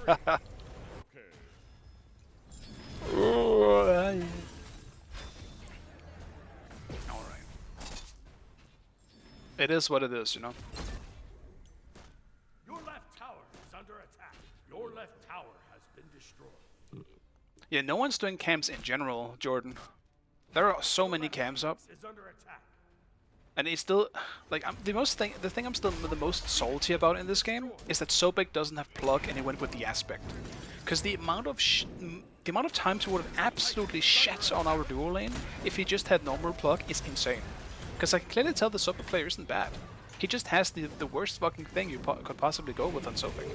Okay. Alright. It is what it is, you know? Your left tower is under attack. Your left tower has been destroyed. Yeah, no one's doing camps in general, Jordan. There are so many camps up. Is under attack. And it's still like the thing I'm still the most salty about in this game is that Sobek doesn't have plug and he went with the aspect, because the amount of times he would have absolutely shat on our duo lane if he just had normal plug is insane. Because I can clearly tell the Sobek player isn't bad. He just has the worst fucking thing you could possibly go with on Sobek.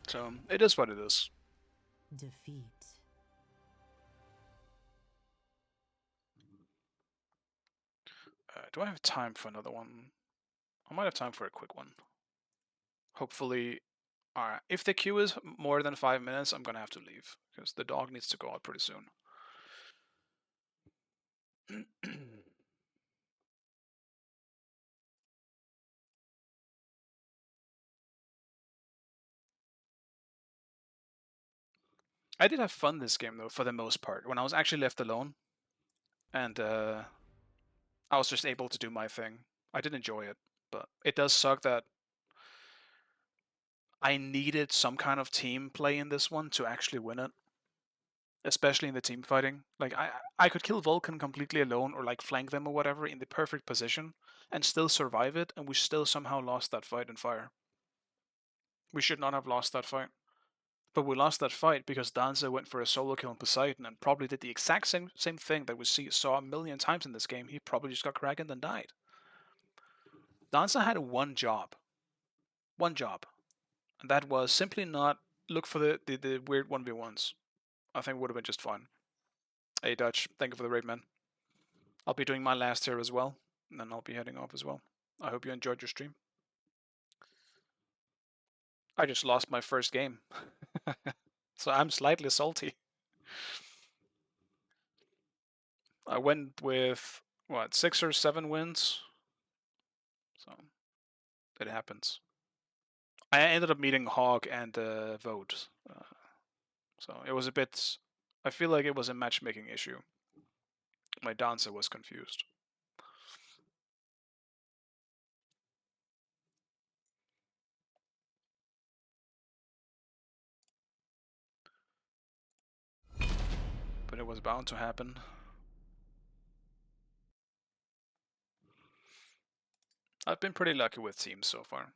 So it is what it is. Defeat. Do I have time for another one? I might have time for a quick one. Hopefully. Alright, if the queue is more than 5 minutes, I'm gonna have to leave, because the dog needs to go out pretty soon. I did have fun this game, though, for the most part, when I was actually left alone. And I was just able to do my thing. I did enjoy it, but it does suck that I needed some kind of team play in this one to actually win it. Especially in the team fighting. Like, I could kill Vulcan completely alone or like flank them or whatever in the perfect position and still survive it, and we still somehow lost that fight in fire. We should not have lost that fight. But we lost that fight because Danza went for a solo kill on Poseidon and probably did the exact same thing that we saw a million times in this game. He probably just got Kraken and died. Danza had one job. One job. And that was simply not look for the weird 1v1s. I think it would have been just fine. Hey Dutch, thank you for the raid, man. I'll be doing my last here as well, and then I'll be heading off as well. I hope you enjoyed your stream. I just lost my first game, so I'm slightly salty. I went with, what, 6 or 7 wins? So, it happens. I ended up meeting Hog and Vote, so it was a bit... I feel like it was a matchmaking issue. My dancer was confused. But it was bound to happen. I've been pretty lucky with teams so far.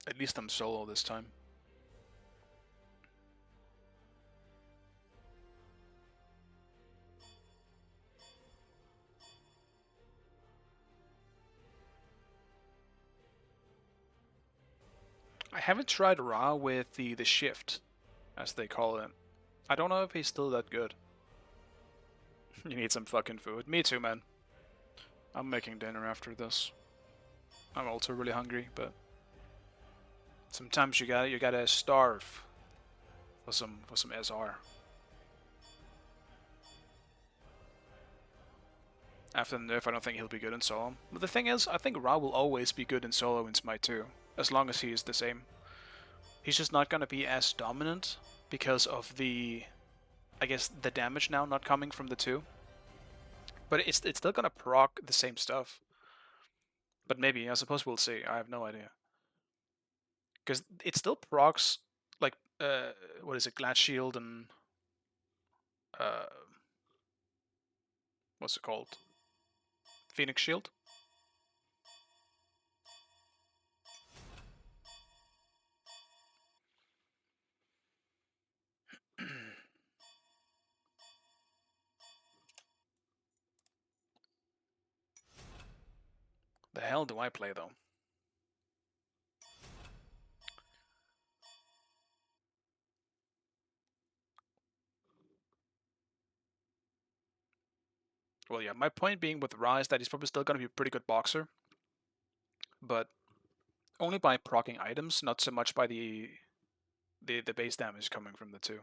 At least I'm solo this time. I haven't tried Ra with the shift, as they call it. I don't know if he's still that good. You need some fucking food. Me too, man. I'm making dinner after this. I'm also really hungry, but sometimes you gotta starve for some SR. After the nerf, I don't think he'll be good in solo. But the thing is, I think Ra will always be good in solo in Smite 2, as long as he is the same. He's just not gonna be as dominant because of the, I guess, the damage now not coming from the 2. But it's still gonna proc the same stuff. But maybe, I suppose we'll see. I have no idea. Because it still procs, like, what is it, Glass Shield and, what's it called? Phoenix Shield? The hell do I play, though? Well, yeah, my point being with Ra is that he's probably still going to be a pretty good boxer. But only by proccing items, not so much by the base damage coming from the 2.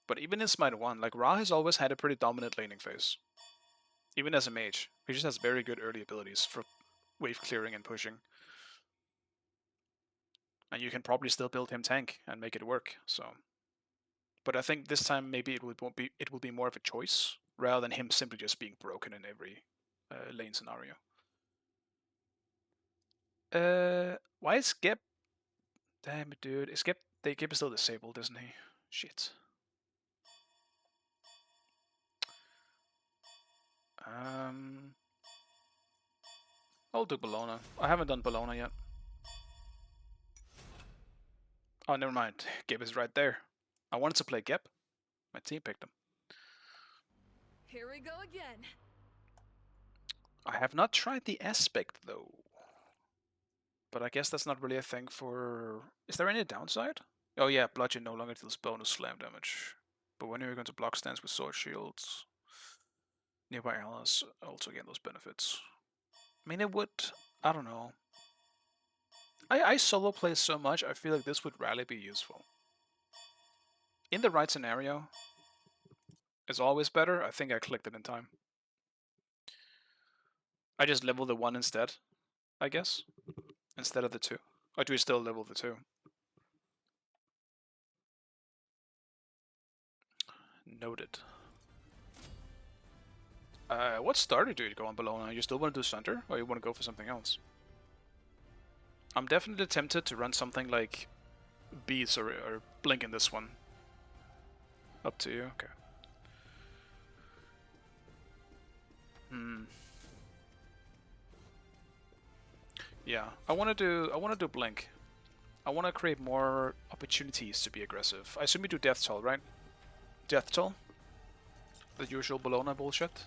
But even in Smite 1, like, Ra has always had a pretty dominant laning phase. Even as a mage. He just has very good early abilities for wave clearing and pushing. And you can probably still build him tank and make it work. So, but I think this time maybe it will be more of a choice rather than him simply just being broken in every lane scenario. Why is Geb? Damn it, dude. Is Geb? Geb is still disabled, isn't he? Shit. I'll do Bologna. I haven't done Bologna yet. Oh, never mind. Geb is right there. I wanted to play Geb. My team picked him. Here we go again. I have not tried the aspect though. But I guess that's not really a thing for... Is there any downside? Oh yeah, bludgeon no longer deals bonus slam damage. But when you're going to block stands with sword shields, nearby allies also gain those benefits. I mean, it would... I don't know. I solo play so much, I feel like this would rarely be useful. In the right scenario, it's always better. I think I clicked it in time. I just level the 1 instead, I guess. Instead of the 2. Or do we still level the 2? Noted. What starter do you go on Bologna? You still want to do Center, or you want to go for something else? I'm definitely tempted to run something like Beats or Blink in this one. Up to you. Okay. Yeah, I want to do Blink. I want to create more opportunities to be aggressive. I assume you do Death Toll, right? Death Toll? The usual Bologna bullshit.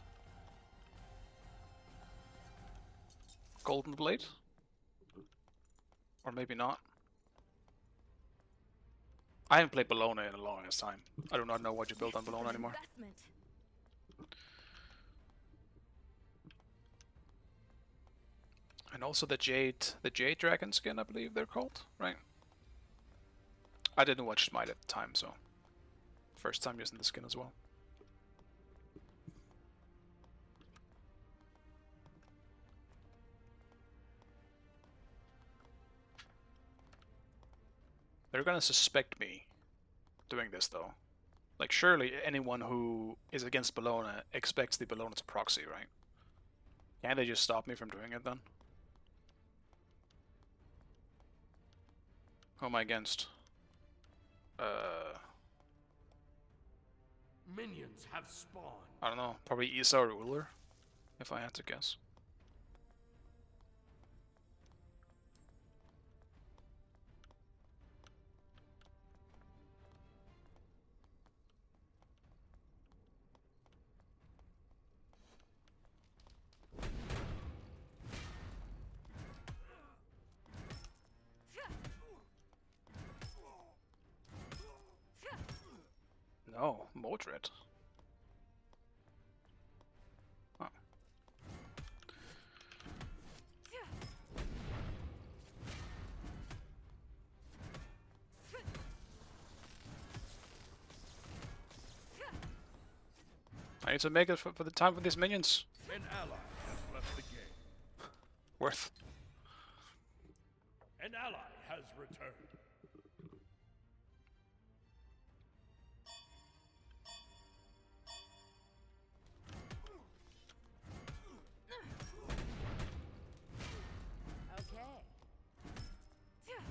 Golden Blade? Or maybe not. I haven't played Bologna in a long ass time. I do not know what you build on Bologna anymore. Investment. And also the Jade Dragon skin, I believe they're called, right? I didn't watch Smite at the time, so first time using the skin as well. They're gonna suspect me doing this though. Like surely anyone who is against Bologna expects the Bologna to proxy, right? Can't they just stop me from doing it then? Who am I against? Minions have spawned. I don't know. Probably Isa or Uller, if I had to guess. No, Mordred. Oh. I need to make it for the time for these minions. An ally has left the game. Worth. An ally has returned. Okay.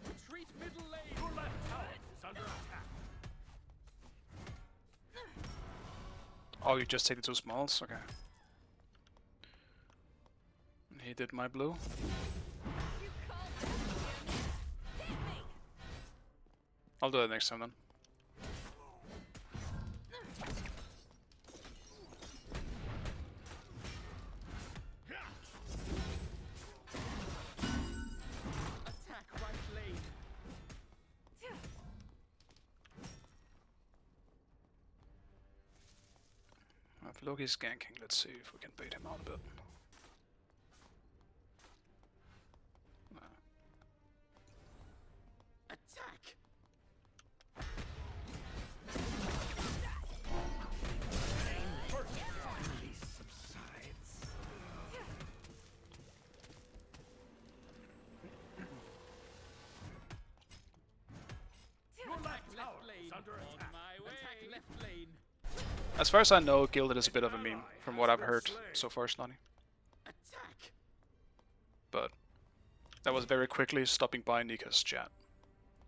Retreat middle lane. Your left tower is under attack. Oh, you just take the 2 smalls? Okay. He did my blue. You call that hit me. I'll do that next time then. Attack right lane. If Loki's ganking, let's see if we can bait him out a bit. No. Attack. left lane. As far as I know, Gilded is a bit of a meme, from what I've heard so far, Snotty. Attack. But that was very quickly stopping by Nika's chat.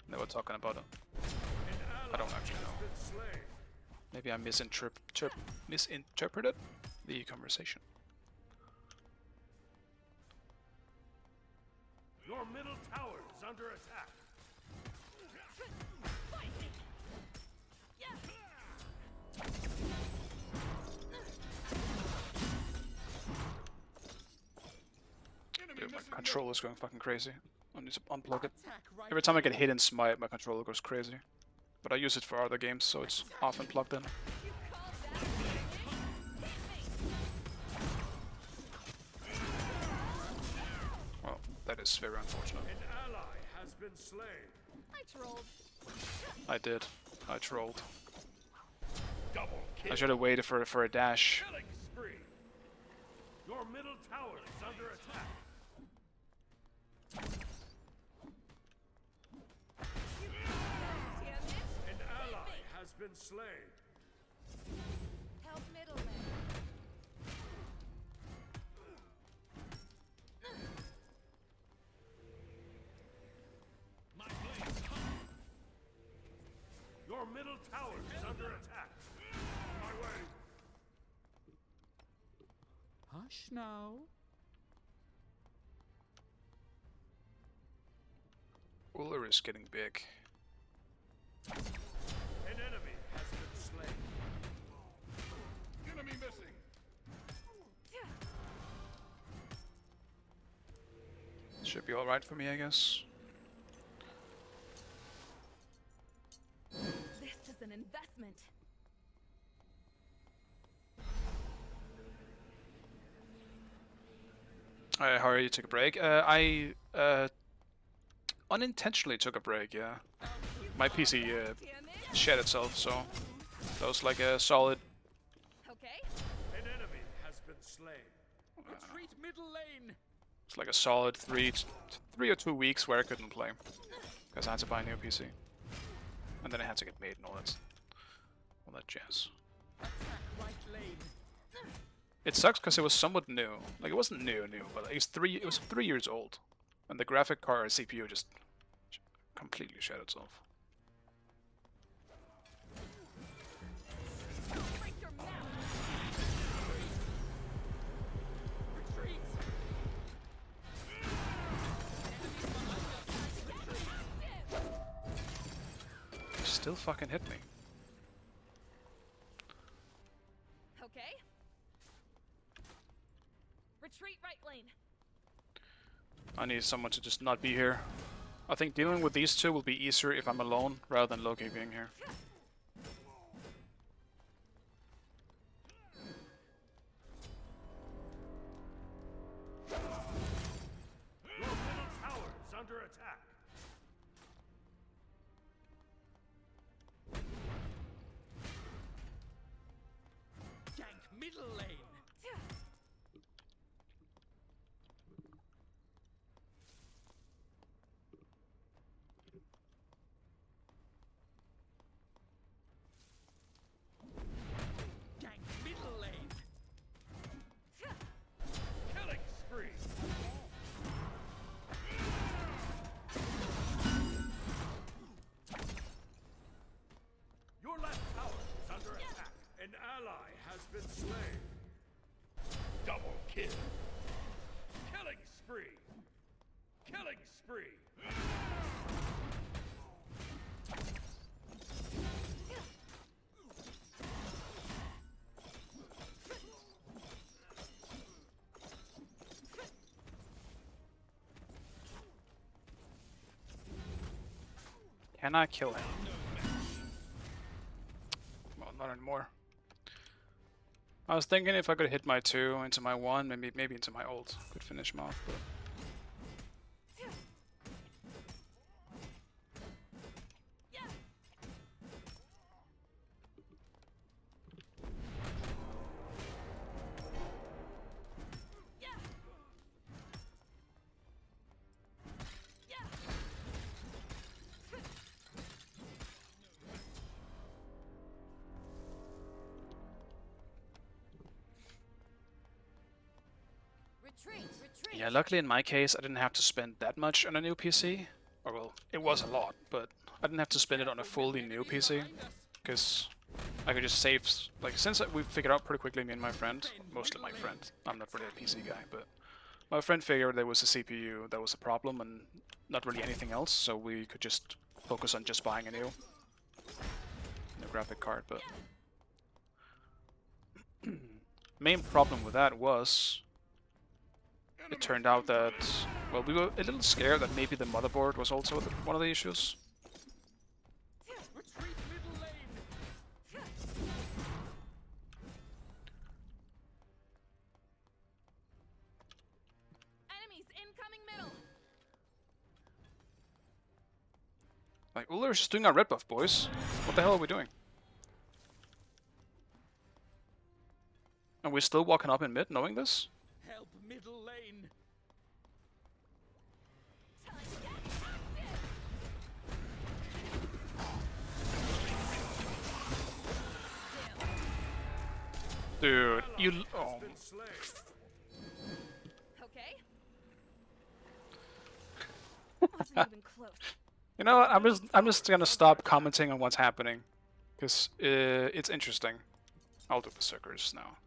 They were talking about it. I don't actually know. Maybe I misinterpreted the conversation. Your middle tower is under attack. Dude, my controller's going fucking crazy. I need to unplug it. Attack right Every time I get hit in Smite, my controller goes crazy. But I use it for other games, so it's often plugged in. You call that hit me? Well, that is very unfortunate. An ally has been slain. I trolled. I did. I trolled. Double kill. I should have waited for a dash. Killing spree. Your middle tower is under attack. Damn it. An ally has been slain. Help middle lane. My blades come. Your middle tower is under attack. On my way. Hush now. Uller is getting big. An enemy has been slain. Enemy missing. Should be alright for me, I guess. This is an investment. How are you? Took a break? I unintentionally took a break. Yeah, my PC Damn it. shed itself, so that was like a solid. Okay. An enemy has been slain. Retreat middle lane. It's like a solid 3 or 2 weeks where I couldn't play because I had to buy a new PC, and then I had to get made and all that jazz. Attack right lane. It sucks because it was somewhat new. Like it wasn't new, but it was 3 years old, and the graphic card CPU just completely shed itself. Break your mouth. Retreat. Still fucking hit me. Okay. Retreat right lane. I need someone to just not be here. I think dealing with these two will be easier if I'm alone rather than Loki being here. Your middle tower is under attack. Gank middle lane. Gank middle lane. Killing spree. Your left tower is under attack. An ally has been slain. Double kill. Killing spree. Killing spree. Can I kill him? Well, not anymore. I was thinking if I could hit my 2 into my 1, maybe into my ult, could finish him off, but Retreat! Retreat! Yeah, luckily in my case, I didn't have to spend that much on a new PC. Or well, it was a lot, but I didn't have to spend it on a fully new PC. Because I could just save, like, since we figured out pretty quickly, me and my friend, mostly my friend, I'm not really a PC guy, but my friend figured there was a CPU that was a problem and not really anything else, so we could just focus on just buying a new graphic card, but main problem with that was it turned out that, well, we were a little scared that maybe the motherboard was also one of the issues. Retreat middle lane. Enemies incoming middle! Like, Uller's just doing our red buff, boys. What the hell are we doing? And we're still walking up in mid knowing this? Help middle lane. Time to get active! Dude, you... Oh. Been slain. Okay. Wasn't even close. You know what? I'm just gonna stop commenting on what's happening, because it's interesting. I'll do Berserkers now.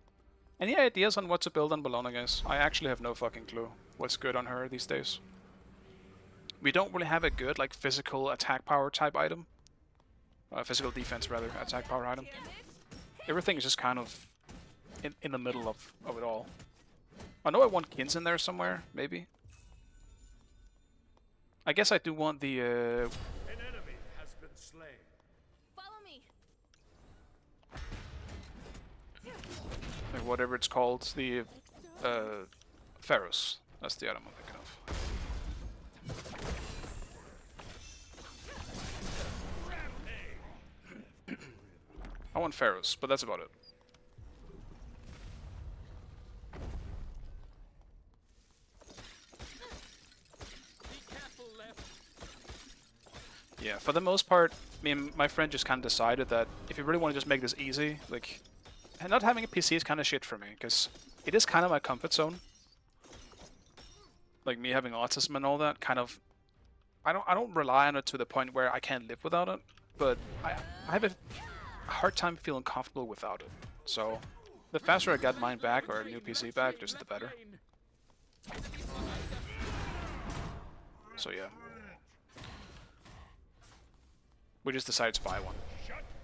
Any ideas on what to build on Bologna, guys? I actually have no fucking clue what's good on her these days. We don't really have a good like physical attack power type item. Physical defense rather, attack power item. Everything is just kind of in the middle of it all. I know I want Kins in there somewhere, maybe. I guess I do want the An enemy has been slain. Follow me. like whatever it's called, the Pharaohs. That's the item I'm thinking of. I want Pharaohs, but that's about it. Be careful left. Yeah, for the most part, me and my friend just kind of decided that if you really want to just make this easy, like, not having a PC is kind of shit for me, because it is kind of my comfort zone. Like, me having autism and all that, kind of, I don't rely on it to the point where I can't live without it, but I have a hard time feeling comfortable without it. So, the faster I get mine back, or a new PC back, just the better. So yeah. We just decided to buy one.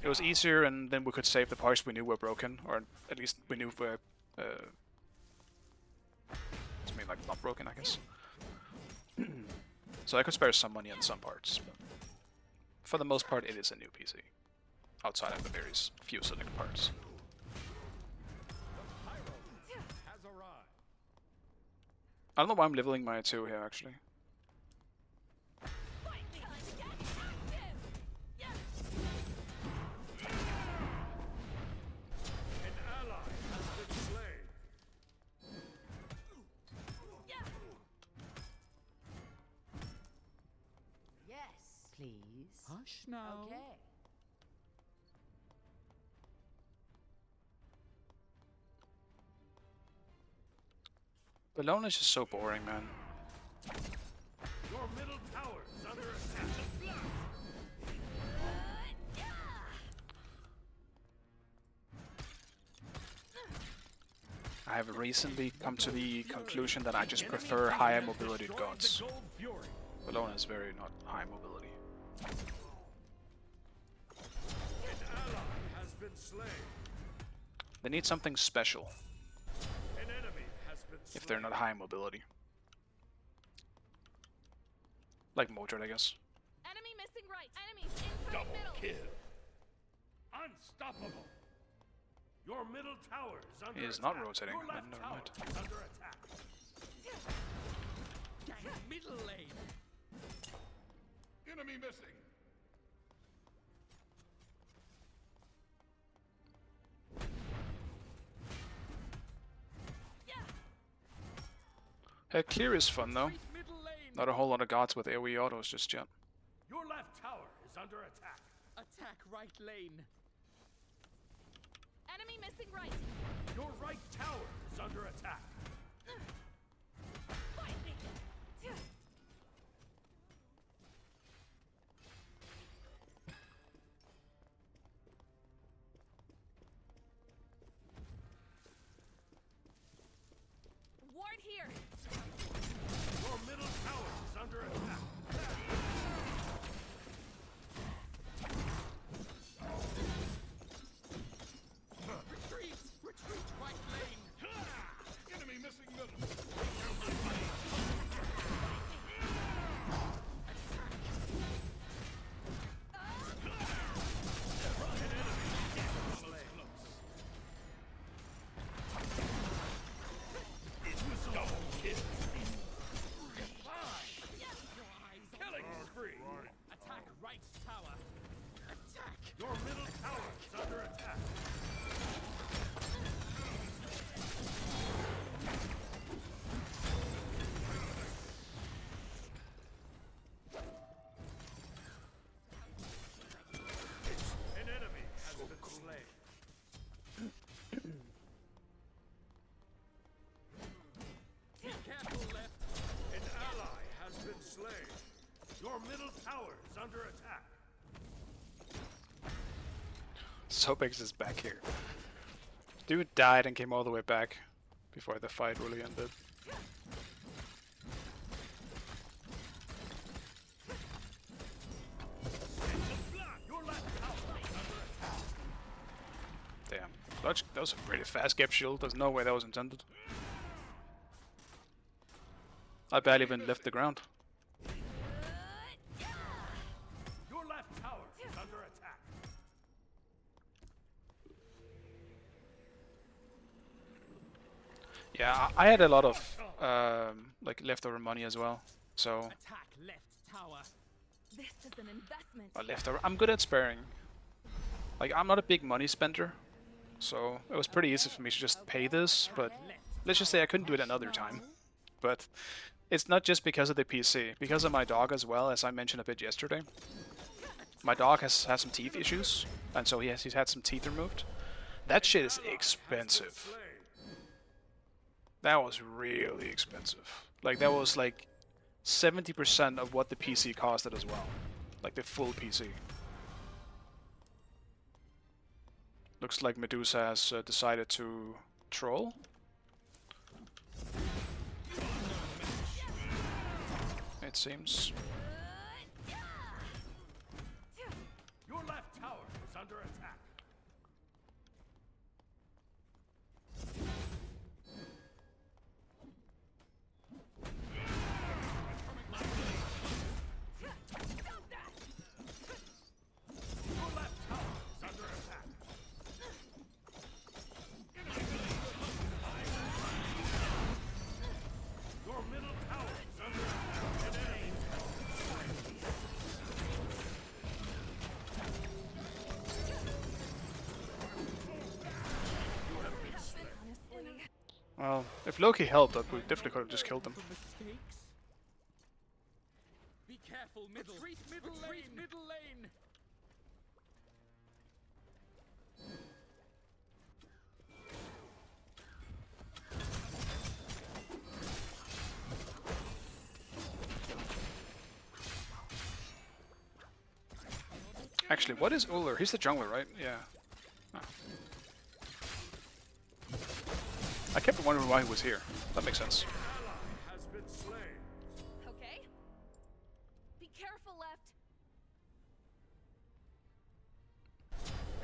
It was easier, and then we could save the parts we knew were broken, or at least we knew were, to me, like, not broken, I guess. So I could spare some money on some parts, but for the most part it is a new PC, outside of the very few select parts. Has arrived. I don't know why I'm leveling my 2 here, actually. Fight me. Time to get active. Yeah. An ally has been slain. Yeah. Yes. Please. Hush now. Okay. Bologna is just so boring, man. Your middle tower is under attack. I have recently come to the conclusion that I just prefer higher mobility gods. Gold Fury. Bologna is very not high mobility. An ally has been slain. They need something special An enemy has been slain. if they're not high mobility. Like Mordred, I guess. Enemy missing right. Enemies incoming Double middle. kill. Unstoppable. Your middle tower is under He is attack. not rotating. Your left Never tower mind. is under attack. Gank middle lane. Enemy missing. Clear is fun though. Retreat middle lane. Not a whole lot of gods with AoE autos just yet. Your left tower is under attack. Attack right lane. Enemy missing right. Your right tower is under attack. Sobex is back here. Dude died and came all the way back before the fight really ended. Damn. That was a pretty fast gap shield. There's no way that was intended. I barely even left the ground. Your left tower is under attack. Yeah, I had a lot of like leftover money as well. So Attack left tower. This is an investment. I'm good at sparing. Like, I'm not a big money spender, so it was pretty easy for me to just pay this, but let's just say I couldn't do it another time. But it's not just because of the PC, because of my dog as well, as I mentioned a bit yesterday. My dog has some teeth issues, and so he's had some teeth removed. That shit is expensive. That was really expensive. Like, that was like 70% of what the PC costed as well. Like the full PC. Looks like Medusa has decided to troll. It seems. Your left tower is under attack. Your left tower is under attack. Your middle tower is under attack. An enemy Honestly. Well, if Loki helped, we definitely could have just killed them. Mistakes. Be careful, middle. Retreat middle lane. Middle lane. Actually, what is Uller? He's the jungler, right? Yeah. Oh. I kept wondering why he was here. That makes sense. ally has been slain. Okay. Be careful, left.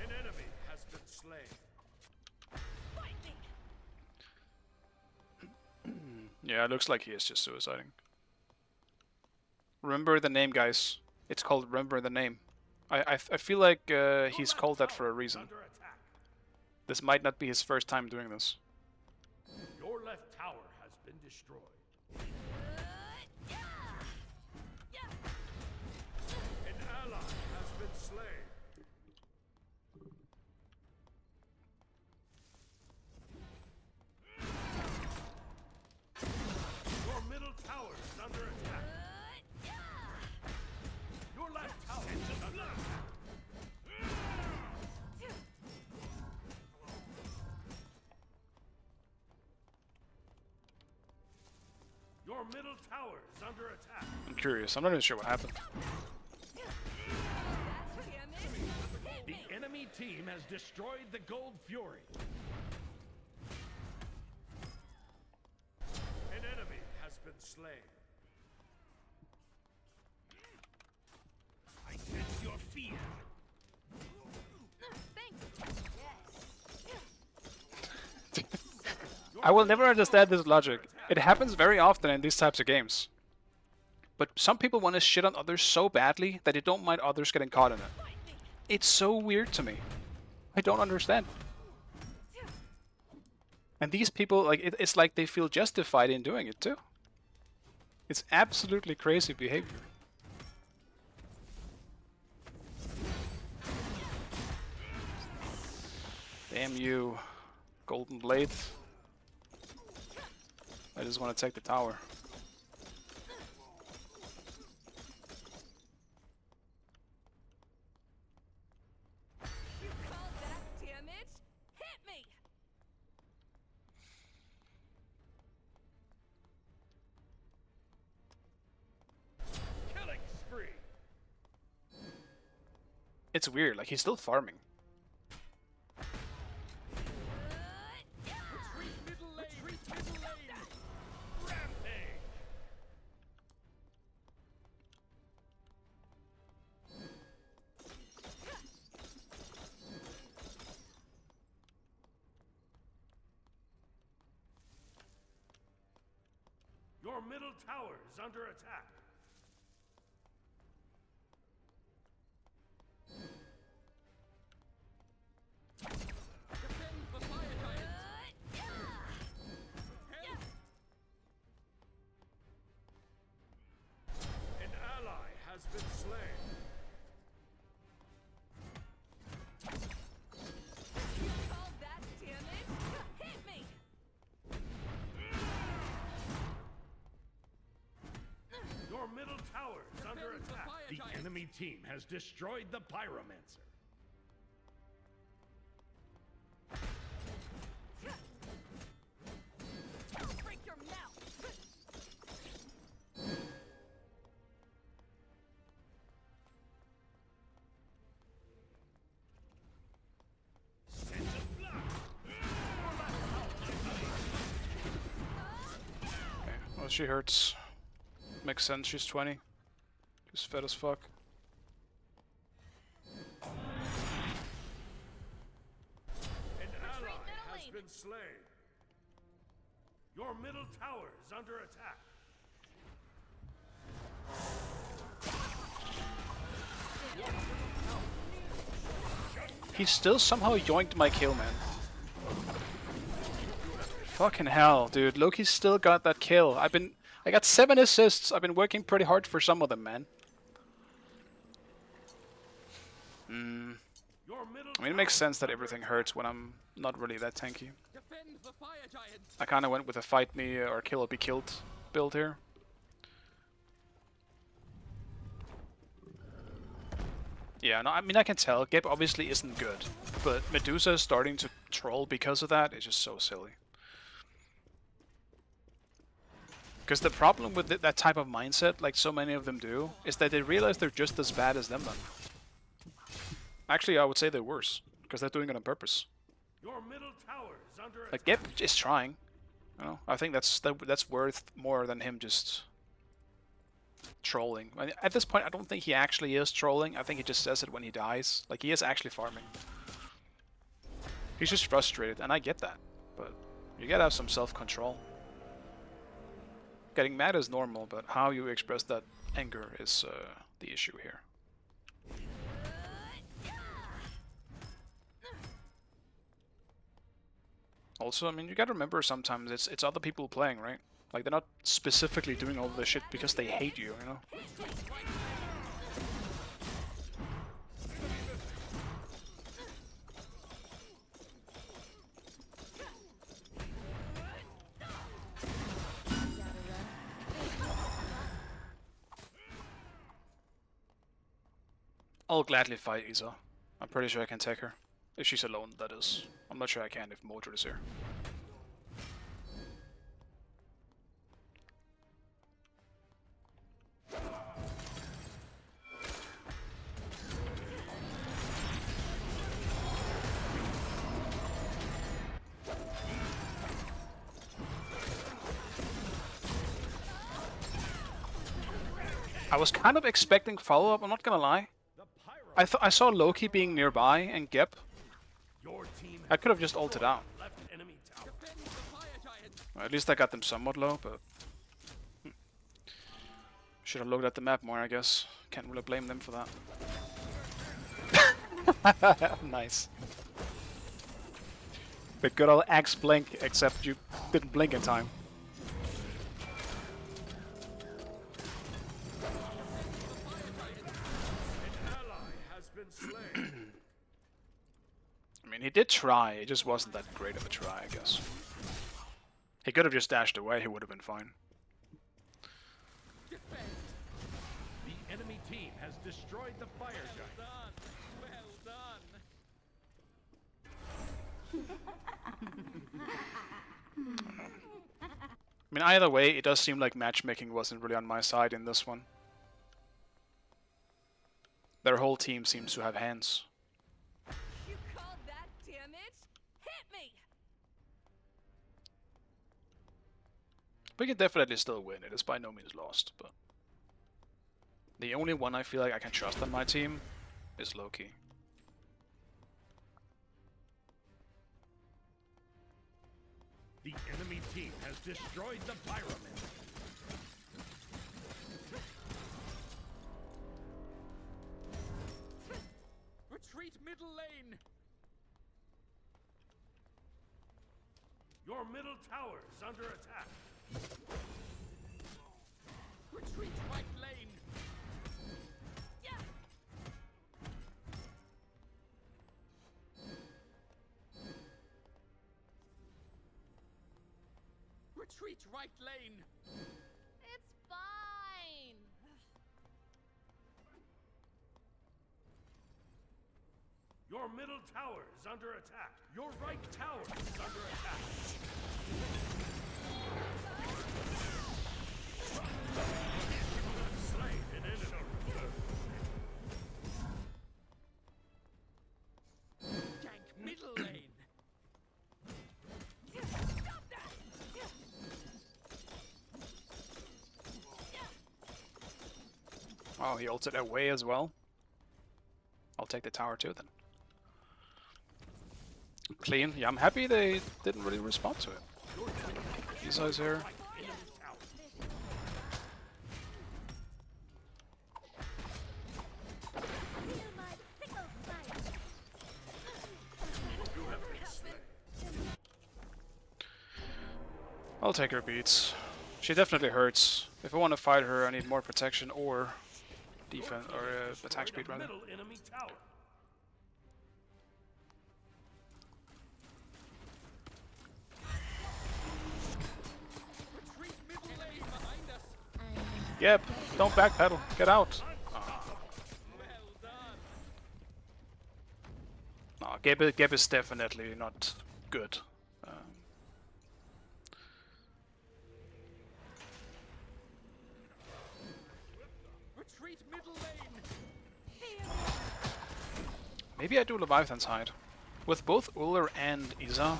An enemy has been slain. Fight me. Yeah, it looks like he is just suiciding. Remember the name, guys. It's called Remember the Name. I feel like he's called that for a reason. Under attack. This might not be his first time doing this. Your left tower has been destroyed. An ally has been slain. Your middle tower is under attack. Your left tower is under attack. Your middle tower is under attack. I'm curious. I'm not even sure what happened. The enemy team has destroyed the Gold Fury. An enemy has been slain. I sense your fear. I will never understand this logic. It happens very often in these types of games. But some people want to shit on others so badly that they don't mind others getting caught in it. It's so weird to me. I don't understand. And these people, like, it's like they feel justified in doing it too. It's absolutely crazy behavior. Damn you, Golden Blade. I just want to take the tower. You call that damage? Hit me! Killing spree. It's weird, like he's still farming. Your middle tower is under attack. Defend the fire giant. An ally has been slain. You call that damage? Hit me! Your middle tower is under Defend the attack. fire The giant. enemy team has destroyed the pyromancer. Break your mouth! Okay, well, she hurts. Makes sense, she's 20. She's fed as fuck. An ally middle has lane. been slain. Your middle tower is under attack. He still somehow yoinked my kill, man. Fucking hell, dude. Loki's still got that kill. I got 7 assists. I've been working pretty hard for some of them, man. Your middle I mean, it makes sense that everything hurts when I'm not really that tanky. Defend the fire giant. I kind of went with a fight me or kill or be killed build here. Yeah, no, I mean, I can tell. Geb obviously isn't good, but Medusa is starting to troll because of that. It's just so silly. Because the problem with that type of mindset, like so many of them do, is that they realize they're just as bad as them then. Actually, I would say they're worse, because they're doing it on purpose. Your middle tower is under Like, attack. Geb is trying. You know, I think that's worth more than him just trolling. I mean, at this point, I don't think he actually is trolling. I think he just says it when he dies. Like, he is actually farming. He's just frustrated, and I get that. But you gotta have some self-control. Getting mad is normal, but how you express that anger is the issue here. Also, I mean, you gotta remember sometimes it's other people playing, right? Like, they're not specifically doing all this shit because they hate you, you know? I'll gladly fight Isa. I'm pretty sure I can take her. If she's alone, that is. I'm not sure I can if Mordred is here. I was kind of expecting follow-up, I'm not gonna lie. The pyro. I saw Loki being nearby and Gep. Your team I could have just ulted out. left enemy tower. Defend the fire giant. Well, at least I got them somewhat low, but... Should have looked at the map more, I guess. Can't really blame them for that. Nice. The good old axe blink, except you didn't blink in time. An ally has been slain. I mean, he did try, it just wasn't that great of a try, I guess. He could have just dashed away, he would have been fine. Defend. The enemy team has destroyed the fire giant. Done. Well done. I mean, either way, it does seem like matchmaking wasn't really on my side in this one. Their whole team seems to have hands. You call that damage? Hit me! We can definitely still win, it is by no means lost, but... The only one I feel like I can trust on my team is Loki. The enemy team has destroyed the pyromancer. middle lane. Your middle tower is under attack. Retreat right lane. Retreat right lane. It's fine. Your middle tower is under attack. Your right tower is under attack. Slain an enemy. Gank middle lane. Oh, he ulted away as well. I'll take the tower too then. Clean. Yeah, I'm happy they didn't really respond to it. These guys here. Feel my sickle fire. I'll take her beats. She definitely hurts. If I want to fight her, I need more protection or defense or attack speed rather. Middle enemy tower. Retreat middle lane behind us. Yep, don't backpedal. Get out. Well done. No, Geb is definitely not good. Retreat middle lane. Maybe I do Leviathan's Hide. With both Uller and Isa,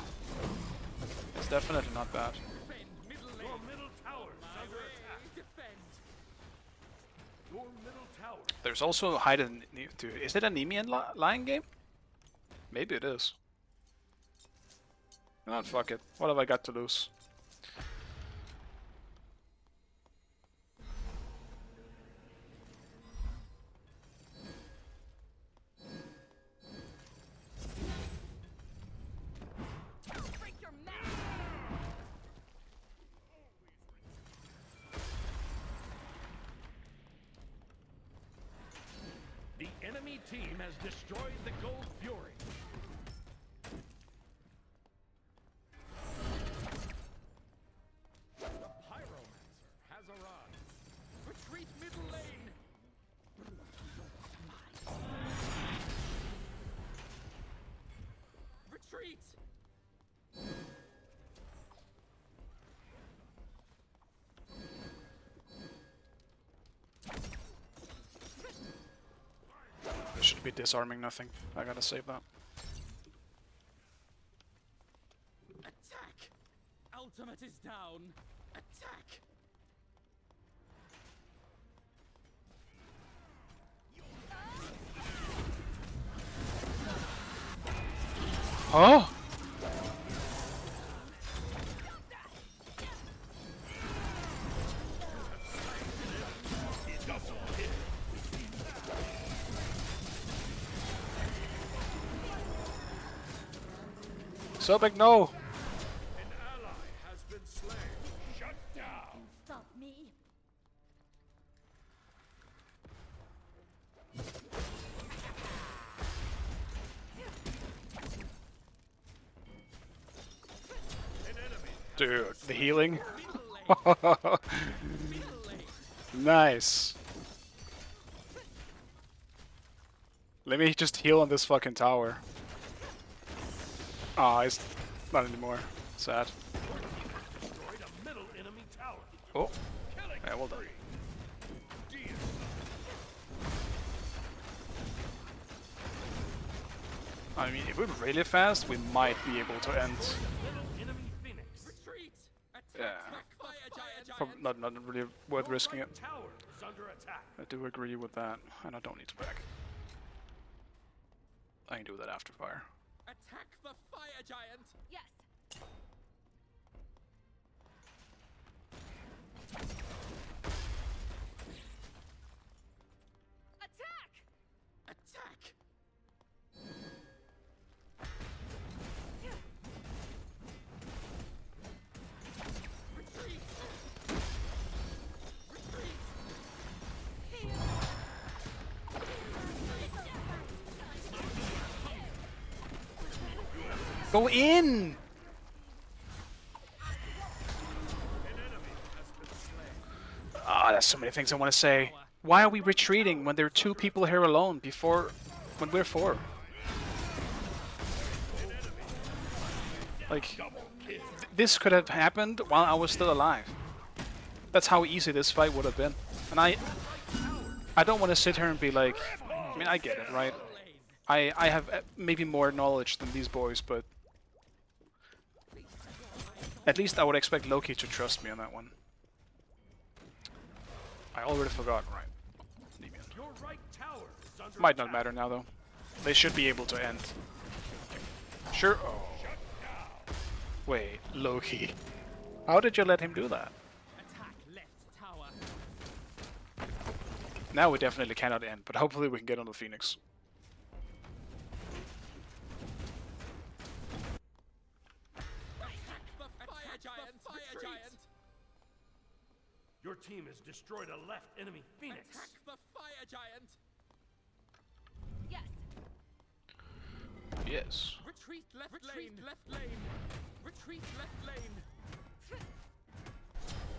it's definitely not bad. Defend middle lane. Your middle tower is My under way. attack. Defend. Your middle tower. There's also Hide and... Is it a Nemean Lion game? Maybe it is. Oh, fuck it. What have I got to lose? Break your mouth. The enemy team has destroyed the Gold Fury. The Pyromancer has arrived. Retreat middle lane. Retreat. I should be disarming nothing. I gotta save that. Attack. Ultimate is down. Attack. Oh! Sobek, no! An ally has been slain. Shut down. Stop me. An enemy. Dude, the healing? Middle lane. Middle lane. Nice. Let me just heal on this fucking tower. Ah, it's not anymore. Sad. Destroyed a middle enemy tower. Oh, Killing yeah, well done. spree. I mean, if we're really fast, we might be able to end. Middle enemy Phoenix. Retreat. Attack. Yeah. Fire giant. Not really worth risking it. Right tower is under attack. I do agree with that, and I don't need to back. I can do that after fire. Attack the fire giant. Yes. Attack. Attack. Go in! Ah, there's so many things I want to say. Why are we retreating when there are 2 people here alone before when we're 4? Like, this could have happened while I was still alive. That's how easy this fight would have been. And I don't want to sit here and be like, I mean, I get it, right? I have maybe more knowledge than these boys, but at least I would expect Loki to trust me on that one. I already forgot, right? Your right tower is under Might not attack. matter now, though. They should be able to end. Sure. Oh. Wait, Loki. How did you let him do that? Attack left tower. Now we definitely cannot end, but hopefully we can get on the Phoenix. The fire giant. Fire giant. Your team has destroyed a left enemy Phoenix. Attack the fire giant. Yes. Yes. Retreat left lane. Left lane. Retreat left lane.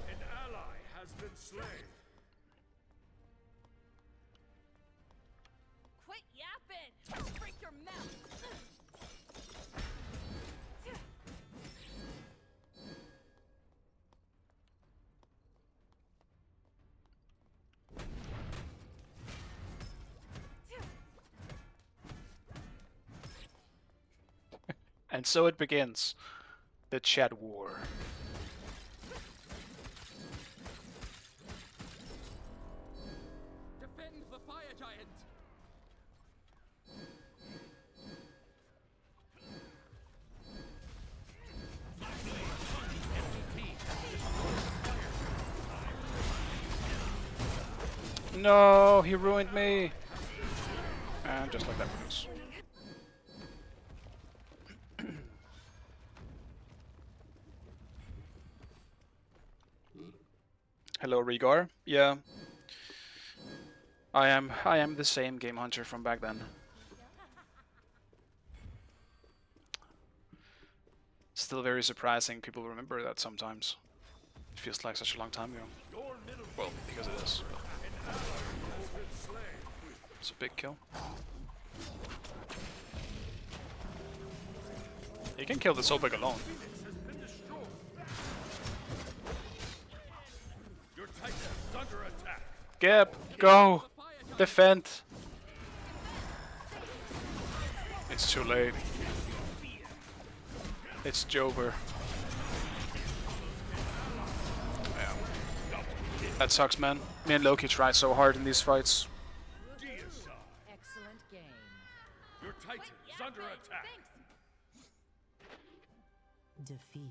An ally has been slain. Quit yapping. Break your mouth. And so it begins. The chat war. Defend the fire giant. No, he ruined me. And just like that goes. Hello, Rigar. Yeah. I am the same game hunter from back then. Still very surprising people remember that sometimes. It feels like such a long time ago. Your middle Well, because it is. It's a big kill. He can kill the Sobek alone. has been destroyed. Your Titan is under attack. Geb, go! Defend! It's too late. It's Jover. Yeah. That sucks, man. Me and Loki tried so hard in these fights. Excellent game. Your Titan is under attack. Defeat.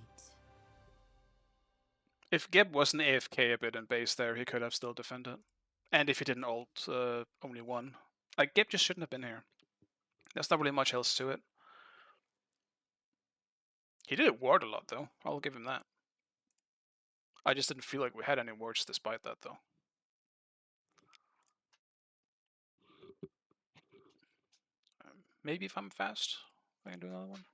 If Geb wasn't AFK a bit in base there, he could have still defended. And if he didn't ult only one. Like, Geb just shouldn't have been here. There's not really much else to it. He did ward a lot, though. I'll give him that. I just didn't feel like we had any wards despite that, though. Maybe if I'm fast, I can do another one.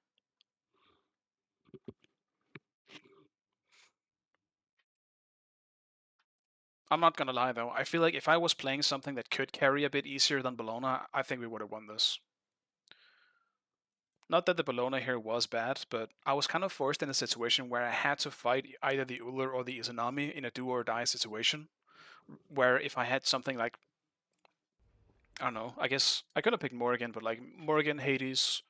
I'm not gonna lie, though. I feel like if I was playing something that could carry a bit easier than Bologna, I think we would have won this. Not that the Bologna here was bad, but I was kind of forced in a situation where I had to fight either the Uller or the Izanami in a do or die situation. Where if I had something like, I don't know, I guess I could have picked Morrigan, but like Morrigan, Hades,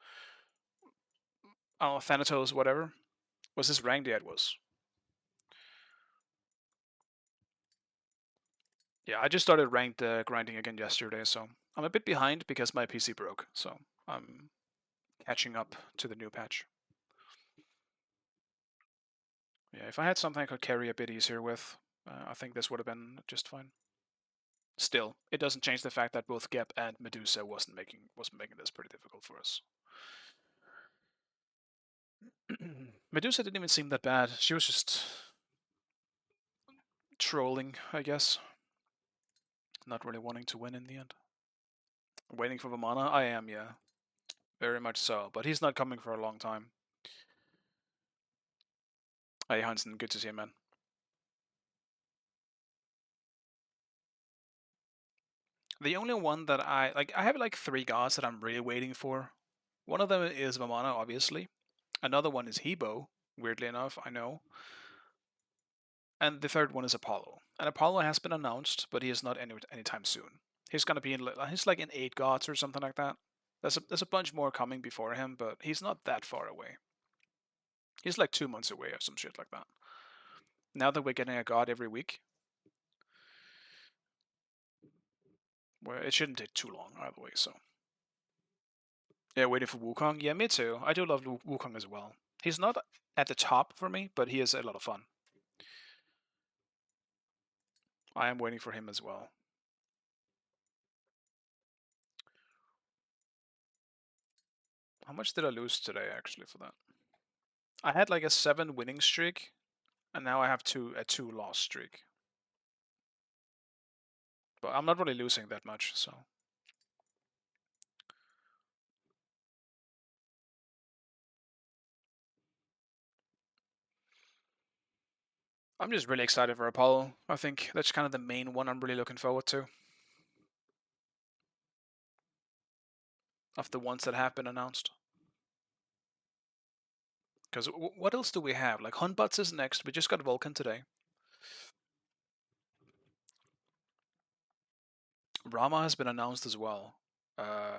I don't know, Thanatos, whatever. Was this ranked? Yeah, it was. Yeah, I just started ranked grinding again yesterday, so I'm a bit behind because my PC broke, so I'm catching up to the new patch. Yeah, if I had something I could carry a bit easier with, I think this would have been just fine. Still, it doesn't change the fact that both Gep and Medusa wasn't making this pretty difficult for us. Medusa didn't even seem that bad. She was just trolling, I guess. Not really wanting to win in the end. Waiting for Vamana? I am, yeah. Very much so. But he's not coming for a long time. Hey Hansen, good to see you, man. The only one that I have like 3 gods that I'm really waiting for. One of them is Vamana, obviously. Another one is Hebo, weirdly enough, I know. And the third one is Apollo. And Apollo has been announced, but he is not anytime soon. He's gonna be in he's like in 8 gods or something like that. There's a bunch more coming before him, but he's not that far away. He's like 2 months away or some shit like that. Now that we're getting a god every week, well, it shouldn't take too long either way. So yeah, waiting for Wukong. Yeah, me too. I do love Wukong as well. He's not at the top for me, but he is a lot of fun. I am waiting for him as well. How much did I lose today actually for that? I had like a 7 winning streak, and now I have a 2 loss streak. But I'm not really losing that much, so. I'm just really excited for Apollo. I think that's kind of the main one I'm really looking forward to. Of the ones that have been announced. Because what else do we have? Like Huntbots is next. We just got Vulcan today. Rama has been announced as well. I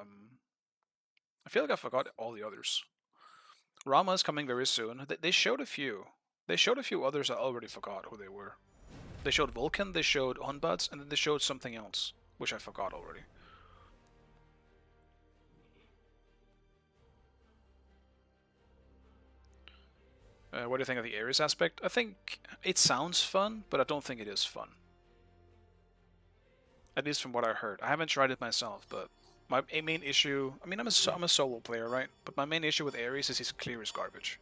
feel like I forgot all the others. Rama is coming very soon. They showed a few. They showed a few others I already forgot who they were. They showed Vulcan, they showed Huntbots, and then they showed something else, which I forgot already. What do you think of the Ares aspect? I think it sounds fun, but I don't think it is fun. At least from what I heard. I haven't tried it myself, but my main issue... I mean, I'm a solo player, right? But my main issue with Ares is he's clear as garbage.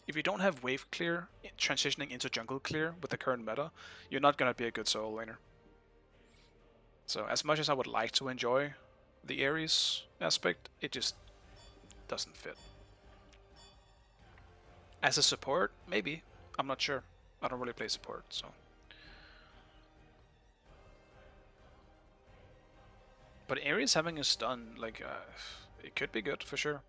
If you don't have wave clear, transitioning into jungle clear with the current meta, you're not gonna be a good solo laner. So as much as I would like to enjoy the Ares aspect, it just doesn't fit. As a support, maybe. I'm not sure. I don't really play support, so... But Ares having a stun, like, it could be good for sure.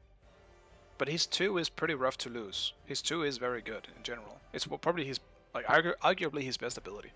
But his 2 is pretty rough to lose. His 2 is very good in general. It's probably his, like, arguably his best ability.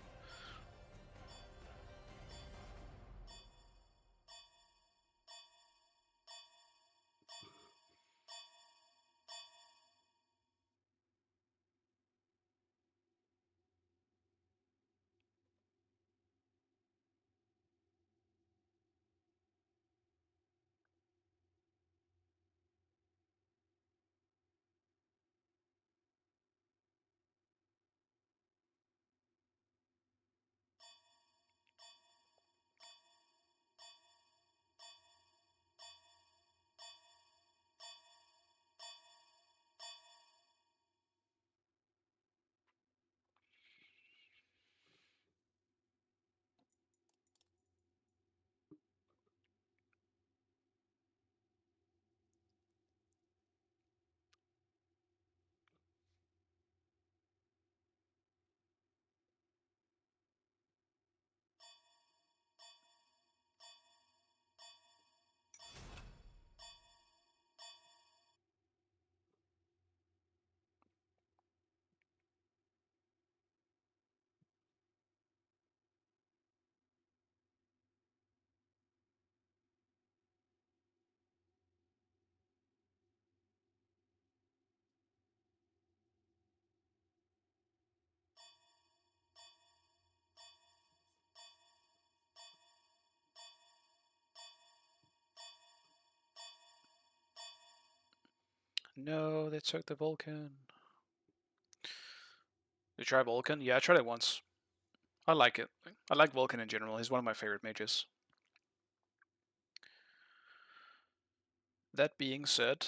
No, they took the Vulcan. You try Vulcan? Yeah, I tried it once. I like it. I like Vulcan in general. He's one of my favorite mages. That being said,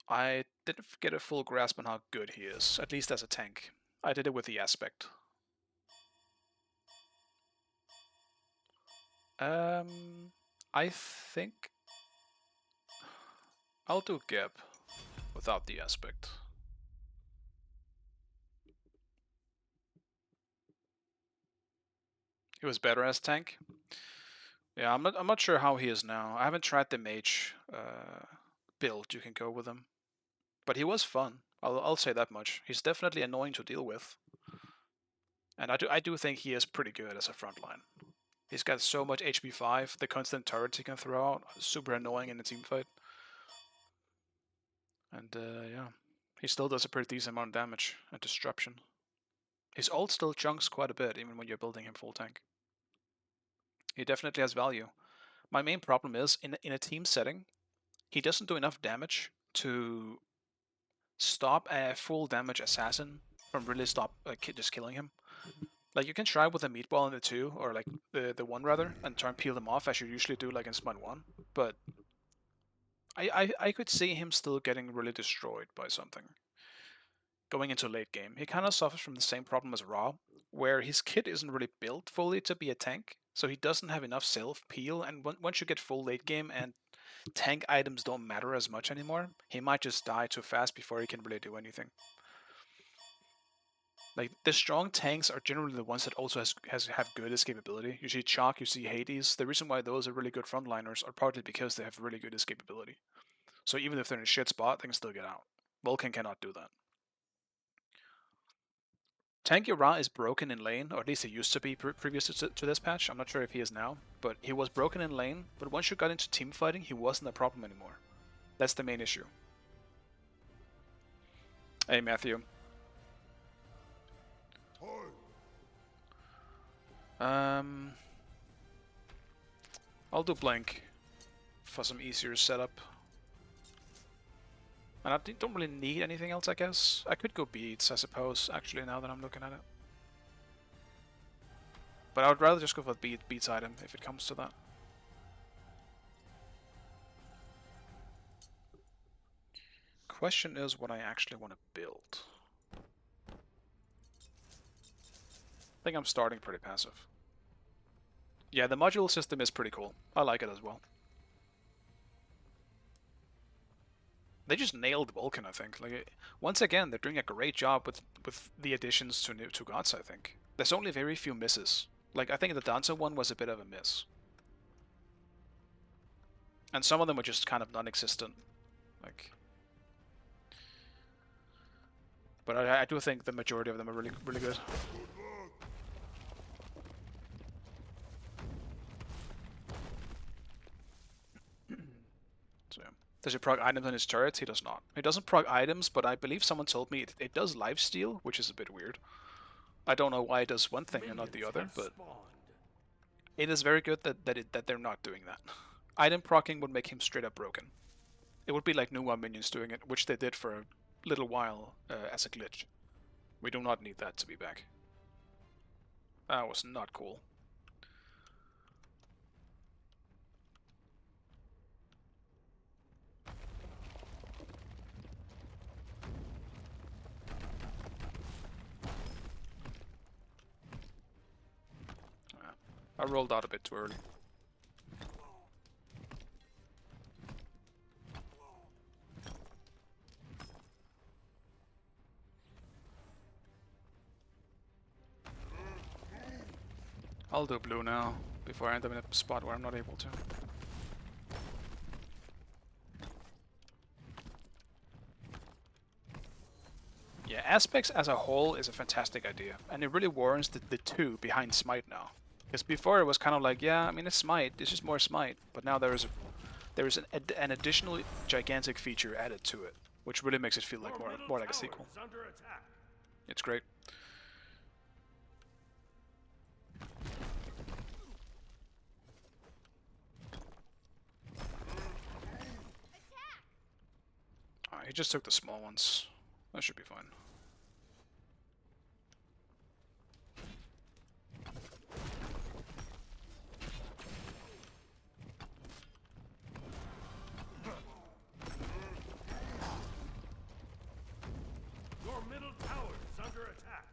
I didn't get a full grasp on how good he is, at least as a tank. I did it with the aspect. I think I'll do Geb without the aspect. He was better as tank. Yeah, I'm not sure how he is now. I haven't tried the mage build you can go with him, but he was fun. I'll say that much. He's definitely annoying to deal with, and I do think he is pretty good as a frontline. He's got so much HP 5, the constant turrets he can throw out, super annoying in a team fight. And yeah, he still does a pretty decent amount of damage and disruption. His ult still chunks quite a bit, even when you're building him full tank. He definitely has value. My main problem is, in a team setting, he doesn't do enough damage to stop a full damage assassin from really just killing him. Like, you can try with a meatball in the 2, or like the 1 rather, and try and peel them off as you usually do like in Smite 1, but I could see him still getting really destroyed by something. Going into late game, he kind of suffers from the same problem as Ra, where his kit isn't really built fully to be a tank, so he doesn't have enough self-peel, and once you get full late game and tank items don't matter as much anymore, he might just die too fast before he can really do anything. Like, the strong tanks are generally the ones that also have good escapability. You see Chalk, you see Hades. The reason why those are really good frontliners are partly because they have really good escapability. So even if they're in a shit spot, they can still get out. Vulcan cannot do that. Tanky Ra is broken in lane, or at least he used to be previous to this patch. I'm not sure if he is now, but he was broken in lane. But once you got into team fighting, he wasn't a problem anymore. That's the main issue. Hey, Matthew. I'll do Blink for some easier setup. And I don't really need anything else, I guess. I could go Beats, I suppose, actually, now that I'm looking at it. But I would rather just go for the Beats item, if it comes to that. Question is what I actually want to build. I think I'm starting pretty passive. Yeah, the module system is pretty cool. I like it as well. They just nailed Vulcan, I think. Like, once again, they're doing a great job with the additions to gods, I think. There's only very few misses. Like, I think the Dancer one was a bit of a miss. And some of them were just kind of non-existent. Like, but I do think the majority of them are really good. So yeah. Does he proc items on his turrets? He does not. He doesn't proc items, but I believe someone told me it does lifesteal, which is a bit weird. I don't know why it does one thing and not the other, but it is very good that they're not doing that. Item procking would make him straight up broken. It would be like Nuwa minions doing it, which they did for a little while as a glitch. We do not need that to be back. That was not cool. I rolled out a bit too early. I'll do blue now, before I end up in a spot where I'm not able to. Yeah, Aspects as a whole is a fantastic idea, and it really warrants the 2 behind Smite now. Because before it was kind of like, yeah, I mean it's Smite, it's just more Smite, but now there is an additional gigantic feature added to it, which really makes it feel like more like a sequel. It's great. Alright, he just took the small ones. That should be fine. Your middle tower is under attack.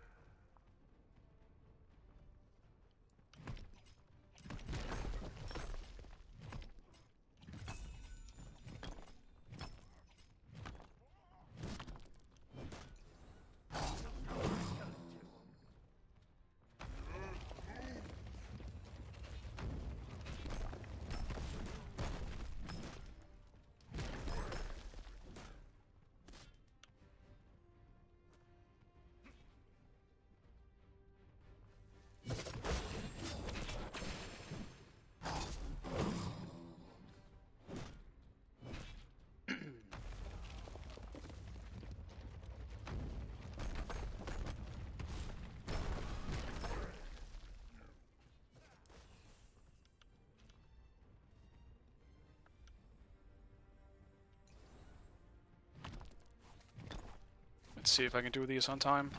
Let's see if I can do these on time.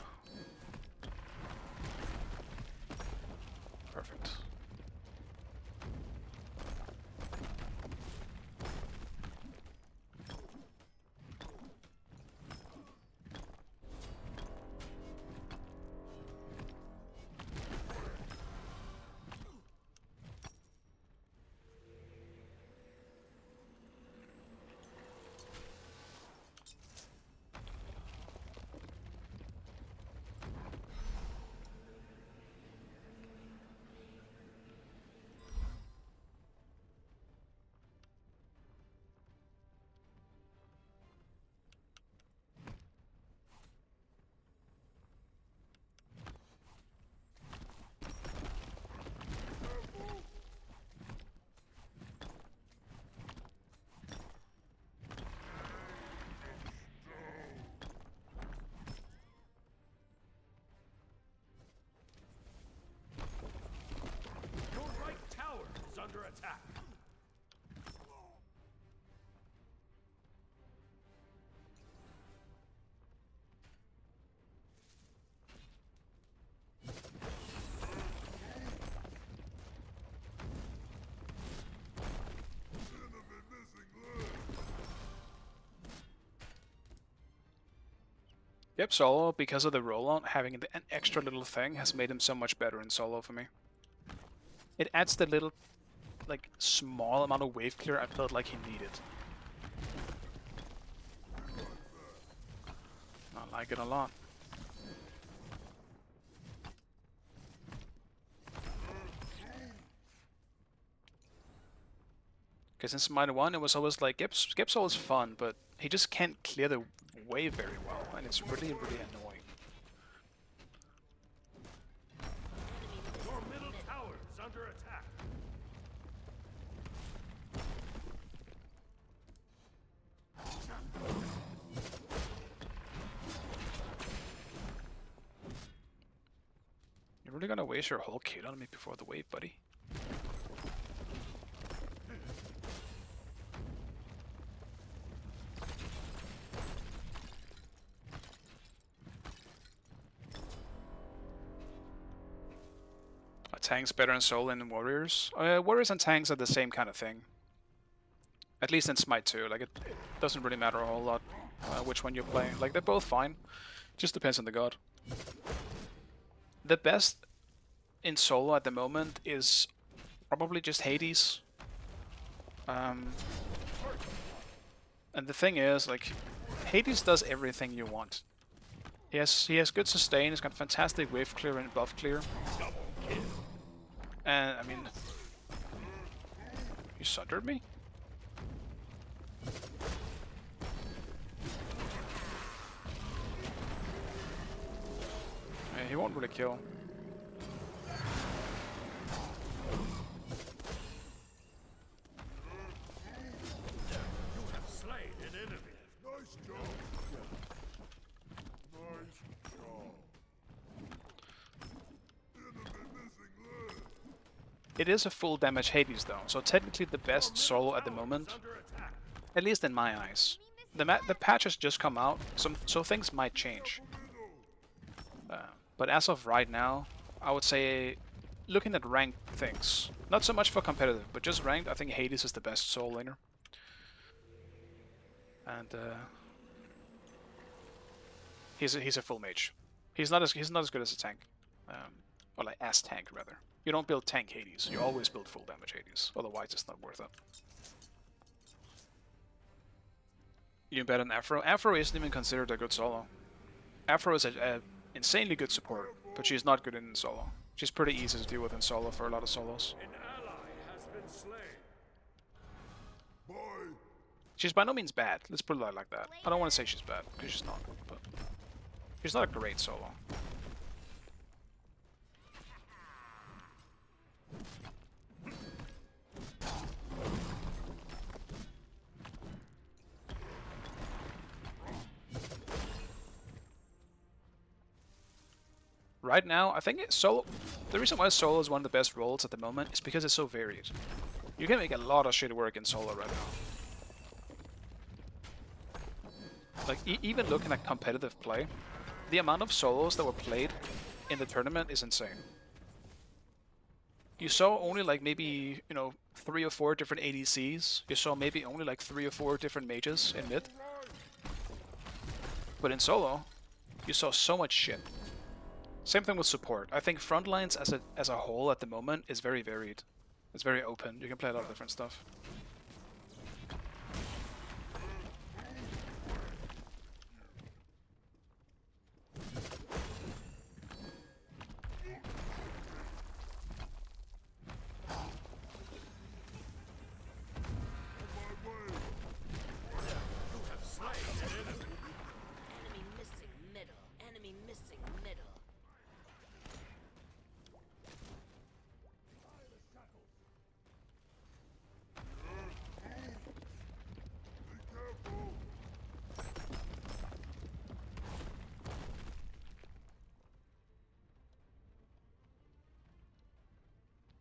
Perfect. Your right tower is under attack. Yep, solo, because of the rollout, having an extra little thing has made him so much better in solo for me. It adds the little, like, small amount of wave clear I felt like he needed. I like it a lot. Because in Smite 1, it was always like, skip solo is fun, but he just can't clear the wave very well, and it's really, really annoying. Your middle tower is under attack. You're really gonna waste your whole kit on me before the wave, buddy? Tanks better in solo than warriors? Warriors and tanks are the same kind of thing. At least in Smite 2, like it doesn't really matter a whole lot which one you're playing. Like they're both fine, just depends on the god. The best in solo at the moment is probably just Hades. And the thing is, like, Hades does everything you want. He has good sustain, he's got fantastic wave clear and buff clear. And I mean, you sundered me? Yeah, he won't really kill. You have slain an enemy. Nice job. Nice job. Enemy missing leg. It is a full damage Hades though, so technically the best solo at the moment, Under attack. at least in my eyes. The patch has just come out, so things might change. But as of right now, I would say, looking at ranked things, not so much for competitive, but just ranked, I think Hades is the best soul laner. And he's a full mage. He's not as good as a tank, or like as tank rather. You don't build tank Hades. You always build full damage Hades. Otherwise, it's not worth it. You bet on Afro. Afro isn't even considered a good solo. Afro is a insanely good support, but she's not good in solo. She's pretty easy to deal with in solo for a lot of solos. An ally has been slain. Bye. She's by no means bad. Let's put it like that. I don't want to say she's bad, because she's not. But she's not a great solo. Right now, I think solo. The reason why solo is one of the best roles at the moment is because it's so varied. You can make a lot of shit work in solo right now. Like, even looking at competitive play, the amount of solos that were played in the tournament is insane. You saw only like maybe, you know, 3 or 4 different ADCs. You saw maybe only like 3 or 4 different mages in mid. But in solo, you saw so much shit. Same thing with support. I think frontlines as a whole at the moment is very varied. It's very open. You can play a lot of different stuff. Enemy missing middle. Enemy missing middle.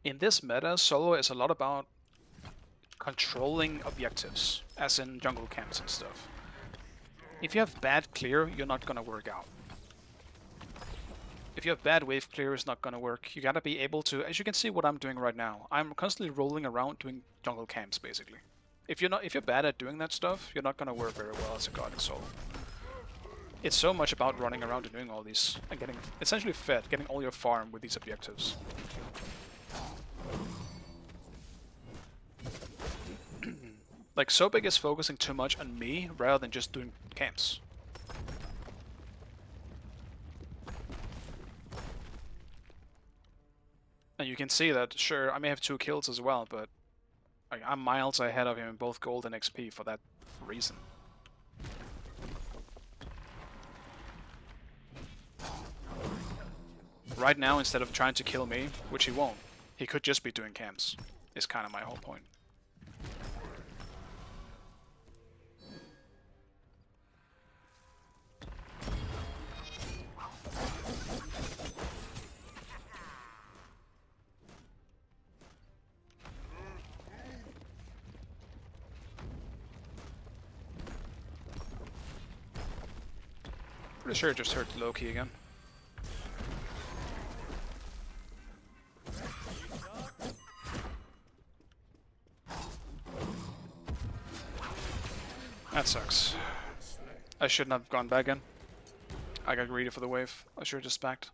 In this meta, solo is a lot about controlling objectives, as in jungle camps and stuff. If you have bad clear, you're not gonna work out. If you have bad wave clear, it's not gonna work. You gotta be able to, as you can see what I'm doing right now, I'm constantly rolling around doing jungle camps basically. If you're bad at doing that stuff, you're not gonna work very well as a god in solo. It's so much about running around and doing all these and getting essentially fed, getting all your farm with these objectives. Like, Sobek is focusing too much on me rather than just doing camps. And you can see that, sure, I may have 2 kills as well, but I'm miles ahead of him in both gold and XP for that reason. Right now, instead of trying to kill me, which he won't, he could just be doing camps, is kind of my whole point. Pretty sure it just hurt Loki again. That sucks. I shouldn't have gone back in. I got greedy for the wave. I should have just backed.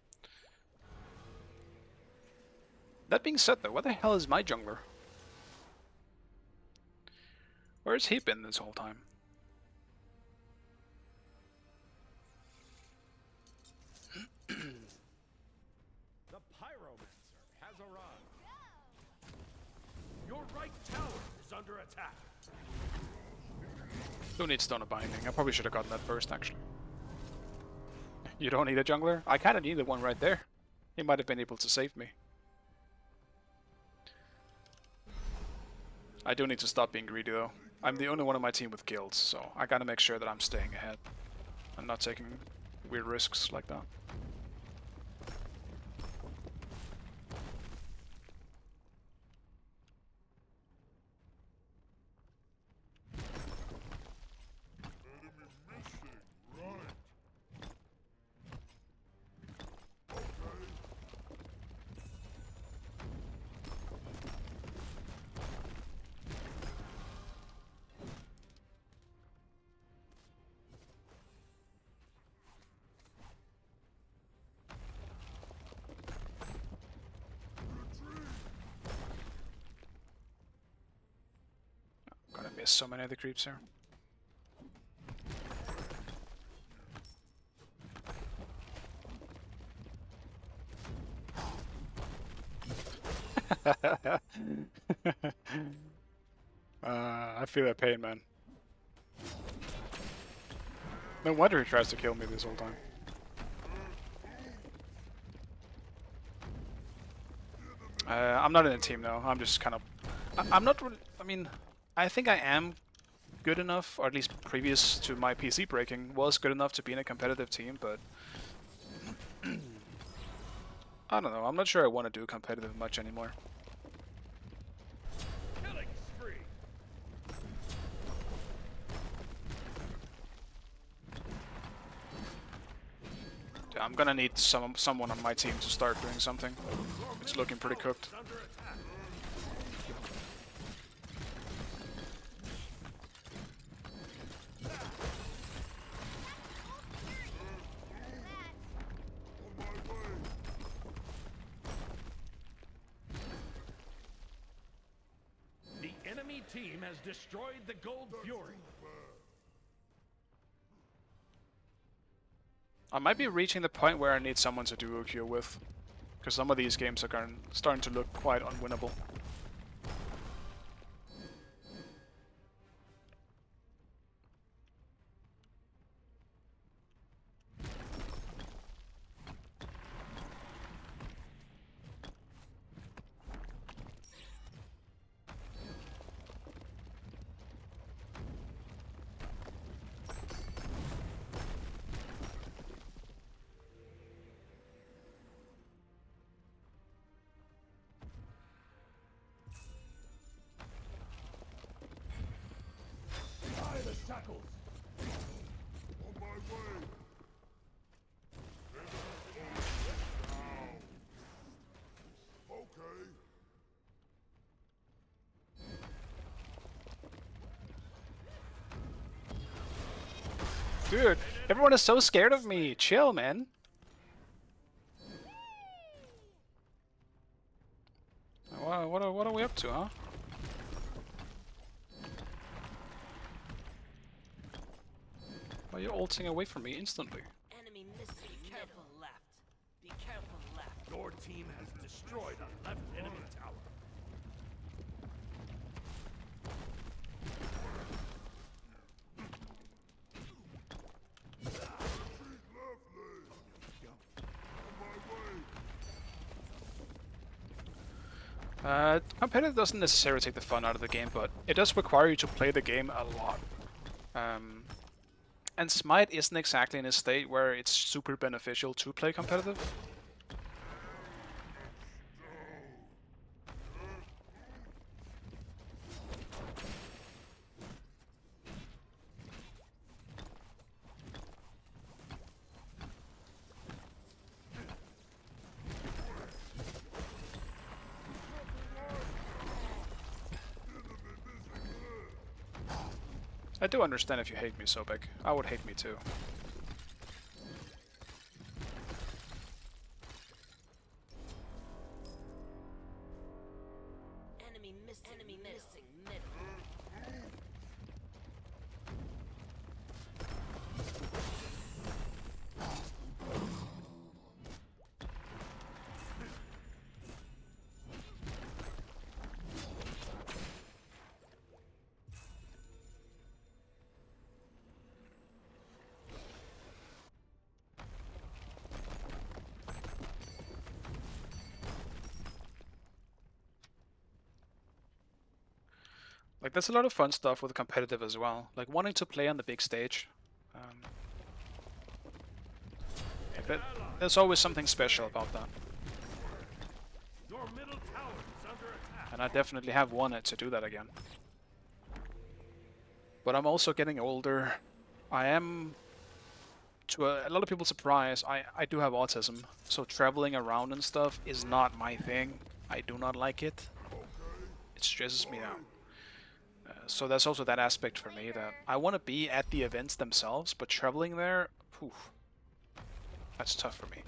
That being said though, where the hell is my jungler? Where's he been this whole time? The Pyromancer has arrived. Your right tower is under attack. Who needs Stone of Binding? I probably should have gotten that first, actually. You don't need a jungler? I kinda needed one right there. He might have been able to save me. I do need to stop being greedy though. I'm the only one on my team with guilds, so I gotta make sure that I'm staying ahead. I'm not taking weird risks like that. Gonna miss so many of the creeps here. I feel that pain, man. No wonder he tries to kill me this whole time. I'm not in a team though. I'm just kind of. I'm not really. I mean, I think I am good enough, or at least previous to my PC breaking, was good enough to be in a competitive team, but I don't know. I'm not sure I want to do competitive much anymore. Killing spree. Yeah, I'm gonna need someone on my team to start doing something. It's looking pretty cooked. Under attack. The enemy team has destroyed the Gold Fury. I might be reaching the point where I need someone to do Ukyo with, because some of these games are starting to look quite unwinnable. Tie the shackles. On my way. Okay. Dude, everyone is so scared of me. Chill, man. What are we up to, huh? Why are you ulting away from me instantly? Enemy missing. Be careful left. Be careful left. Your team has destroyed a left enemy tower. Competitive doesn't necessarily take the fun out of the game, but it does require you to play the game a lot. And Smite isn't exactly in a state where it's super beneficial to play competitive. I do understand if you hate me so big. I would hate me too. Enemy missing middle. Like, there's a lot of fun stuff with competitive as well. Like, wanting to play on the big stage. There's always something special about that. Your middle tower is under attack. And I definitely have wanted to do that again. But I'm also getting older. I am, to a lot of people's surprise, I do have autism. So traveling around and stuff is not my thing. I do not like it. It stresses me out. So there's also that aspect for me that I want to be at the events themselves, but traveling there, poof, that's tough for me.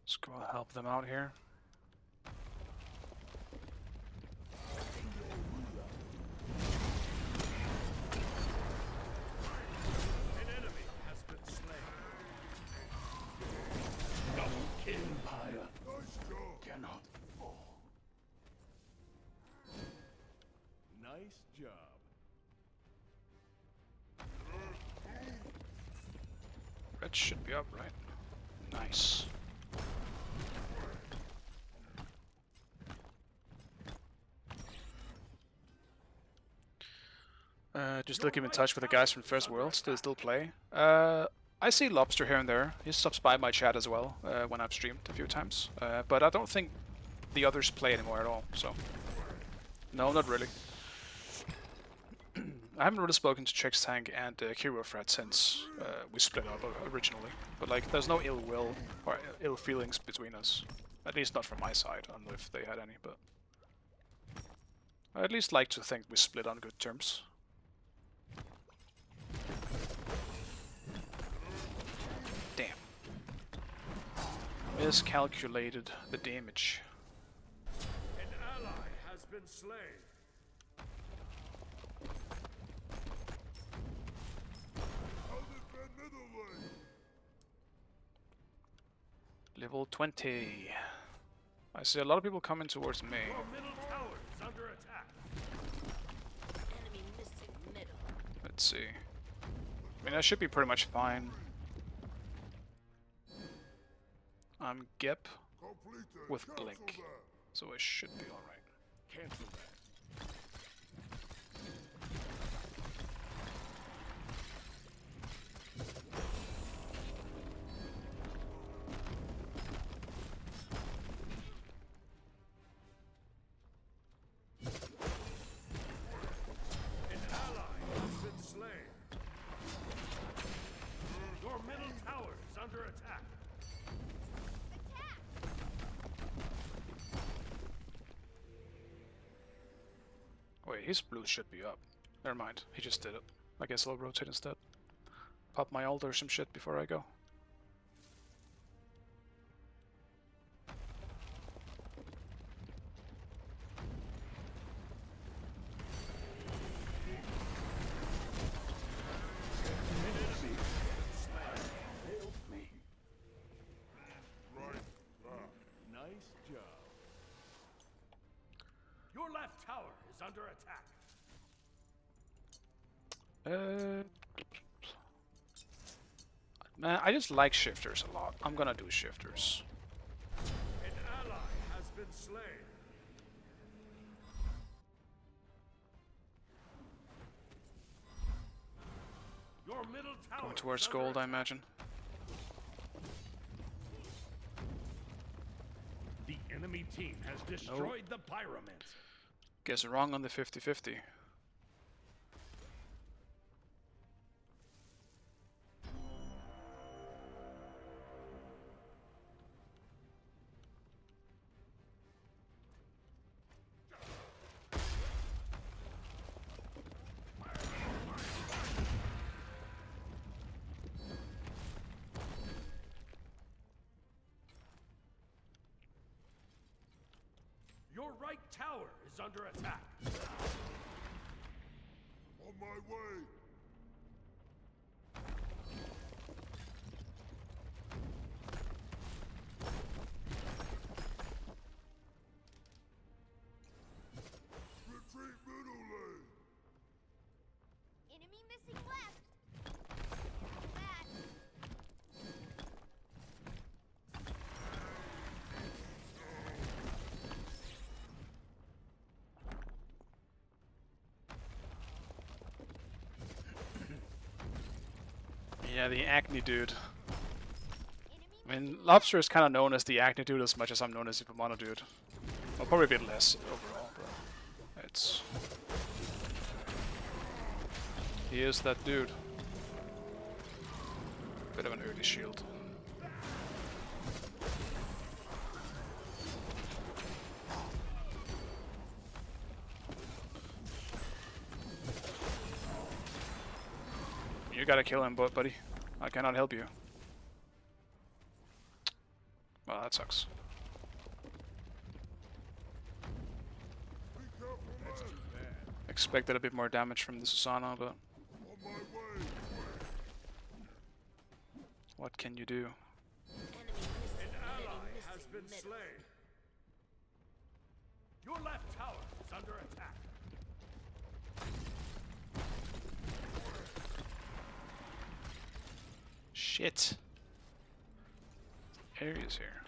Let's go help them out here. Nice job. Red should be up, right? Nice. Just to keep in touch with the guys from First Worlds. Do they still play? I see Lobster here and there. He stops by my chat as well when I've streamed a few times. But I don't think the others play anymore at all, so... No, not really. I haven't really spoken to Chex Tank and Hero Fred since we split up originally. But like, there's no ill will or ill feelings between us. At least not from my side. I don't know if they had any, but... I at least like to think we split on good terms. Damn. Miscalculated the damage. An ally has been slain. I'll defend middle lane. Level 20. I see a lot of people coming towards me. Your middle tower is under attack. Enemy missing middle. Let's see. I mean, I should be pretty much fine. I'm Gep Completed. with Cancel Blink, that. so I should be alright. Cancel that. An ally has been slain. Your middle tower is under attack. Attack! Wait, his blue should be up. Never mind, he just did it. I guess I'll rotate instead. Pop my ult or some shit before I go. Right back. Nice job. Your left tower is under attack. Man, I just like shifters a lot. I'm gonna do shifters. An ally has been slain. Your middle tower Going towards is under gold, I attack. imagine. The enemy team has destroyed the Pyramid. Guess wrong on the 50-50. Your right tower is under attack. On my way. Retreat middle lane. Enemy missing left. Back. Yeah, the acne dude. Enemy I mean, Lobster is kind of known as the acne dude as much as I'm known as the Pomano dude. Well, probably a bit less overall, but it's... He is that dude. Bit of an early shield. You gotta kill him, buddy. I cannot help you. Well, that sucks. Be careful, man. Expected a bit more damage from the Susanna, but On my way. what can you do? Enemy missing. An Enemy ally has missing been middle. slain. Your left tower is under attack. Shit. Areas here.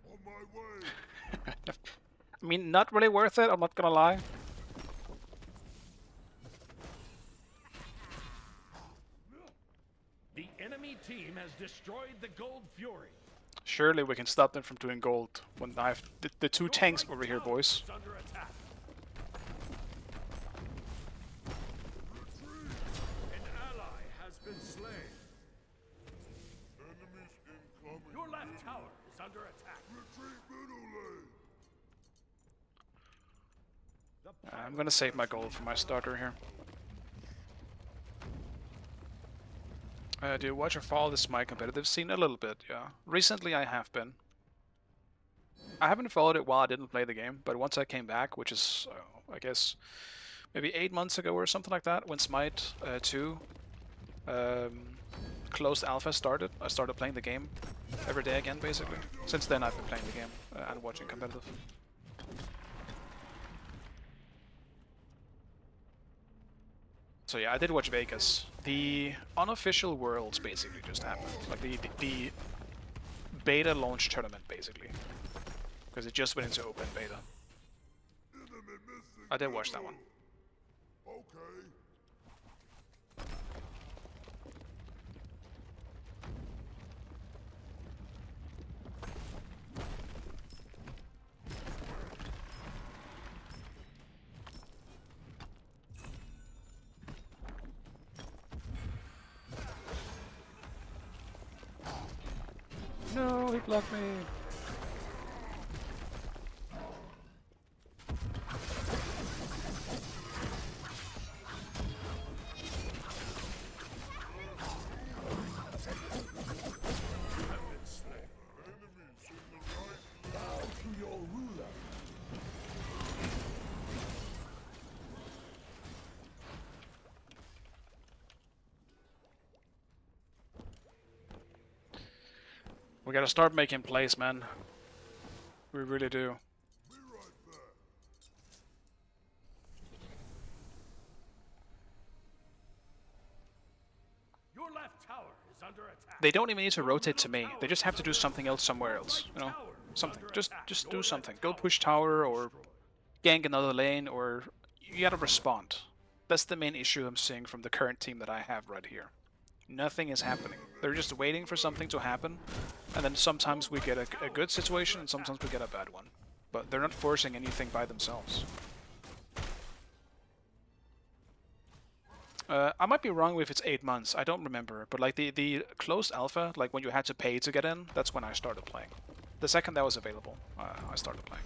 On my way. I mean, not really worth it, I'm not gonna lie. The enemy team has destroyed the Gold Fury. Surely we can stop them from doing gold when I have the two Your tanks right over here, tower boys. is under attack. An ally has been slain. Enemies incoming. Your left tower is under attack. Retreat middle lane. The I'm gonna save my gold for my starter here. Do you watch or follow this my competitive scene? A little bit, yeah. Recently I have been. I haven't followed it while I didn't play the game, but once I came back, which is, I guess, maybe 8 months ago or something like that, when Smite 2 closed alpha started, I started playing the game every day again, basically. Since then I've been playing the game and watching competitive. So yeah, I did watch Vegas. The unofficial Worlds basically just happened. Like the beta launch tournament, basically. Because it just went into open beta. Enemy missing. I did watch that one. Okay. No, he blocked me. We gotta start making plays, man. We really do. Your left tower is under attack. They don't even need to rotate to me. They just have to do something else somewhere else. You know, something. Just do something. Go push tower or gank another lane, or you gotta respond. That's the main issue I'm seeing from the current team that I have right here. Nothing is happening. They're just waiting for something to happen, and then sometimes we get a good situation and sometimes we get a bad one. But they're not forcing anything by themselves. I might be wrong if it's 8 months, I don't remember, but like the closed alpha, like when you had to pay to get in, that's when I started playing. The second that was available, I started playing.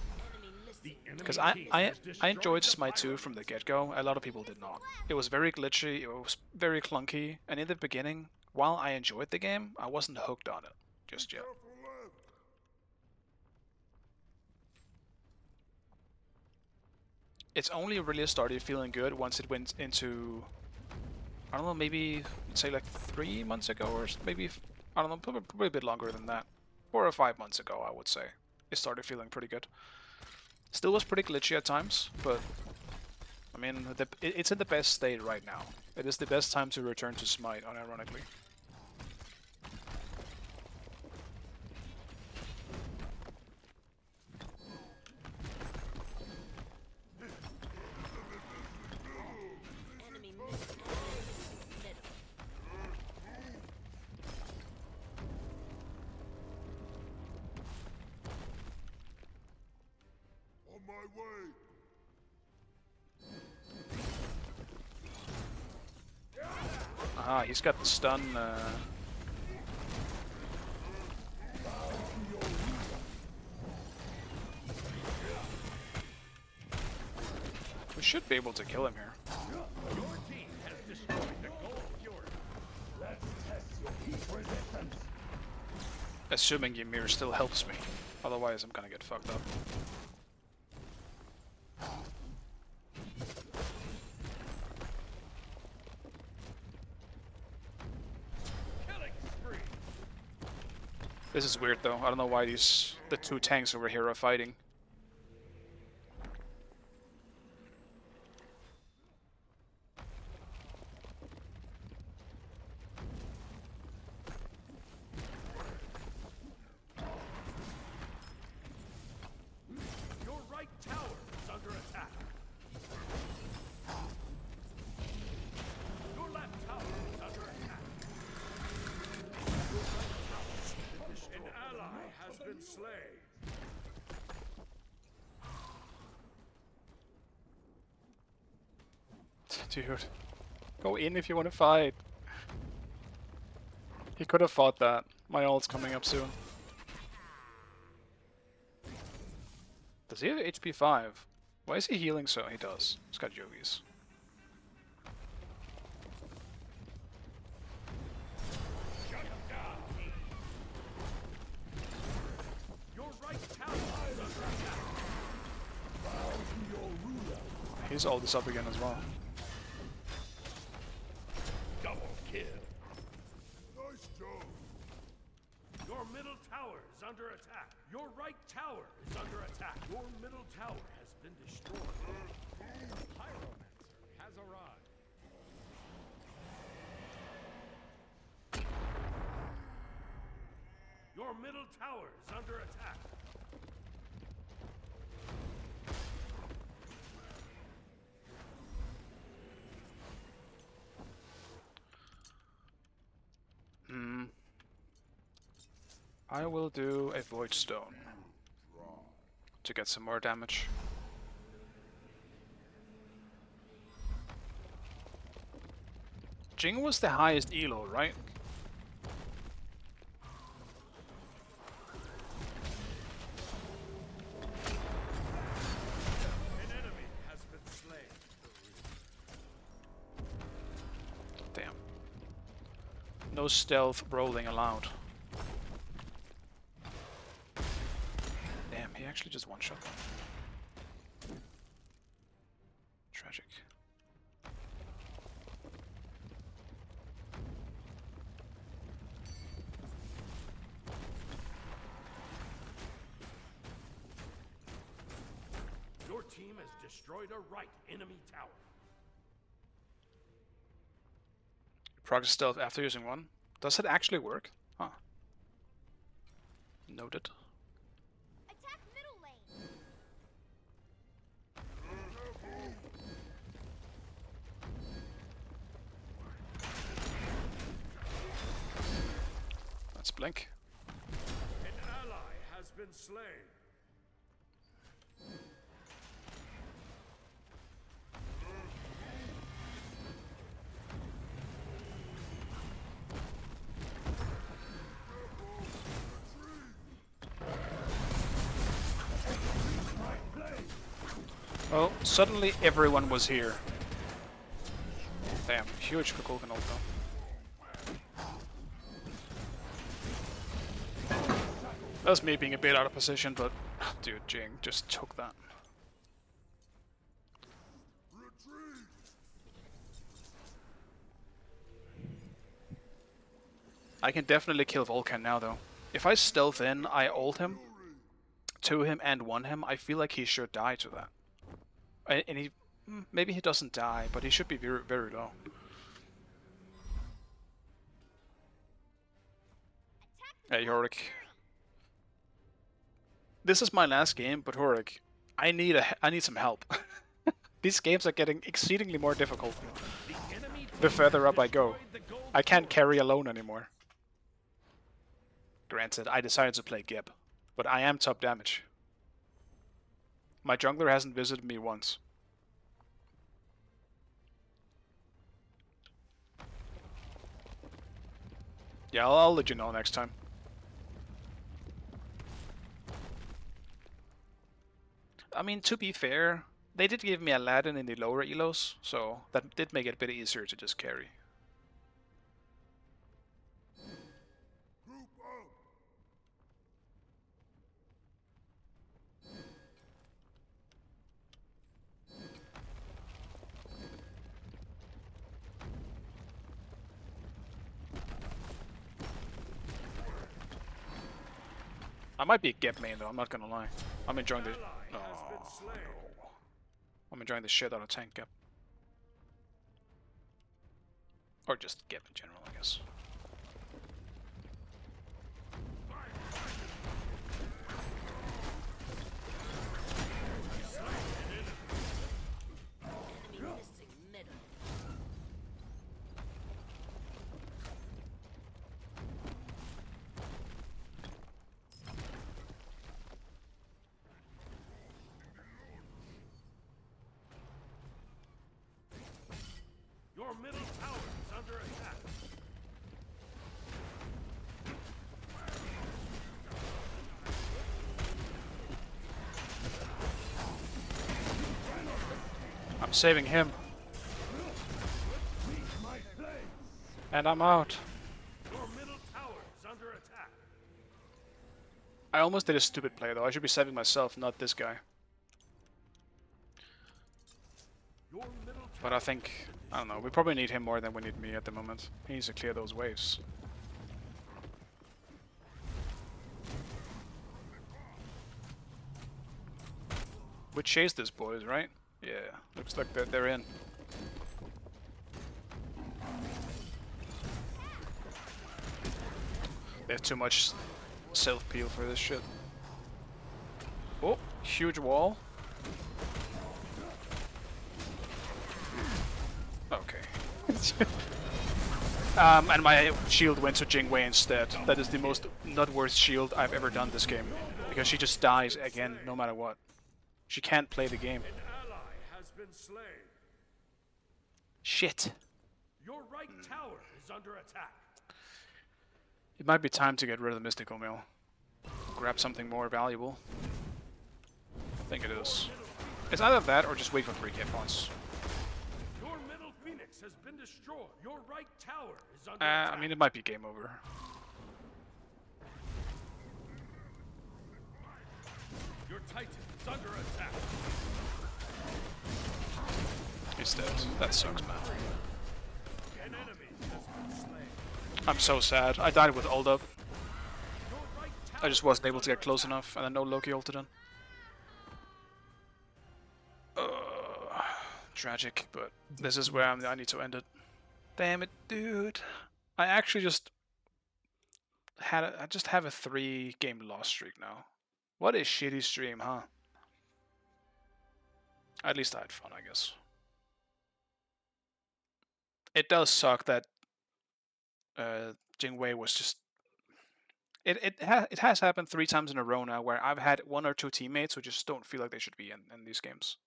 Because I enjoyed Smite 2 from the get-go, a lot of people did not. It was very glitchy, it was very clunky, and in the beginning, while I enjoyed the game, I wasn't hooked on it just yet. It's only really started feeling good once it went into, I don't know, maybe, say like 3 months ago, or maybe, I don't know, probably a bit longer than that. 4 or 5 months ago, I would say. It started feeling pretty good. Still was pretty glitchy at times, but I mean, it's in the best state right now. It is the best time to return to Smite, unironically. Enemy missing middle. On my way. Aha, he's got the stun. We should be able to kill him here. Your team has destroyed the Gold Fury. Let's test your heat resistance. Assuming Ymir still helps me. Otherwise, I'm gonna get fucked up. Killing spree. This is weird though. I don't know why the two tanks over here are fighting. Your right tower is under attack. Your left tower is under attack. Your right tower has been destroyed. An ally has been slain. Dude, go in if you want to fight. He could have fought that. My ult's coming up soon. Does he have HP 5? Why is he healing so? He does. He's got yogis. Shut him down. Your right tower is under attack. His ult is up again as well. Double kill. Nice job. Your middle tower is under attack. Your right tower is under attack. Your middle tower has been destroyed. Pyromancer has arrived. Your middle tower is under attack. I will do a Void Stone to get some more damage. Jing was the highest elo, right? An enemy has been slain. Damn. No stealth rolling allowed. Damn, he actually just one-shot them. Tragic. Your team has destroyed a right enemy tower. Progress stealth after using one. Does it actually work? Huh. Noted. Attack middle lane. Let's blink. An ally has been slain. Well, suddenly everyone was here. Damn, huge Vulcan ult though. That's me being a bit out of position, but dude, Jing just took that. I can definitely kill Vulcan now though. If I stealth in, I ult him, 2 him and 1 him, I feel like he should die to that. And he, maybe he doesn't die, but he should be very, very low. Hey, Horik. This is my last game, but Horik, I need some help. These games are getting exceedingly more difficult the further up I go. I can't carry alone anymore. Granted, I decided to play Geb, but I am top damage. My jungler hasn't visited me once. Yeah, I'll let you know next time. I mean, to be fair, they did give me Aladdin in the lower elos, so that did make it a bit easier to just carry. Group up. I might be a Gep main though, I'm not gonna lie. I'm enjoying the... Ally Oh, has been slain. no. I'm enjoying the shit out of tank Gep. Or just Gep in general, I guess. Enemy missing middle. Your middle tower is under attack. I'm saving him. And I'm out. Your middle tower is under attack. I almost did a stupid play though. I should be saving myself, not this guy. Your middle But I think, I don't know, we probably need him more than we need me at the moment. He needs to clear those waves. We chased this, boys, right? Yeah, looks like they're in. They have too much self-peel for this shit. Oh, huge wall. Okay. And my shield went to Jingwei instead. That is the most not worth shield I've ever done this game. Because she just dies again, no matter what. She can't play the game. An ally has been slain. Shit. Your right tower is under attack. It might be time to get rid of the Mystical Mail. Grab something more valuable. I think it is. It's either that or just wait for 3k points. Your middle phoenix has been destroyed. Your right tower is under attack. I mean, it might be game over. Your titan is under attack. He's dead. That sucks, man. An enemy has been slain. I'm so sad. I died with ult up. Your right tower I just wasn't is able to under get close attack. enough, and then no Loki ulted in. Tragic, but this is where I need to end it. Damn it, dude. I actually just had I just have a 3-game loss streak now. What a shitty stream, huh? At least I had fun, I guess. It does suck that Jingwei was just... It has happened 3 times in a row now where I've had 1 or 2 teammates who just don't feel like they should be in these games.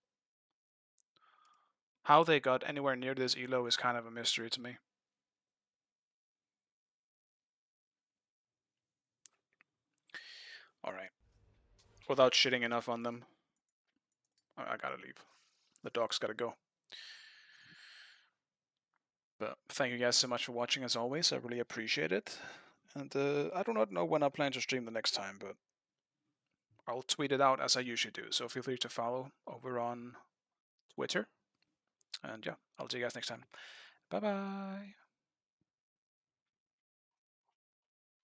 How they got anywhere near this elo is kind of a mystery to me. Alright. Without shitting enough on them, I gotta leave. The dog's gotta go. But thank you guys so much for watching as always. I really appreciate it. And I do not know when I plan to stream the next time, but I'll tweet it out as I usually do. So feel free to follow over on Twitter. And yeah, I'll see you guys next time. Bye bye.